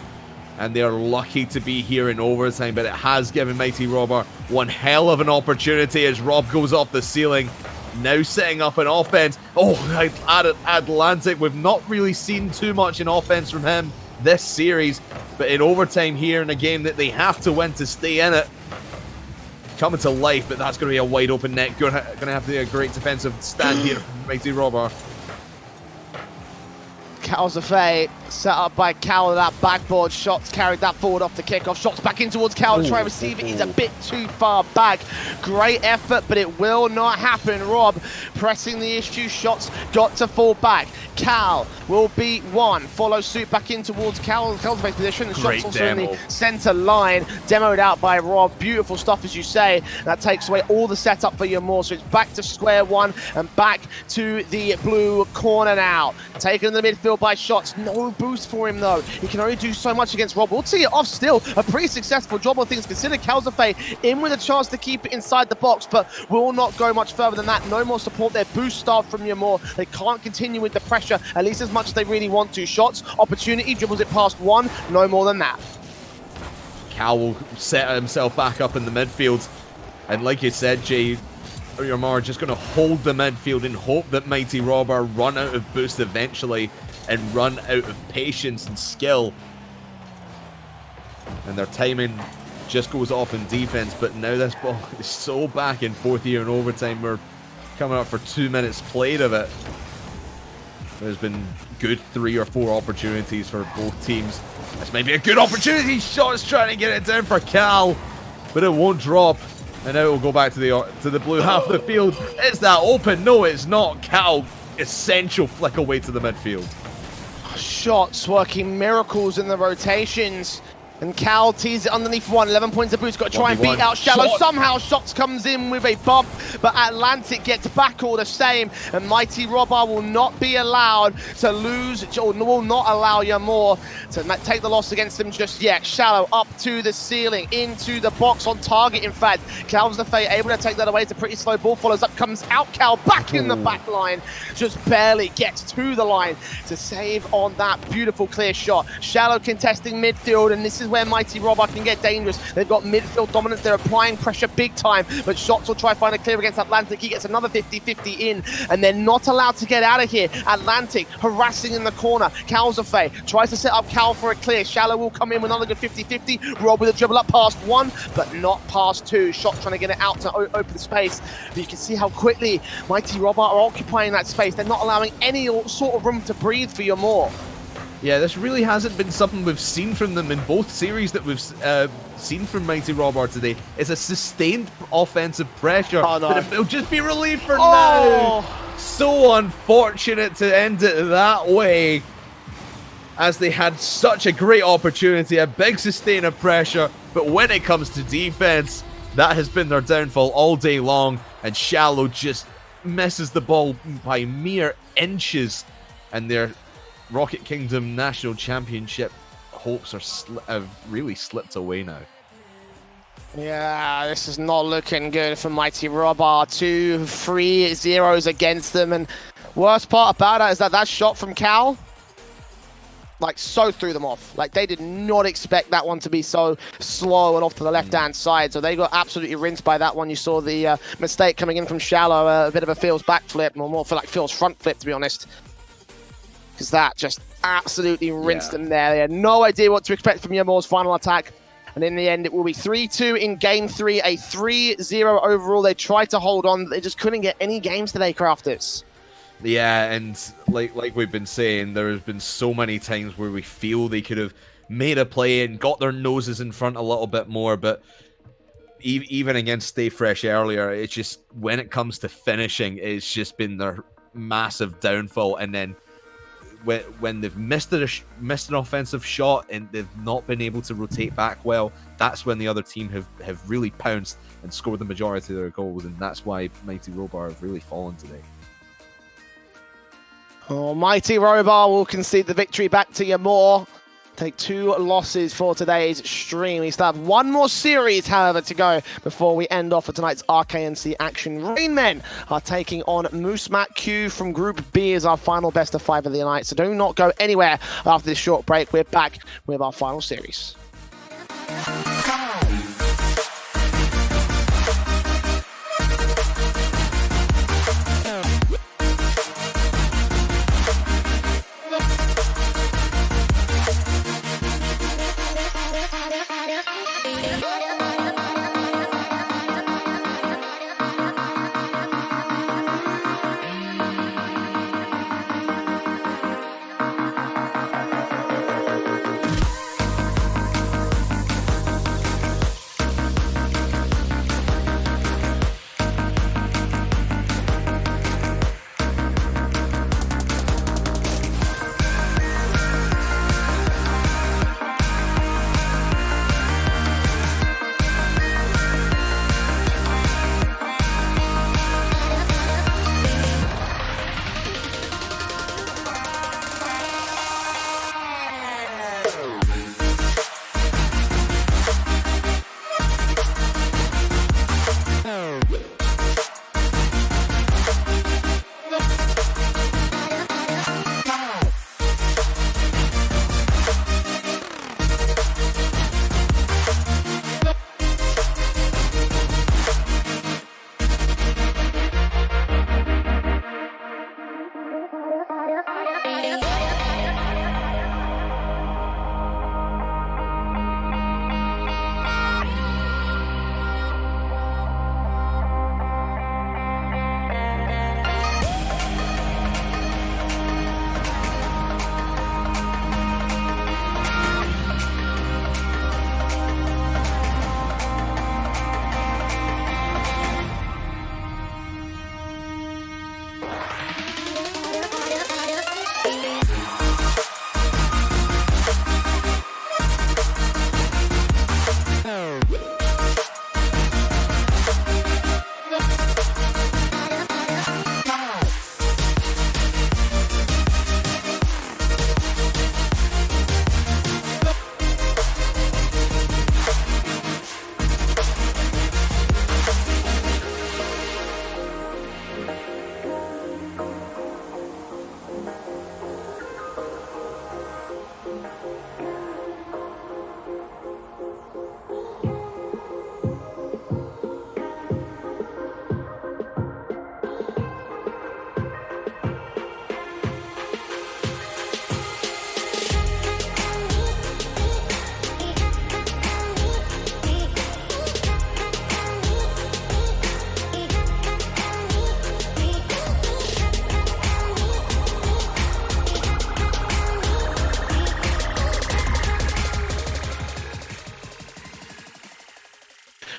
And they are lucky to be here in overtime, but it has given Mighty Robber one hell of an opportunity as Rob goes off the ceiling. Now setting up an offense. Atlantic, we've not really seen too much in offense from him this series, but in overtime here in a game that they have to win to stay in it, coming to life, but that's going to be a wide open net. Going to have to be a great defensive stand here from Mighty Robber. Calzafe set up by Cal with that backboard. Shots carried that forward off the kickoff. Shots back in towards Cal to try and receive it. He's a bit too far back. Great effort, but it will not happen. Rob pressing the issue. Shots got to fall back. Cal will beat one. Follow suit back in towards Calzafe's position. And Shots also in the center line. Demoed out by Rob. Beautiful stuff, as you say. That takes away all the setup for Yamor. So it's back to square one and back to the blue corner now. Taken in the midfield by Shots. No boost for him though. He can only do so much against Rob. We'll see it off still. A pretty successful job, all things considered. Calzafe in with a chance to keep it inside the box, but will not go much further than that. No more support there. Boost starved from Yamor. They can't continue with the pressure, at least as much as they really want to. Shots, opportunity, dribbles it past one. No more than that. Cal will set himself back up in the midfield. And like you said, Jay, Yamor just going to hold the midfield and hope that Mighty Robber run out of boost eventually. and run out of patience and skill. And their timing just goes off in defense, but now this ball is so back and forth here in overtime. We're coming up for 2 minutes played of it. There's been good 3 or 4 opportunities for both teams. This may be a good opportunity. Shots trying to get it down for Cal, but it won't drop. And now it will go back to the blue half of the field. Is that open? No, it's not. Cal, essential flick away to the midfield. Shots working miracles in the rotations. And Cal tees it underneath one. 11 points of boost. Got to try and beat out Shallow. Shot. Somehow Shots comes in with a bump, but Atlantic gets back all the same. And Mighty Robber will not be allowed to lose, or will not allow Yamor to take the loss against them just yet. Shallow up to the ceiling, into the box, on target in fact. Cal's the fate, able to take that away. It's a pretty slow ball. Follows up, comes out Cal, back in the back line. Just barely gets to the line to save on that beautiful clear shot. Shallow contesting midfield, and this is where Mighty Robber can get dangerous. They've got midfield dominance. They're applying pressure big time, but Shots will try to find a clear against Atlantic. He gets another 50-50 in, and they're not allowed to get out of here. Atlantic harassing in the corner. Calzafay tries to set up Cal for a clear. Shallow will come in with another good 50-50. Rob with a dribble up past 1, but not past 2. Shots trying to get it out to open space, but you can see how quickly Mighty Robber are occupying that space. They're not allowing any sort of room to breathe for Yamor. Yeah, this really hasn't been something we've seen from them in both series that we've seen from Mighty Robber today. It's a sustained offensive pressure, but it'll just be relieved for now. So unfortunate to end it that way, as they had such a great opportunity, a big sustain of pressure, but when it comes to defense, that has been their downfall all day long, and Shallow just misses the ball by mere inches, and their Rocket Kingdom National Championship hopes have really slipped away now. Yeah, this is not looking good for Mighty Robber. 2 free zeros against them, and worst part about it is that shot from Cal, like, so threw them off. Like, they did not expect that one to be so slow and off to the left-hand side, so they got absolutely rinsed by that one. You saw the mistake coming in from Shallow, a bit of a Phil's backflip, or more for like Phil's front flip, to be honest. Because that just absolutely rinsed them there. They had no idea what to expect from Yamor's final attack. And in the end, it will be 3-2 in Game 3, a 3-0 overall. They tried to hold on, but they just couldn't get any games today, Crafters. Yeah, and like we've been saying, there has been so many times where we feel they could have made a play and got their noses in front a little bit more, but even against Stay Fresh earlier, it's just, when it comes to finishing, it's just been their massive downfall. And then when they've missed an offensive shot and they've not been able to rotate back well, that's when the other team have really pounced and scored the majority of their goals, and that's why Mighty Robber have really fallen today. Oh, Mighty Robber will concede the victory back to Yamor. Take 2 losses for today's stream. We still have one more series, however, to go before we end off for tonight's RKNC action. Rainmen are taking on Moose Matt Q from Group B as our final best of 5 of the night. So do not go anywhere after this short break. We're back with our final series.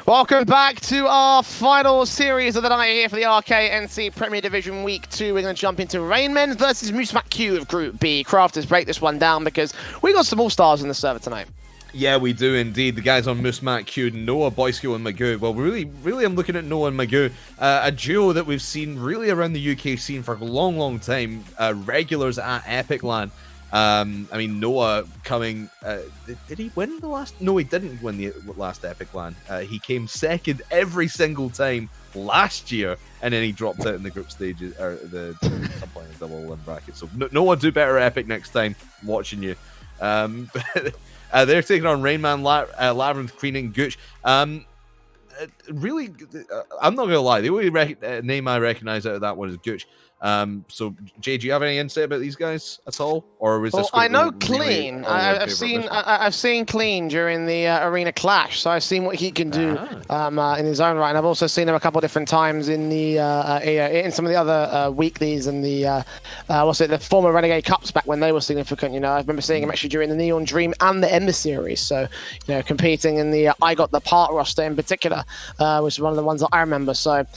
Welcome back to our final series of the night here for the RKNC Premier Division Week 2. We're going to jump into Rainmen versus Moosemat Q of Group B. Crafters, break this one down because we got some all-stars in the server tonight. Yeah, we do indeed. The guys on Moosemat Q, Noah, Boyskill, and Magoo. Well, really, I'm looking at Noah and Magoo, a duo that we've seen really around the UK scene for a long time. Regulars at Epic LAN. I mean, Noah coming... did he win the last... No, he didn't win the last Epic LAN. He came second every single time last year, and then he dropped out in the group stages, or the double in bracket. So Noah, do better at Epic next time. I'm watching you. They're taking on Rainman, Labyrinth, Queen, and Gooch. Really, I'm not going to lie. The only name I recognize out of that one is Gooch. So, Jay, do you have any insight about these guys at all, or was this? Well, I know Clean. I've seen Clean during the Arena Clash, so I've seen what he can do in his own right. And I've also seen him a couple of different times in the in some of the other weeklies and the the former Renegade Cups back when they were significant. You know, I remember seeing him actually during the Neon Dream and the Ember series. So, you know, competing in the I Got the Part roster in particular, which is one of the ones that I remember. So,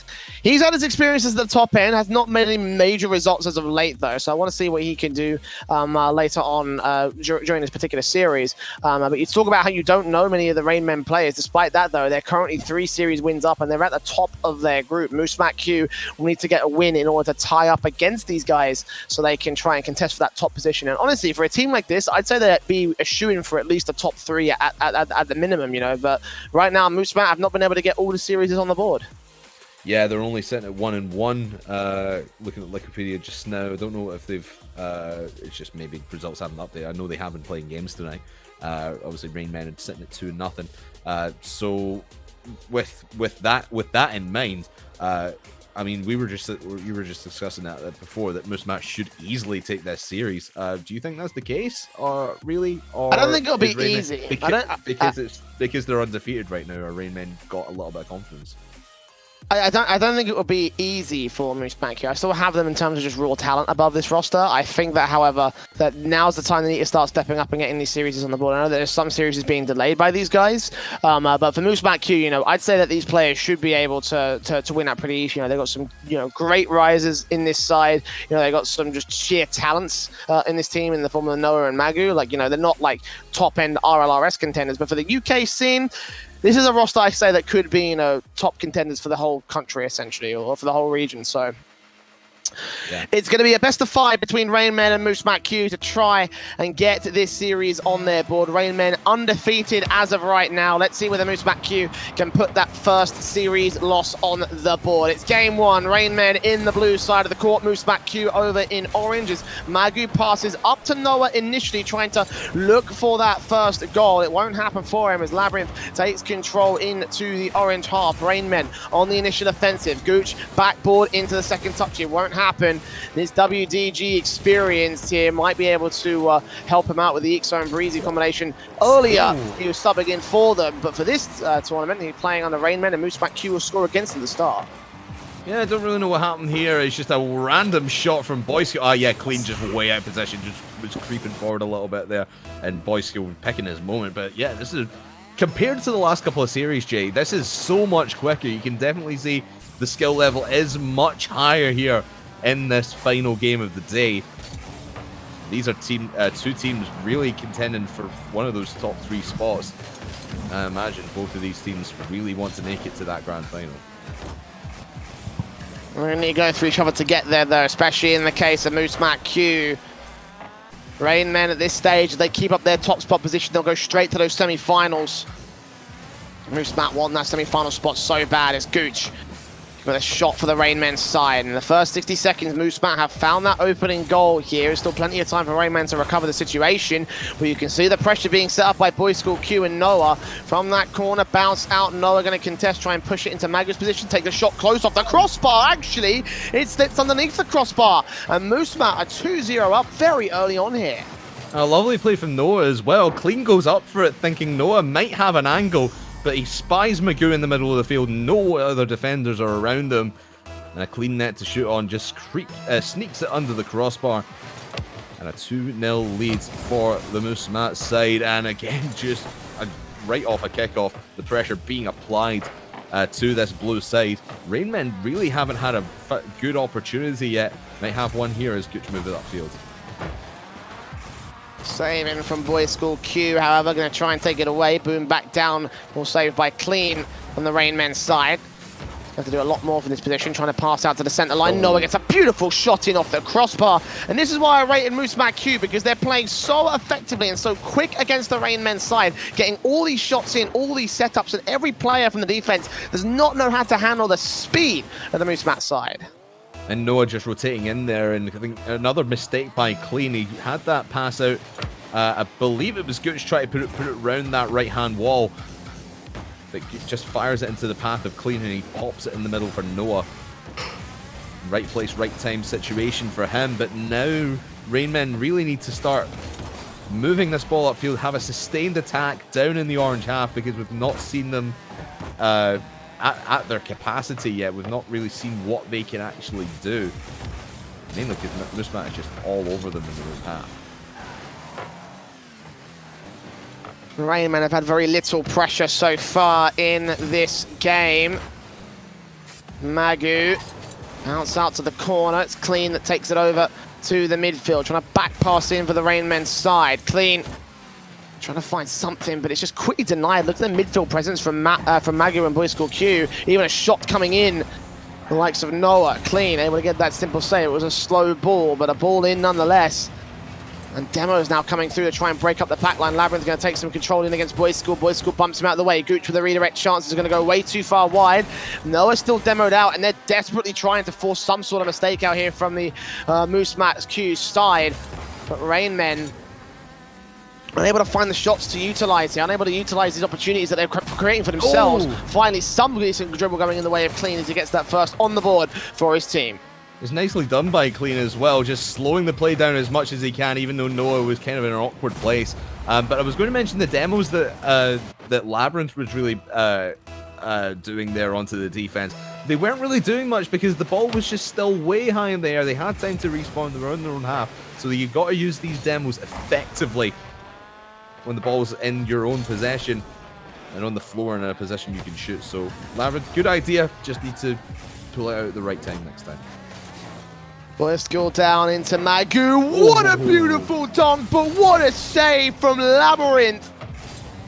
he's had his experiences at the top end. Has not made any major results as of late, though, so I want to see what he can do later on during this particular series. But you talk about how you don't know many of the Rainmen players. Despite that, though, they're currently 3 series wins up, and they're at the top of their group. Moosemat Q will need to get a win in order to tie up against these guys so they can try and contest for that top position. And honestly, for a team like this, I'd say they'd be a shoo-in for at least a top 3 at the minimum, you know. But right now, Moosemat have not been able to get all the series on the board. Yeah, they're only sitting at 1-1. Looking at Wikipedia just now, I don't know if they've. It's just maybe results haven't updated. I know they have been playing games tonight. Obviously, Rainmen are sitting at 2-0. So, with that in mind, I mean, you were just discussing that before that Moosemat should easily take this series. Do you think that's the case, or really? Or I don't think it'll be easy because they're undefeated right now. Or Rainmen got a little bit of confidence. I don't think it will be easy for Moosemat Q. I still have them in terms of just raw talent above this roster. I think that, however, that now's the time they need to start stepping up and getting these series on the board. I know that there's some series being delayed by these guys, but for Moosemat Q, you know, I'd say that these players should be able to win that pretty easy. You know, they've got some, you know, great risers in this side. You know, they got some just sheer talents in this team in the form of Noah and Magoo. Like, you know, they're not like top-end RLRS contenders, but for the UK scene, this is a roster I say that could be, you know, top contenders for the whole country, essentially, or for the whole region. So yeah. It's going to be a best of 5 between Rainmen and Moosemat Q to try and get this series on their board. Rainmen undefeated as of right now. Let's see whether Moosemat Q can put that first series loss on the board. It's game 1. Rainmen in the blue side of the court. Moosemat Q over in orange as Magoo passes up to Noah initially, trying to look for that first goal. It won't happen for him as Labyrinth takes control into the orange half. Rainmen on the initial offensive. Gooch backboard into the second touch. It won't happen. This WDG experience here might be able to help him out with the Ixo and Breezy combination. Earlier, he was subbing in for them, but for this tournament, he's playing under Rainmen, and Moosemat Q will score against him at the start. Yeah, I don't really know what happened here. It's just a random shot from Boyskill. Oh, yeah, Clean just way out of position, just was creeping forward a little bit there, and Boyskill picking his moment. But yeah, this is, compared to the last couple of series, Jay, this is so much quicker. You can definitely see the skill level is much higher here in this final game of the day. These are two teams really contending for one of those top 3 spots. I imagine both of these teams really want to make it to that grand final. We're going to need to go through each other to get there, though, especially in the case of Moosemat Q. Rainmen at this stage, if they keep up their top spot position, they'll go straight to those semi-finals. Moosemat want that semi-final spot so bad. It's Gooch with a shot for the Rainmen side. In the first 60 seconds, Moosemat have found that opening goal here. There's still plenty of time for Rainmen to recover the situation, but you can see the pressure being set up by Boy School Q and Noah. From that corner, bounce out. Noah going to contest, try and push it into Magoo's position, take the shot close off the crossbar. Actually, it slips underneath the crossbar, and Moosemat are 2-0 up very early on here. A lovely play from Noah as well. Clean goes up for it, thinking Noah might have an angle, but he spies Magoo in the middle of the field. No other defenders are around him. And a clean net to shoot on, just sneaks it under the crossbar. And a 2-0 lead for the Moosemat side. And again, just a right off a kickoff. The pressure being applied to this blue side. Rainmen really haven't had a good opportunity yet. Might have one here as Gooch moves it upfield. Saving from Boys School Q, however, going to try and take it away. Boom back down, all saved by Clean on the Rainmen side. Have to do a lot more from this position, trying to pass out to the center line. Noah gets a beautiful shot in off the crossbar. And this is why I rated Moosemat Q, because they're playing so effectively and so quick against the Rainmen side, getting all these shots in, all these setups, and every player from the defense does not know how to handle the speed of the Moosemat side. And Noah just rotating in there, and I think another mistake by Clean. He had that pass out. I believe it was Gooch trying to put it around that right-hand wall. But just fires it into the path of Clean, and he pops it in the middle for Noah. Right place, right time situation for him. But now Rainmen really need to start moving this ball upfield, have a sustained attack down in the orange half, because we've not seen them at their capacity yet. We've not really seen what they can actually do. Mainly because Moosemat is just all over them in the orange half. Rainmen have had very little pressure so far in this game. Magu bounce out to the corner. It's Clean that takes it over to the midfield, trying to back pass in for the Rainmen's side. Clean trying to find something, but it's just quickly denied. Look at the midfield presence from Magu and Boys School Q. Even a shot coming in. The likes of Noah. Clean able to get that simple save. It was a slow ball, but a ball in nonetheless. And Demo is now coming through to try and break up the pack line. Labyrinth going to take some control in against Boys School. Boys School bumps him out of the way. Gooch with a redirect chance is going to go way too far wide. Noah's still demoed out, and they're desperately trying to force some sort of mistake out here from the Moosemat Q side. But Rainmen unable to find the shots to utilize here, unable to utilize these opportunities that they're creating for themselves. Finally, some decent dribble going in the way of Clean as he gets that first on the board for his team. It's nicely done by Clean as well, just slowing the play down as much as he can, even though Noah was kind of in an awkward place. But I was going to mention the demos that that Labyrinth was really doing there onto the defense. They weren't really doing much because the ball was just still way high in the air. They had time to respawn around their own half. So you've got to use these demos effectively when the ball's in your own possession and on the floor in a position you can shoot. So Labyrinth, good idea. Just need to pull it out at the right time next time. Boys School down into Magu. What a beautiful dunk, but what a save from Labyrinth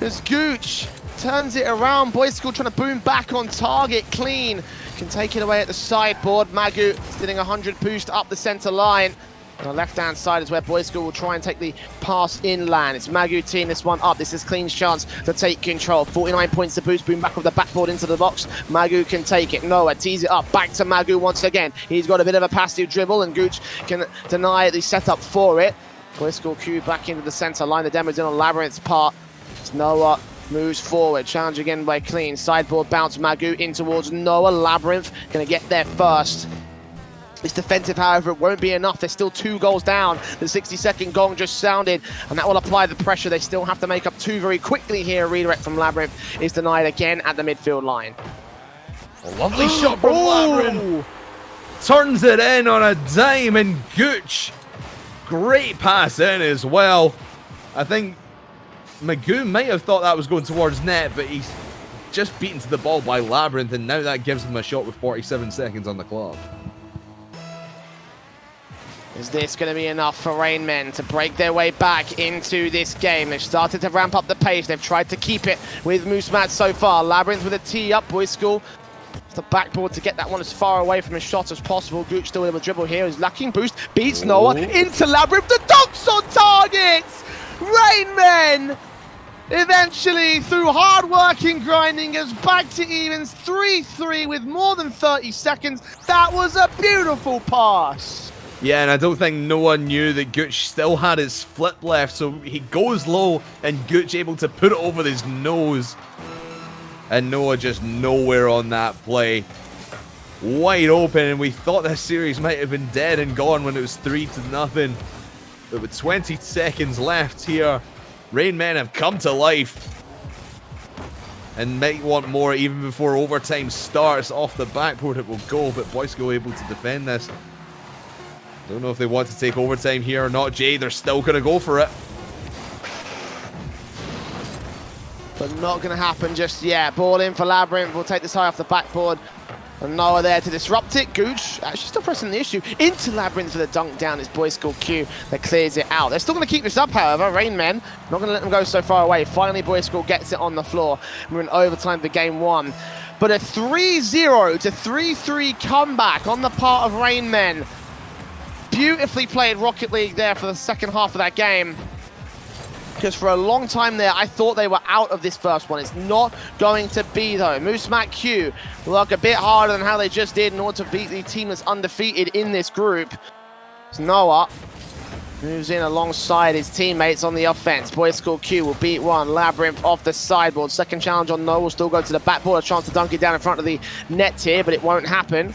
as Gooch turns it around. Boys School trying to boom back on target. Clean can take it away at the sideboard. Magu stealing 100 boost up the center line. On the left-hand side is where Boys School will try and take the pass inland. It's Magu teeing this one up. This is Clean's chance to take control. 49 points to boost. Boom back with the backboard into the box. Magu can take it. Noah tees it up. Back to Magu once again. He's got a bit of a passive dribble, and Gooch can deny the setup for it. Boys School Q back into the center line. The demo's in on Labyrinth's part. It's Noah moves forward. Challenge again by Clean. Sideboard bounce. Magu in towards Noah. Labyrinth going to get there first. It's defensive, however, it won't be enough. They're still 2 goals down. The 60-second gong just sounded, and that will apply the pressure. They still have to make up 2 very quickly here. Redirect from Labyrinth is denied again at the midfield line. A lovely shot from Labyrinth. Turns it in on a dime, and Gooch. Great pass in as well. I think Magu might have thought that was going towards net, but he's just beaten to the ball by Labyrinth, and now that gives him a shot with 47 seconds on the clock. Is this going to be enough for Rainmen to break their way back into this game? They've started to ramp up the pace. They've tried to keep it with Moosemat so far. Labyrinth with a tee up. Boys School the backboard to get that one as far away from his shot as possible. Gooch still able to dribble here. He's lacking boost. Beats Noah into Labyrinth. The dunks on target! Rainmen eventually, through hard work and grinding, goes back to evens 3-3 with more than 30 seconds. That was a beautiful pass. Yeah, and I don't think Noah knew that Gooch still had his flip left, so he goes low, and Gooch able to put it over his nose. And Noah just nowhere on that play. Wide open, and we thought this series might have been dead and gone when it was 3-0. But with 20 seconds left here, Rainmen have come to life. And might want more even before overtime starts. Off the backboard it will go, but Boys School able to defend this. Don't know if they want to take overtime here or not, Jay. They're still going to go for it. but not going to happen just yet. Ball in for Labyrinth. We'll take this high off the backboard. And Noah there to disrupt it. Gooch actually still pressing the issue. Into Labyrinth for the dunk down. It's Boy School Q that clears it out. They're still going to keep this up, however. Rainmen, not going to let them go so far away. Finally, Boy School gets it on the floor. We're in overtime for game one. But a 3-0 to 3-3 comeback on the part of Rainmen. Beautifully played Rocket League there for the second half of that game. Because for a long time there, I thought they were out of this first one. It's not going to be, though. Moose Mac Q work a bit harder than how they just did in order to beat the team that's undefeated in this group. So Noah moves in alongside his teammates on the offense. Boy School Q will beat one. Labyrinth off the sideboard. Second challenge on Noah will still go to the backboard. A chance to dunk it down in front of the net here, but it won't happen.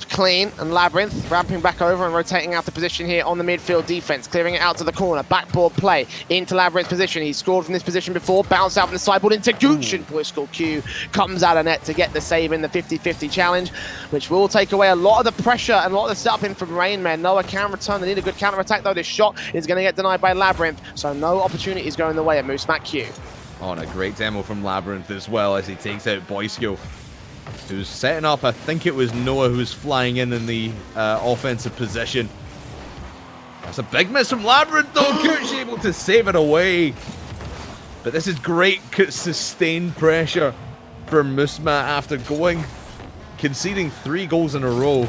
Clean and Labyrinth ramping back over and rotating out the position here on the midfield defense, clearing it out to the corner. Backboard play into Labyrinth's position. He's scored from this position before. Bounce out from the sideboard into Gooch, and Boy School Q comes out of net to get the save in the 50-50 challenge, which will take away a lot of the pressure and a lot of the setup in from Rainmen. Noah can return. They need a good counter attack though. This shot is going to get denied by Labyrinth, so no opportunities going the way of Moose Mac Q. Oh, and a great demo from Labyrinth as well as he takes out Boy School, who's setting up. I think it was Noah who was flying in the offensive position. That's a big miss from Labyrinth though. Gooch able to save it away. But this is great sustained pressure for Musma after conceding 3 goals in a row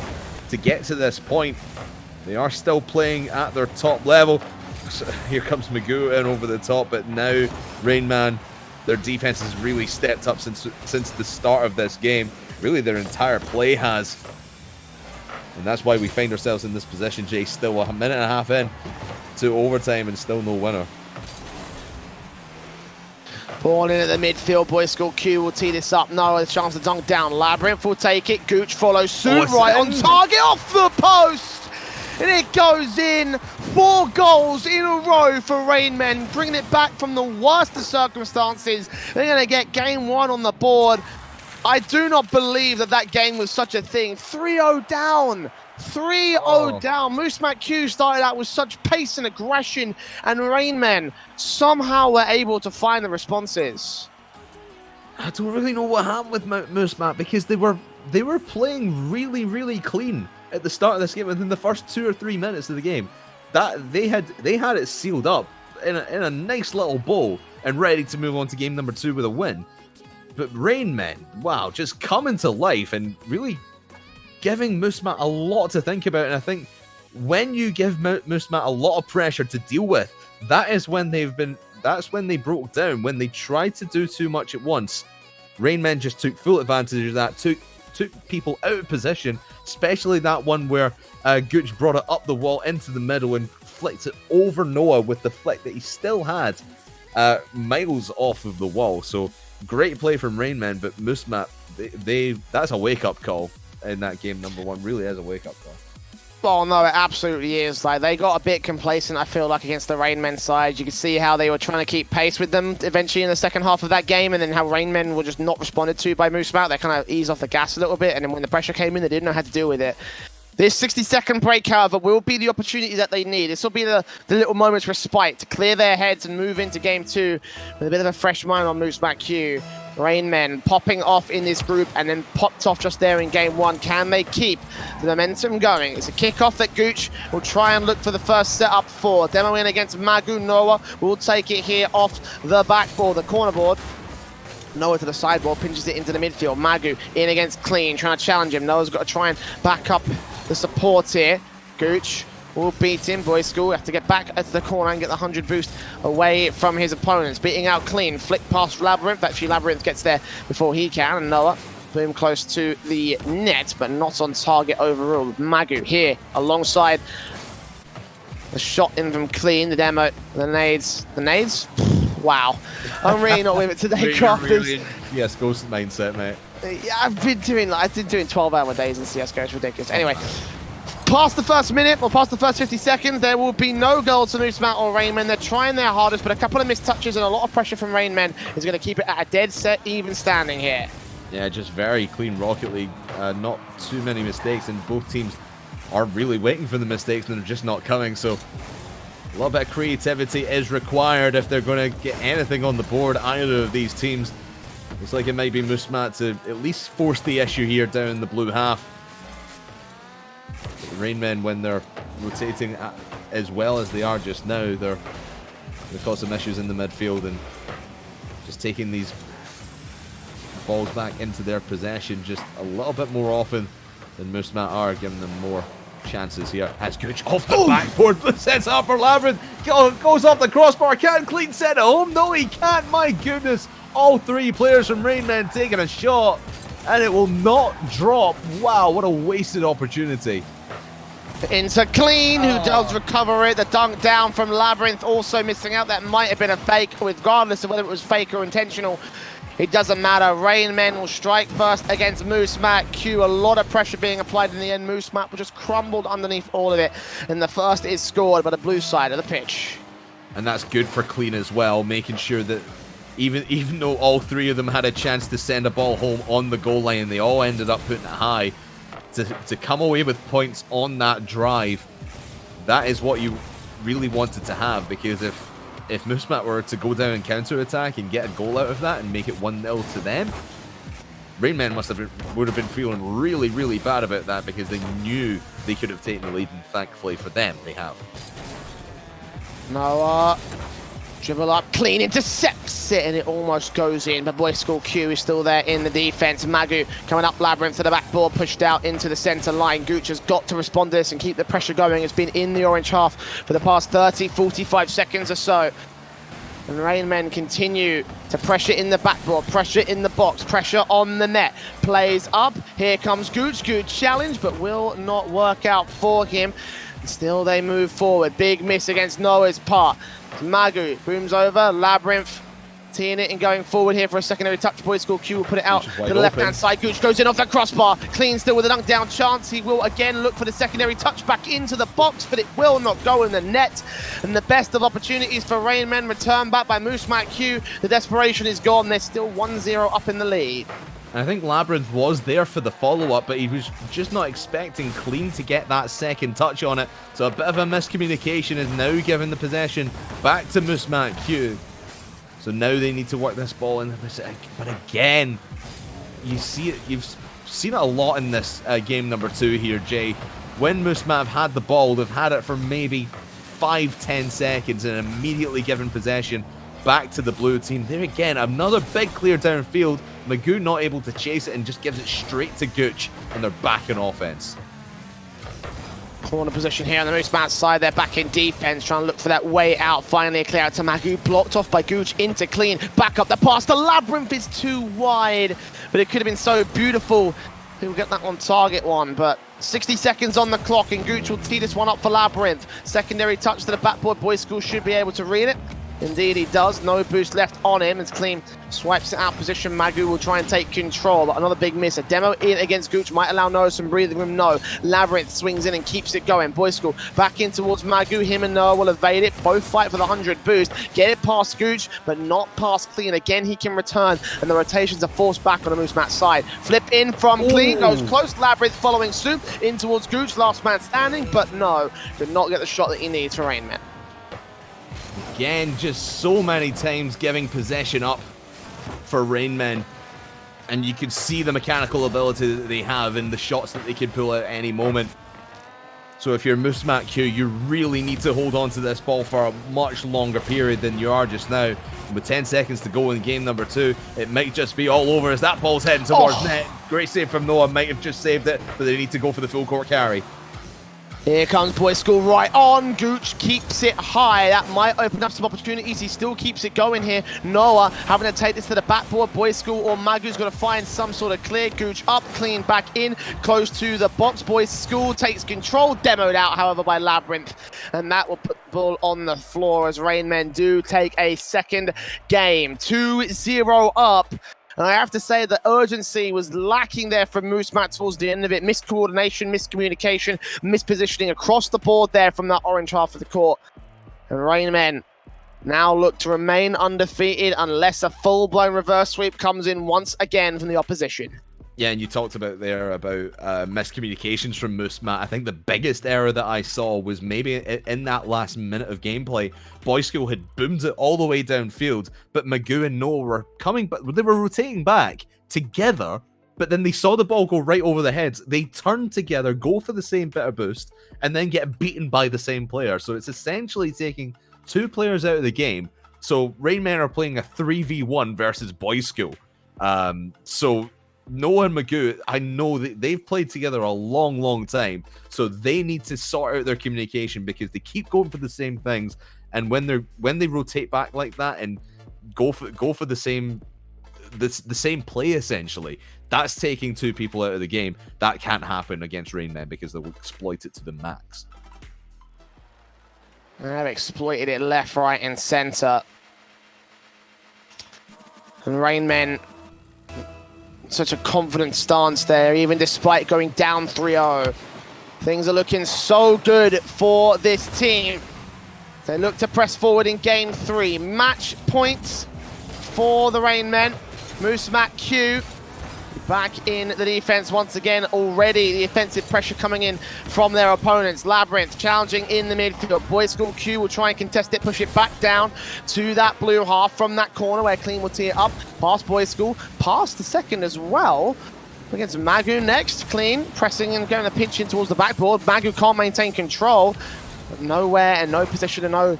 to get to this point. They are still playing at their top level. So here comes Magoo in over the top, but now Rainman, their defense has really stepped up since the start of this game. Really, their entire play has. And that's why we find ourselves in this position, Jay. Still a minute and a half in to overtime and still no winner. Ball in at the midfield. Boy School Q will tee this up. No, a chance to dunk down. Labyrinth will take it. Gooch follows suit right on target, off the post. And it goes in. 4 goals in a row for Rainmen, bringing it back from the worst of circumstances. They're going to get game 1 on the board. I do not believe that game was such a thing. 3-0 down. 3-0 down. Moose Mac Q started out with such pace and aggression, and Rainmen somehow were able to find the responses. I don't really know what happened with Moose Mac, because they were playing really, really clean at the start of this game. Within the first 2 or 3 minutes of the game, that they had it sealed up in a nice little bow and ready to move on to game number 2 with a win. But Rainmen, wow, just coming to life and really giving Musma a lot to think about. And I think when you give Musma a lot of pressure to deal with, that's when they broke down, when they tried to do too much at once. Rainmen just took full advantage of that, took people out of position, especially that one where Gooch brought it up the wall into the middle and flicked it over Noah with the flick that he still had miles off of the wall. So great play from Rainmen, but Musma, that's a wake-up call in that game number 1. Really is a wake-up call. Well, no, it absolutely is. Like, they got a bit complacent, I feel like, against the Rainmen side. You could see how they were trying to keep pace with them eventually in the second half of that game, and then how Rainmen were just not responded to by Musma. They kind of eased off the gas a little bit, and then when the pressure came in, they didn't know how to deal with it. This 60-second break, however, will be the opportunity that they need. This will be the little moment's respite to clear their heads and move into game 2 with a bit of a fresh mind on Moose Mac Q. Rainmen popping off in this group and then popped off just there in game 1. Can they keep the momentum going? It's a kickoff that Gooch will try and look for the first setup for. Demo in against Magu. Noah will take it here off the backboard, the corner board. Noah to the sideboard, pinches it into the midfield. Magu in against Clean, trying to challenge him. Noah's got to try and back up the support here. Gooch will beat him. Boy School have to get back to the corner and get the 100 boost away from his opponents. Beating out Clean, flick past Labyrinth. Actually, Labyrinth gets there before he can, and Noah put him close to the net, but not on target overall. Magu here alongside the shot in from Clean, the demo, the nades. The nades? Wow. I'm really not with it today, Crafters. Yes, ghost mindset, mate. Yeah, I've been doing 12-hour days in CSGO. It's ridiculous. Anyway, past the first minute, or past the first 50 seconds, there will be no goals to Moose Mac or Rainmen. They're trying their hardest, but a couple of missed touches and a lot of pressure from Rainmen is going to keep it at a dead set, even standing here. Yeah, just very clean Rocket League. Not too many mistakes, and both teams are really waiting for the mistakes, and they're just not coming. So A little bit of creativity is required if they're going to get anything on the board, either of these teams. Looks like it might be Musmat to at least force the issue here down in the blue half. The Rainmen, when they're rotating as well as they are just now, they're going to cause some issues in the midfield, and just taking these balls back into their possession just a little bit more often than Musmat are, giving them more chances here. Has Gooch off the backboard, but sets up for Labyrinth. Goes off the crossbar. Can Clean set it home? No, he can't. My goodness. All three players from Rainmen taking a shot, and it will not drop. Wow, what a wasted opportunity. Into Clean, who does recover it. The dunk down from Labyrinth, also missing out. That might have been a fake, regardless of whether it was fake or intentional. It doesn't matter. Rainmen will strike first against Musmat. Q, a lot of pressure being applied in the end. Musmat just crumbled underneath all of it. And the first is scored by the blue side of the pitch. And that's good for Clean as well, making sure that even though all three of them had a chance to send a ball home on the goal line, they all ended up putting it high. To come away with points on that drive, that is what you really wanted to have, because if Musmat were to go down and counter-attack and get a goal out of that and make it 1-0 to them, Rainmen would have been feeling really, really bad about that, because they knew they could have taken the lead, and thankfully for them, they have. Noah, dribble up, Clean intercepts it, and it almost goes in, but Boys School Q is still there in the defense. Magu coming up Labyrinth to the backboard, pushed out into the center line. Gooch has got to respond to this and keep the pressure going. It's been in the orange half for the past 30, 45 seconds or so. And Rainmen continue to pressure in the backboard, pressure in the box, pressure on the net. Plays up, here comes Gooch. Gooch challenge, but will not work out for him. Still they move forward. Big miss against Noah's part. Magu booms over, Labyrinth teeing it and going forward here for a secondary touch. Boys School Q will put it out to the left-hand side. Gooch goes in off the crossbar. Clean still with a dunk down chance. He will again look for the secondary touch back into the box, but it will not go in the net. And the best of opportunities for Rainmen return back by Musmat Q. The desperation is gone. They're still 1-0 up in the lead. And I think Labyrinth was there for the follow-up, but he was just not expecting Clean to get that second touch on it. So a bit of a miscommunication is now giving the possession back to Musmat Q. So now they need to work this ball in. But again, you see it. You've seen it a lot in this game number 2 here, Jay. When Musmat have had the ball, they've had it for maybe 5-10 seconds and immediately given possession back to the blue team. There again, another big clear downfield. Magoo not able to chase it and just gives it straight to Gooch, and they're back in offense. Corner position here on the Musmat side. They're back in defense, trying to look for that way out. Finally a clear out to Magoo, blocked off by Gooch into Clean. Back up the pass. The Labyrinth is too wide, but it could have been so beautiful. He'll get that on target one, but 60 seconds on the clock, and Gooch will tee this one up for Labyrinth. Secondary touch to the backboard. Boys School should be able to read it. Indeed he does. No boost left on him as Clean swipes it out position. Magu will try and take control, but another big miss. A demo in against Gooch might allow Noah some breathing room. No. Labyrinth swings in and keeps it going. Boys School back in towards Magu. Him and Noah will evade it. Both fight for the 100 boost. Get it past Gooch, but not past Clean. Again, he can return, and the rotations are forced back on the Musmat side. Flip in from Clean. Goes close. Labyrinth following suit in towards Gooch. Last man standing, but no. Could not get the shot that he needs for Rainmen. Again, just so many times giving possession up for Rainmen, and you can see the mechanical ability that they have and the shots that they can pull at any moment. So if you're Musmat Q, you really need to hold on to this ball for a much longer period than you are just now. And with 10 seconds to go in game number 2, it might just be all over as that ball's heading towards net. Great save from Noah, might have just saved it, but they need to go for the full court carry. Here comes Boys School right on. Gooch keeps it high. That might open up some opportunities. He still keeps it going here. Noah having to take this to the backboard. Boys School or Magu's got to find some sort of clear. Gooch up, Clean back in, close to the box. Boys School takes control. Demoed out, however, by Labyrinth. And that will put the ball on the floor as Rainmen do take a second game. 2-0 up. And I have to say the urgency was lacking there from Musmat towards the end of it. Miscoordination, miscommunication, mispositioning across the board there from that orange half of the court. And Rainmen now look to remain undefeated unless a full-blown reverse sweep comes in once again from the opposition. Yeah, and you talked about there about miscommunications from Moose Matt. I think the biggest error that I saw was maybe in that last minute of gameplay. Boy School had boomed it all the way downfield, but Magoo and Noah were coming, but they were rotating back together. But then they saw the ball go right over their heads. They turn together, go for the same bit of boost, and then get beaten by the same player. So it's essentially taking 2 players out of the game. So Rain Men are playing a 3v1 versus Boy School. So Noah and Magoo, I know that they've played together a long, long time, so they need to sort out their communication because they keep going for the same things, and when they rotate back like that and go for the same play essentially, that's taking 2 people out of the game. That can't happen against Rain Men because they'll exploit it to the max. They've exploited it left, right, and center. And Rain Men, such a confident stance there, even despite going down 3-0. Things are looking so good for this team. They look to press forward in game 3. Match points for the Rain Men. Moose Matt Q back in the defense once again already. The offensive pressure coming in from their opponents. Labyrinth challenging in the midfield. Boy School Q will try and contest it, push it back down to that blue half from that corner where Clean will tee it up. Past Boy School, past the second as well. Against Magoo next. Clean pressing and going to pinch in towards the backboard. Magoo can't maintain control. But nowhere and no position and no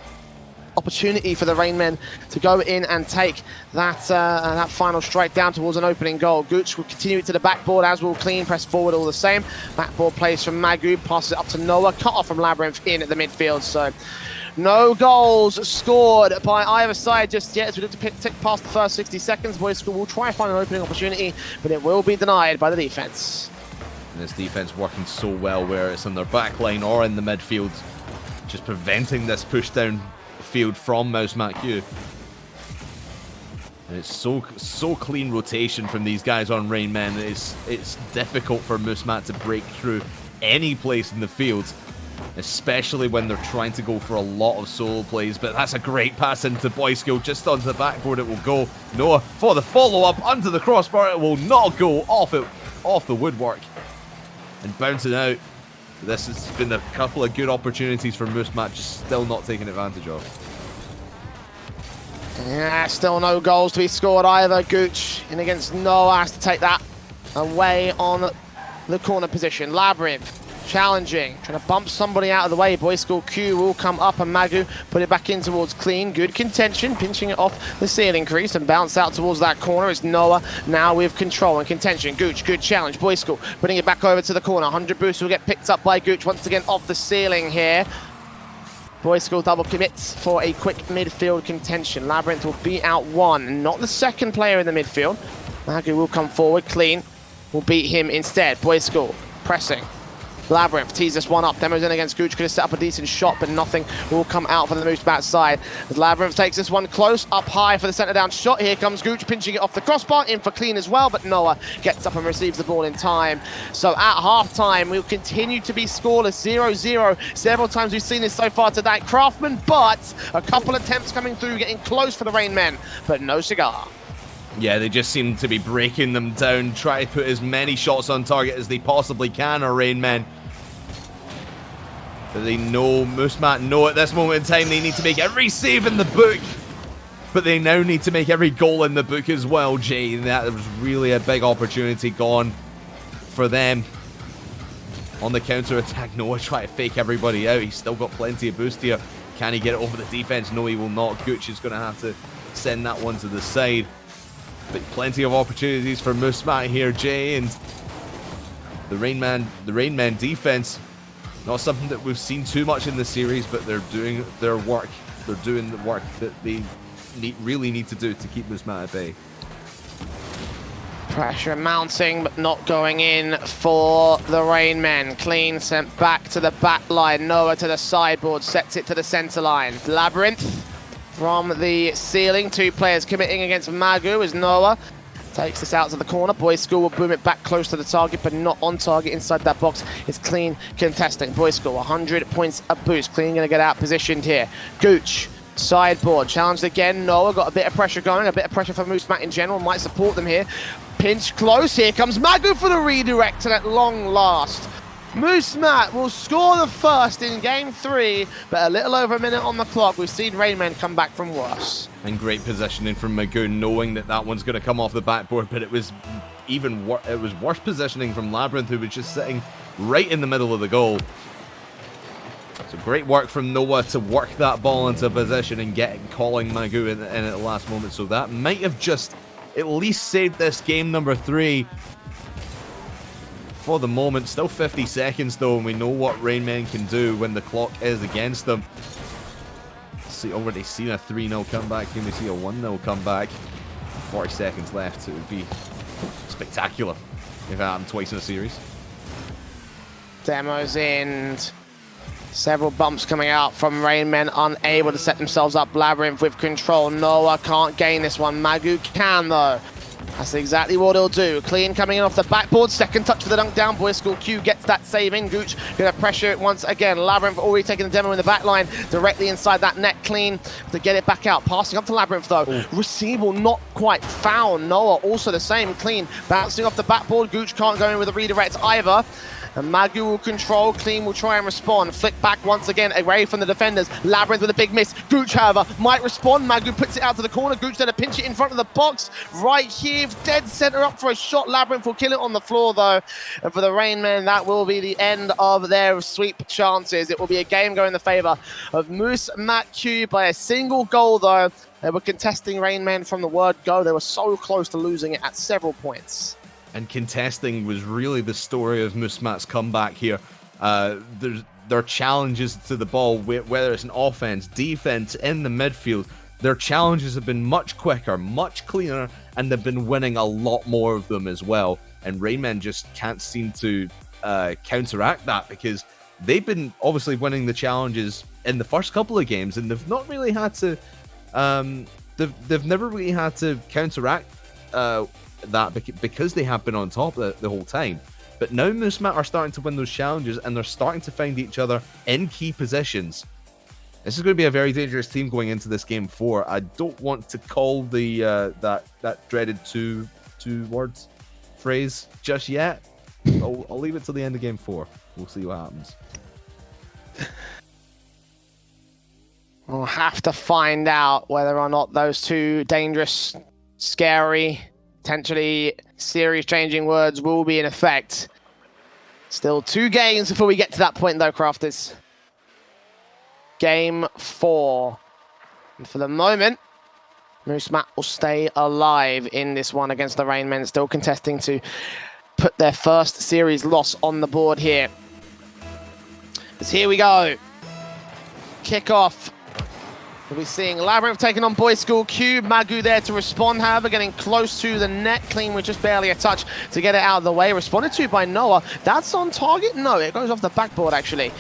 opportunity for the Rain Men to go in and take that that final strike down towards an opening goal. Gooch will continue it to the backboard, as will Clean press forward all the same. Backboard plays from Magoo, passes it up to Noah, cut off from Labyrinth in at the midfield. So no goals scored by either side just yet as we look to tick past the first 60 seconds. Boys School will try and find an opening opportunity, but it will be denied by the defense. And this defense working so well, where it's on their back line or in the midfield, just preventing this push down field from Mouse Matt Q. And it's so clean rotation from these guys on Rain Men. It's difficult for Moose Matt to break through any place in the field, especially when they're trying to go for a lot of solo plays. But that's a great pass into Boy School, just onto the backboard it will go. Noah for the follow-up under the crossbar, it will not go off the woodwork and bouncing out. This has been a couple of good opportunities for Moose Matt, just still not taking advantage of. Yeah, still no goals to be scored either. Gooch in against Noah, has to take that away on the corner position. Labyrinth challenging, trying to bump somebody out of the way. Boy School Q will come up and Magoo put it back in towards Clean. Good contention, pinching it off the ceiling crease and bounce out towards that corner. It's Noah now with control and contention. Gooch, good challenge. Boy School putting it back over to the corner. 100 boost will get picked up by Gooch once again off the ceiling here. Boy School double commits for a quick midfield contention. Labyrinth will beat out one, not the second player in the midfield. Magoo will come forward. Clean will beat him instead. Boy School pressing. Labyrinth tees this one up. Demos in against Gooch. Could have set up a decent shot, but nothing will come out for the Moose Matt side. As Labyrinth takes this one close, up high for the centre down shot. Here comes Gooch, pinching it off the crossbar. In for Clean as well, but Noah gets up and receives the ball in time. So at half-time, we'll continue to be scoreless, 0-0. Several times we've seen this so far today. Craftsman, but a couple attempts coming through, getting close for the Rain Men, but no cigar. Yeah, they just seem to be breaking them down, try to put as many shots on target as they possibly can, our Rain Men. But they know, Moose Matt know at this moment in time they need to make every save in the book. But they now need to make every goal in the book as well, Jay. That was really a big opportunity gone for them. On the counter-attack, Noah try to fake everybody out. He's still got plenty of boost here. Can he get it over the defense? No, he will not. Gooch is going to have to send that one to the side. But plenty of opportunities for Moose Matt here, Jay, and the Rain Man defense, not something that we've seen too much in the series, but they're doing their work. They're doing the work that they really need to do to keep Moose Matt at bay. Pressure mounting, but not going in for the Rain Men. Clean sent back to the back line. Noah to the sideboard, sets it to the center line. Labyrinth from the ceiling. 2 players committing against Magoo as Noah takes this out to the corner. Boy School will boom it back close to the target, but not on target inside that box. It's Clean contesting. Boy School, 100 points a boost. Clean going to get out positioned here. Gooch, sideboard, challenged again. Noah got a bit of pressure going, a bit of pressure for Moose Matt in general. Might support them here. Pinch close, here comes Magu for the redirect, and at long last, Moose Matt will score the first in game 3, but a little over a minute on the clock. We've seen Rainman come back from worse. And great positioning from Magoon, knowing that that one's going to come off the backboard, but it was even it was worse positioning from Labyrinth, who was just sitting right in the middle of the goal. So great work from Noah to work that ball into position and calling Magu in at the last moment. So that might have just at least saved this game number 3 for the moment. Still 50 seconds though, and we know what Rainmen can do when the clock is against them. See, already seen a 3-0 comeback. Can we see a 1-0 comeback? 40 seconds left. It would be spectacular if it happened twice in a series. Demos in. Several bumps coming out from Rainmen, unable to set themselves up. Labyrinth with control. Noah can't gain this one. Magu can though. That's exactly what he'll do. Clean coming in off the backboard. Second touch for the dunk down. Boys School Q gets that save in. Gooch gonna pressure it once again. Labyrinth already taking the demo in the back line. Directly inside that net. Clean to get it back out. Passing up to Labyrinth though. Receival not quite found. Noah also the same. Clean bouncing off the backboard. Gooch can't go in with a redirect either. And Magu will control. Clean will try and respond. Flick back once again away from the defenders. Labyrinth with a big miss. Gooch, however, might respond. Magu puts it out to the corner. Gooch then to pinch it in front of the box. Right here, dead center up for a shot. Labyrinth will kill it on the floor though. And for the Rainmen, that will be the end of their sweep chances. It will be a game going in the favor of Moose Matt Q by a single goal though. They were contesting Rainmen from the word go. They were so close to losing it at several points. And contesting was really the story of Musmat's comeback here. There are challenges to the ball, whether it's an offense, defense, in the midfield. Their challenges have been much quicker, much cleaner, and they've been winning a lot more of them as well. And Rainmen just can't seem to counteract that, because they've been obviously winning the challenges in the first couple of games, and they've not really had to. They've never really had to counteract that because they have been on top the whole time. But now Moosemat are starting to win those challenges, and they're starting to find each other in key positions. This is going to be a very dangerous team going into this game 4. I don't want to call the that dreaded two words phrase just yet. I'll leave it till the end of game 4. We'll see what happens. We'll have to find out whether or not those two dangerous, scary, potentially series-changing words will be in effect. Still 2 games before we get to that point, though, Crafters. Game 4. And for the moment, Moosemat will stay alive in this one against the Rainmen, still contesting to put their first series loss on the board here. As here we go. Kick-off. We'll be seeing Labyrinth taking on Boys School Q. Magu there to respond, however, getting close to the net. Clean with just barely a touch to get it out of the way. Responded to by Noah. That's on target? No, it goes off the backboard, actually.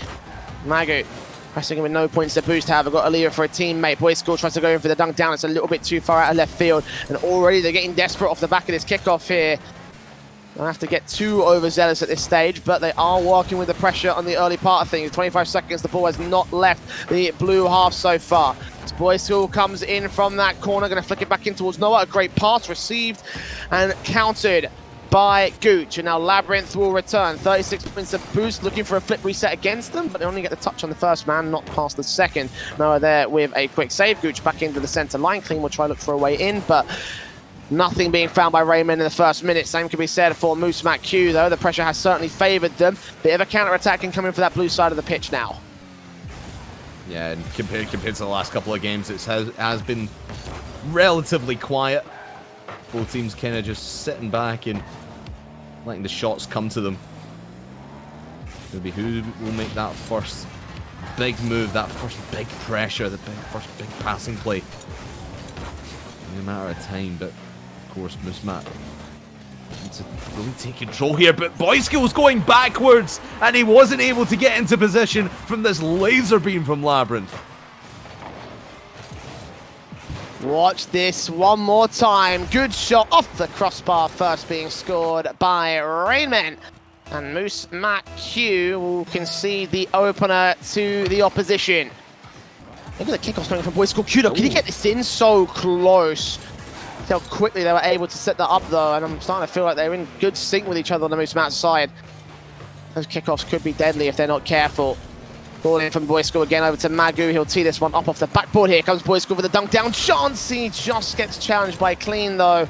Magu pressing with no points to boost, however, got a leader for a teammate. Boys School tries to go in for the dunk down. It's a little bit too far out of left field. And already they're getting desperate off the back of this kickoff here. Don't have to get too overzealous at this stage, but they are working with the pressure on the early part of things. 25 seconds, the ball has not left the blue half so far. As Boys School comes in from that corner, going to flick it back in towards Noah. A great pass received and countered by Gooch. And now Labyrinth will return. 36 points of boost, looking for a flip reset against them, but they only get the touch on the first man, not past the second. Noah there with a quick save. Gooch back into the center line. Clean will try to look for a way in, but nothing being found by Rainmen in the first minute. Same can be said for Moosemat Q, though. The pressure has certainly favored them. Bit of a counter-attack can come in for that blue side of the pitch now. Yeah, and compared to the last couple of games, it has been relatively quiet. Both teams kind of just sitting back and letting the shots come to them. Maybe who will make that first big move, that first big pressure, the first big passing play. Only a matter of time, but of course, Moosemat to really take control here, but Boys School's going backwards, and he wasn't able to get into position from this laser beam from Labyrinth. Watch this one more time. Good shot off the crossbar, first being scored by Rainmen. And Moosemat Q will concede the opener to the opposition. Look at the kickoffs coming from Boys School Q. Can he get this in? So close. how quickly they were able to set that up though, and I'm starting to feel like they're in good sync with each other on the Moosemat side. Those kickoffs could be deadly if they're not careful. Ball in from Boy School again over to Magu. He'll tee this one up off the backboard. Here comes Boy School for the dunk down chance. He just gets challenged by Clean though.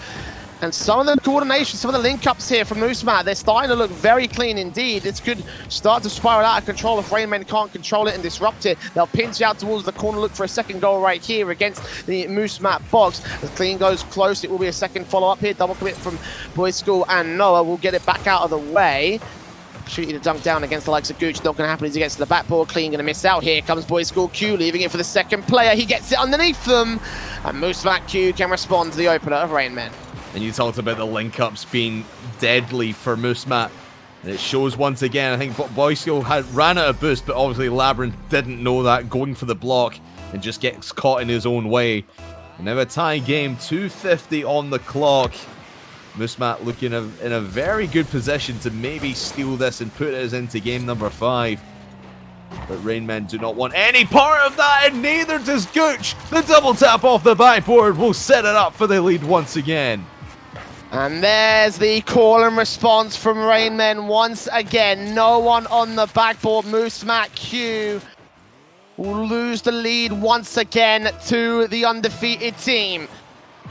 And some of the coordination, some of the link-ups here from Moosemat, they're starting to look very clean indeed. This could start to spiral out of control if Rain Men can't control it and disrupt it. They'll pinch out towards the corner, look for a second goal right here against the Moosemat box. As Clean goes close, it will be a second follow-up here. Double commit from Boy School, and Noah will get it back out of the way. Opportunity to dunk down against the likes of Gooch. Not going to happen as he gets to the backboard. Clean going to miss out. Here comes Boy School Q, leaving it for the second player. He gets it underneath them, and Moosemat Q can respond to the opener of Rain Men. And you talked about the link-ups being deadly for Moosemat. And it shows once again, I think Boy School ran out of boost, but obviously Labyrinth didn't know that, going for the block, and just gets caught in his own way. And now a tie game, 2:50 on the clock. Moosemat looking in a very good position to maybe steal this and put us into game number 5. But Rain Men do not want any part of that, and neither does Gooch. The double tap off the backboard will set it up for the lead once again. And there's the call and response from Rain Men once again. No one on the backboard. Moosemat Q will lose the lead once again to the undefeated team.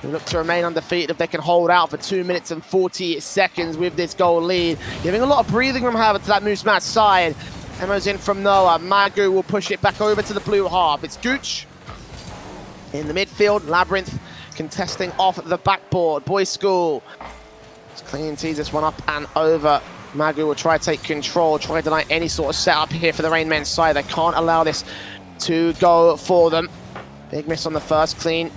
They look to remain undefeated if they can hold out for 2 minutes and 40 seconds with this goal lead. Giving a lot of breathing room, however, to that Moosemat side. Emo's in from Noah. Magu will push it back over to the blue half. It's Gooch in the midfield. Labyrinth contesting off the backboard. Boy School. It's Clean tees this one up and over. Magu will try to take control, try to deny any sort of setup here for the Rain Men side. They can't allow this to go for them. Big miss on the first. Clean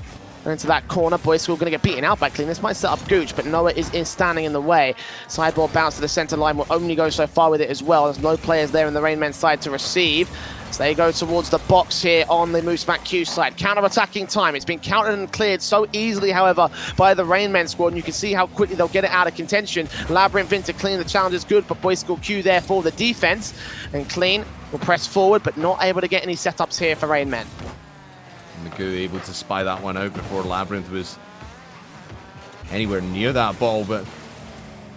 into that corner. Boy School going to get beaten out by Clean. This might set up Gooch, but Noah is standing in the way. Sideboard bounce to the center line will only go so far with it as well. There's no players there in the Rain Men side to receive. So they go towards the box here on the Moosemat Q side. Counter-attacking time. It's been countered and cleared so easily, however, by the Rain Men squad. And you can see how quickly they'll get it out of contention. Labyrinth into Clean. The challenge is good, but Boy School Q there for the defense. And Clean will press forward, but not able to get any setups here for Rain Men. Magu able to spy that one out before Labyrinth was anywhere near that ball, but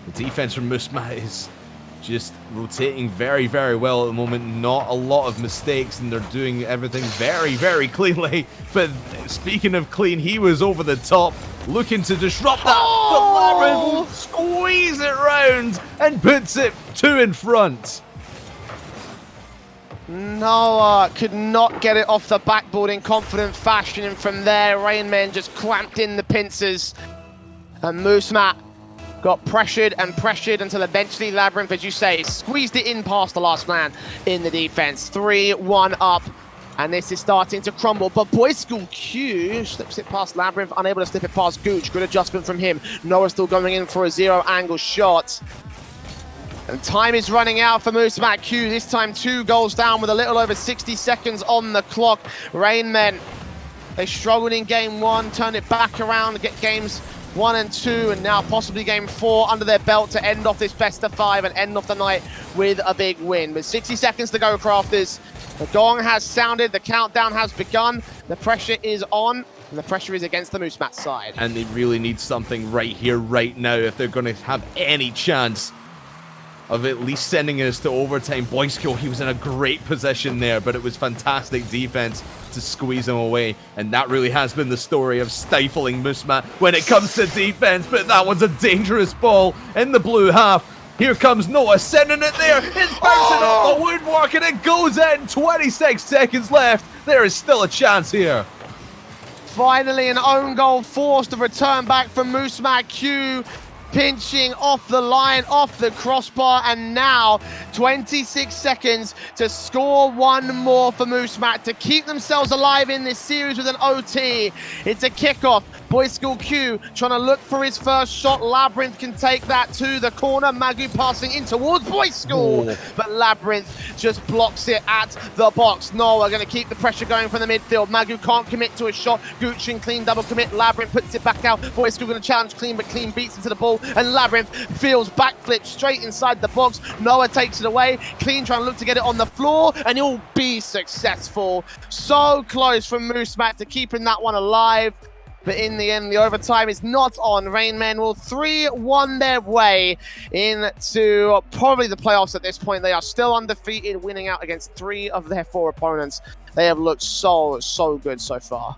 the defense from Moosemat is just rotating very, very well at the moment. Not a lot of mistakes, and they're doing everything very, very cleanly. But speaking of clean, he was over the top, looking to disrupt that. But Labyrinth will squeeze it round and puts it 2 in front. Noah could not get it off the backboard in confident fashion, and from there, Rain Men just clamped in the pincers. And Moosemat got pressured and pressured until eventually Labyrinth, as you say, squeezed it in past the last man in the defense. 3-1 up, and this is starting to crumble. But Boy School Q slips it past Labyrinth, unable to slip it past Gooch. Good adjustment from him. Noah still going in for a 0-angle shot. And time is running out for Moosemat Q. This time 2 goals down with a little over 60 seconds on the clock. Rain Men, they struggled in game 1, turned it back around to get games 1 and 2, and now possibly game 4 under their belt to end off this best of 5 and end off the night with a big win. With 60 seconds to go, Crafters. The gong has sounded, the countdown has begun, the pressure is on, and the pressure is against the Moosemat side. And they really need something right here, right now, if they're going to have any chance of at least sending us to overtime. Boy School, he was in a great position there, but it was fantastic defense to squeeze him away. And that really has been the story of stifling Moosemat when it comes to defense. But that one's a dangerous ball in the blue half. Here comes Noah, sending it there. It's bouncing off the woodwork, and it goes in. 26 seconds left. There is still a chance here. Finally, an own goal forced to return back from Moosemat Q. Pinching off the line, off the crossbar, and now 26 seconds to score one more for Moosemat to keep themselves alive in this series with an OT. It's a kickoff. Boy School Q trying to look for his first shot. Labyrinth can take that to the corner. Magu passing in towards Boy School, but Labyrinth just blocks it at the box. Noah going to keep the pressure going from the midfield. Magu can't commit to a shot. Gooch and Clean double commit. Labyrinth puts it back out. Boy School going to challenge Clean, but Clean beats him to the ball, and Labyrinth feels backflip straight inside the box. Noah takes it away. Clean trying to look to get it on the floor, and he'll be successful. So close from Moosemat to keeping that one alive. But in the end, the overtime is not on. Rainmen will 3-1 their way into probably the playoffs at this point. They are still undefeated, winning out against 3 of their 4 opponents. They have looked so good so far.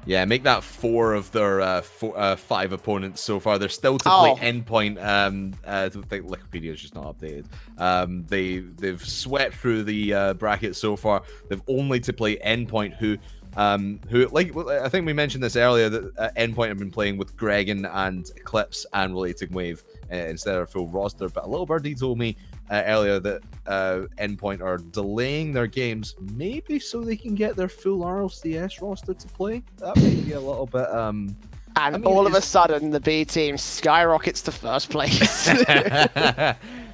Yeah, make that 4 of their 5 opponents so far. They're still to play Endpoint. I think Wikipedia is just not updated. They've swept through the bracket so far. They've only to play Endpoint, who like I think we mentioned this earlier, that Endpoint have been playing with Gregan and Eclipse and Relating Wave instead of full roster. But a little birdie told me earlier that Endpoint are delaying their games, maybe so they can get their full RLCS roster to play. That might be a little bit. And I mean, all of a sudden, the B team skyrockets to first place.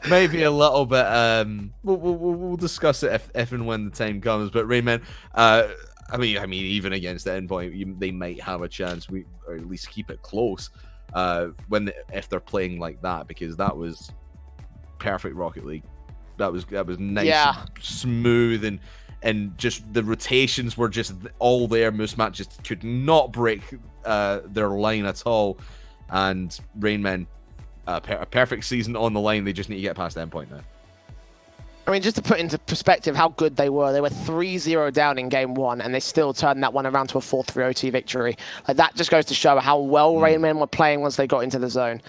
Maybe a little bit. We'll discuss it if and when the time comes. But Rayman, I mean, even against the Endpoint, they might have a chance. Or at least keep it close. If they're playing like that, because that was perfect Rocket League. That was nice, and smooth, and just the rotations were just all there. Moosemat just could not break their line at all. And Rainmen, a perfect season on the line. They just need to get past Endpoint now. I mean, just to put into perspective how good they were 3-0 down in game 1, and they still turned that one around to a 4-3 OT victory. Like, that just goes to show how well Rainmen were playing once they got into the zone.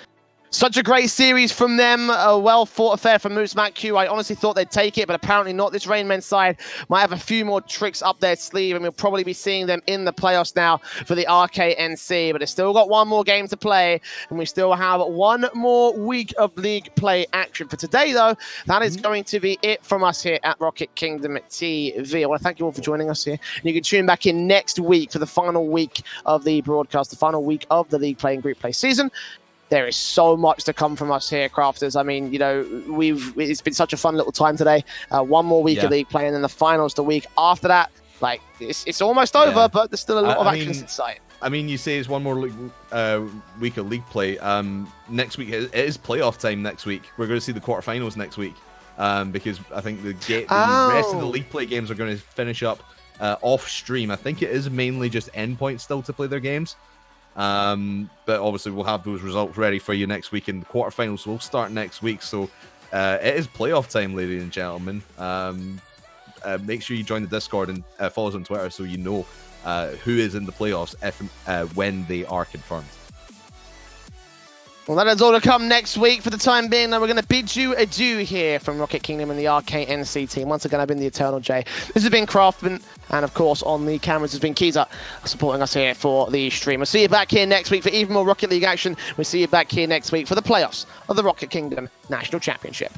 Such a great series from them, a well-fought affair from Moosemat Q. I honestly thought they'd take it, but apparently not. This Rainmen side might have a few more tricks up their sleeve, and we'll probably be seeing them in the playoffs now for the RKNC. But they've still got one more game to play, and we still have one more week of league play action. For today, though, that is going to be it from us here at Rocket Kingdom TV. I want to thank you all for joining us here. And you can tune back in next week for the final week of the broadcast, the final week of the league play and group play season. There is so much to come from us here, Crafters. I mean, you know, it's been such a fun little time today. One more week of league play, and then the finals the week after that. Like, it's almost over, but there's still a lot of action in sight. I mean, you say it's one more week of league play. Next week, it is playoff time next week. We're going to see the quarterfinals next week, because I think the rest of the league play games are going to finish up off stream. I think it is mainly just Endpoint still to play their games. But obviously we'll have those results ready for you next week, and the quarterfinals will start next week. So it is playoff time, ladies and gentlemen. Make sure you join the Discord and follow us on Twitter so you know who is in the playoffs when they are confirmed. Well, that is all to come next week. For the time being, though, we're going to bid you adieu here from Rocket Kingdom and the RKNC team. Once again, I've been the Eternal J. This has been Craftman, and of course, on the cameras has been Keezer, supporting us here for the stream. We'll see you back here next week for even more Rocket League action. We'll see you back here next week for the playoffs of the Rocket Kingdom National Championship.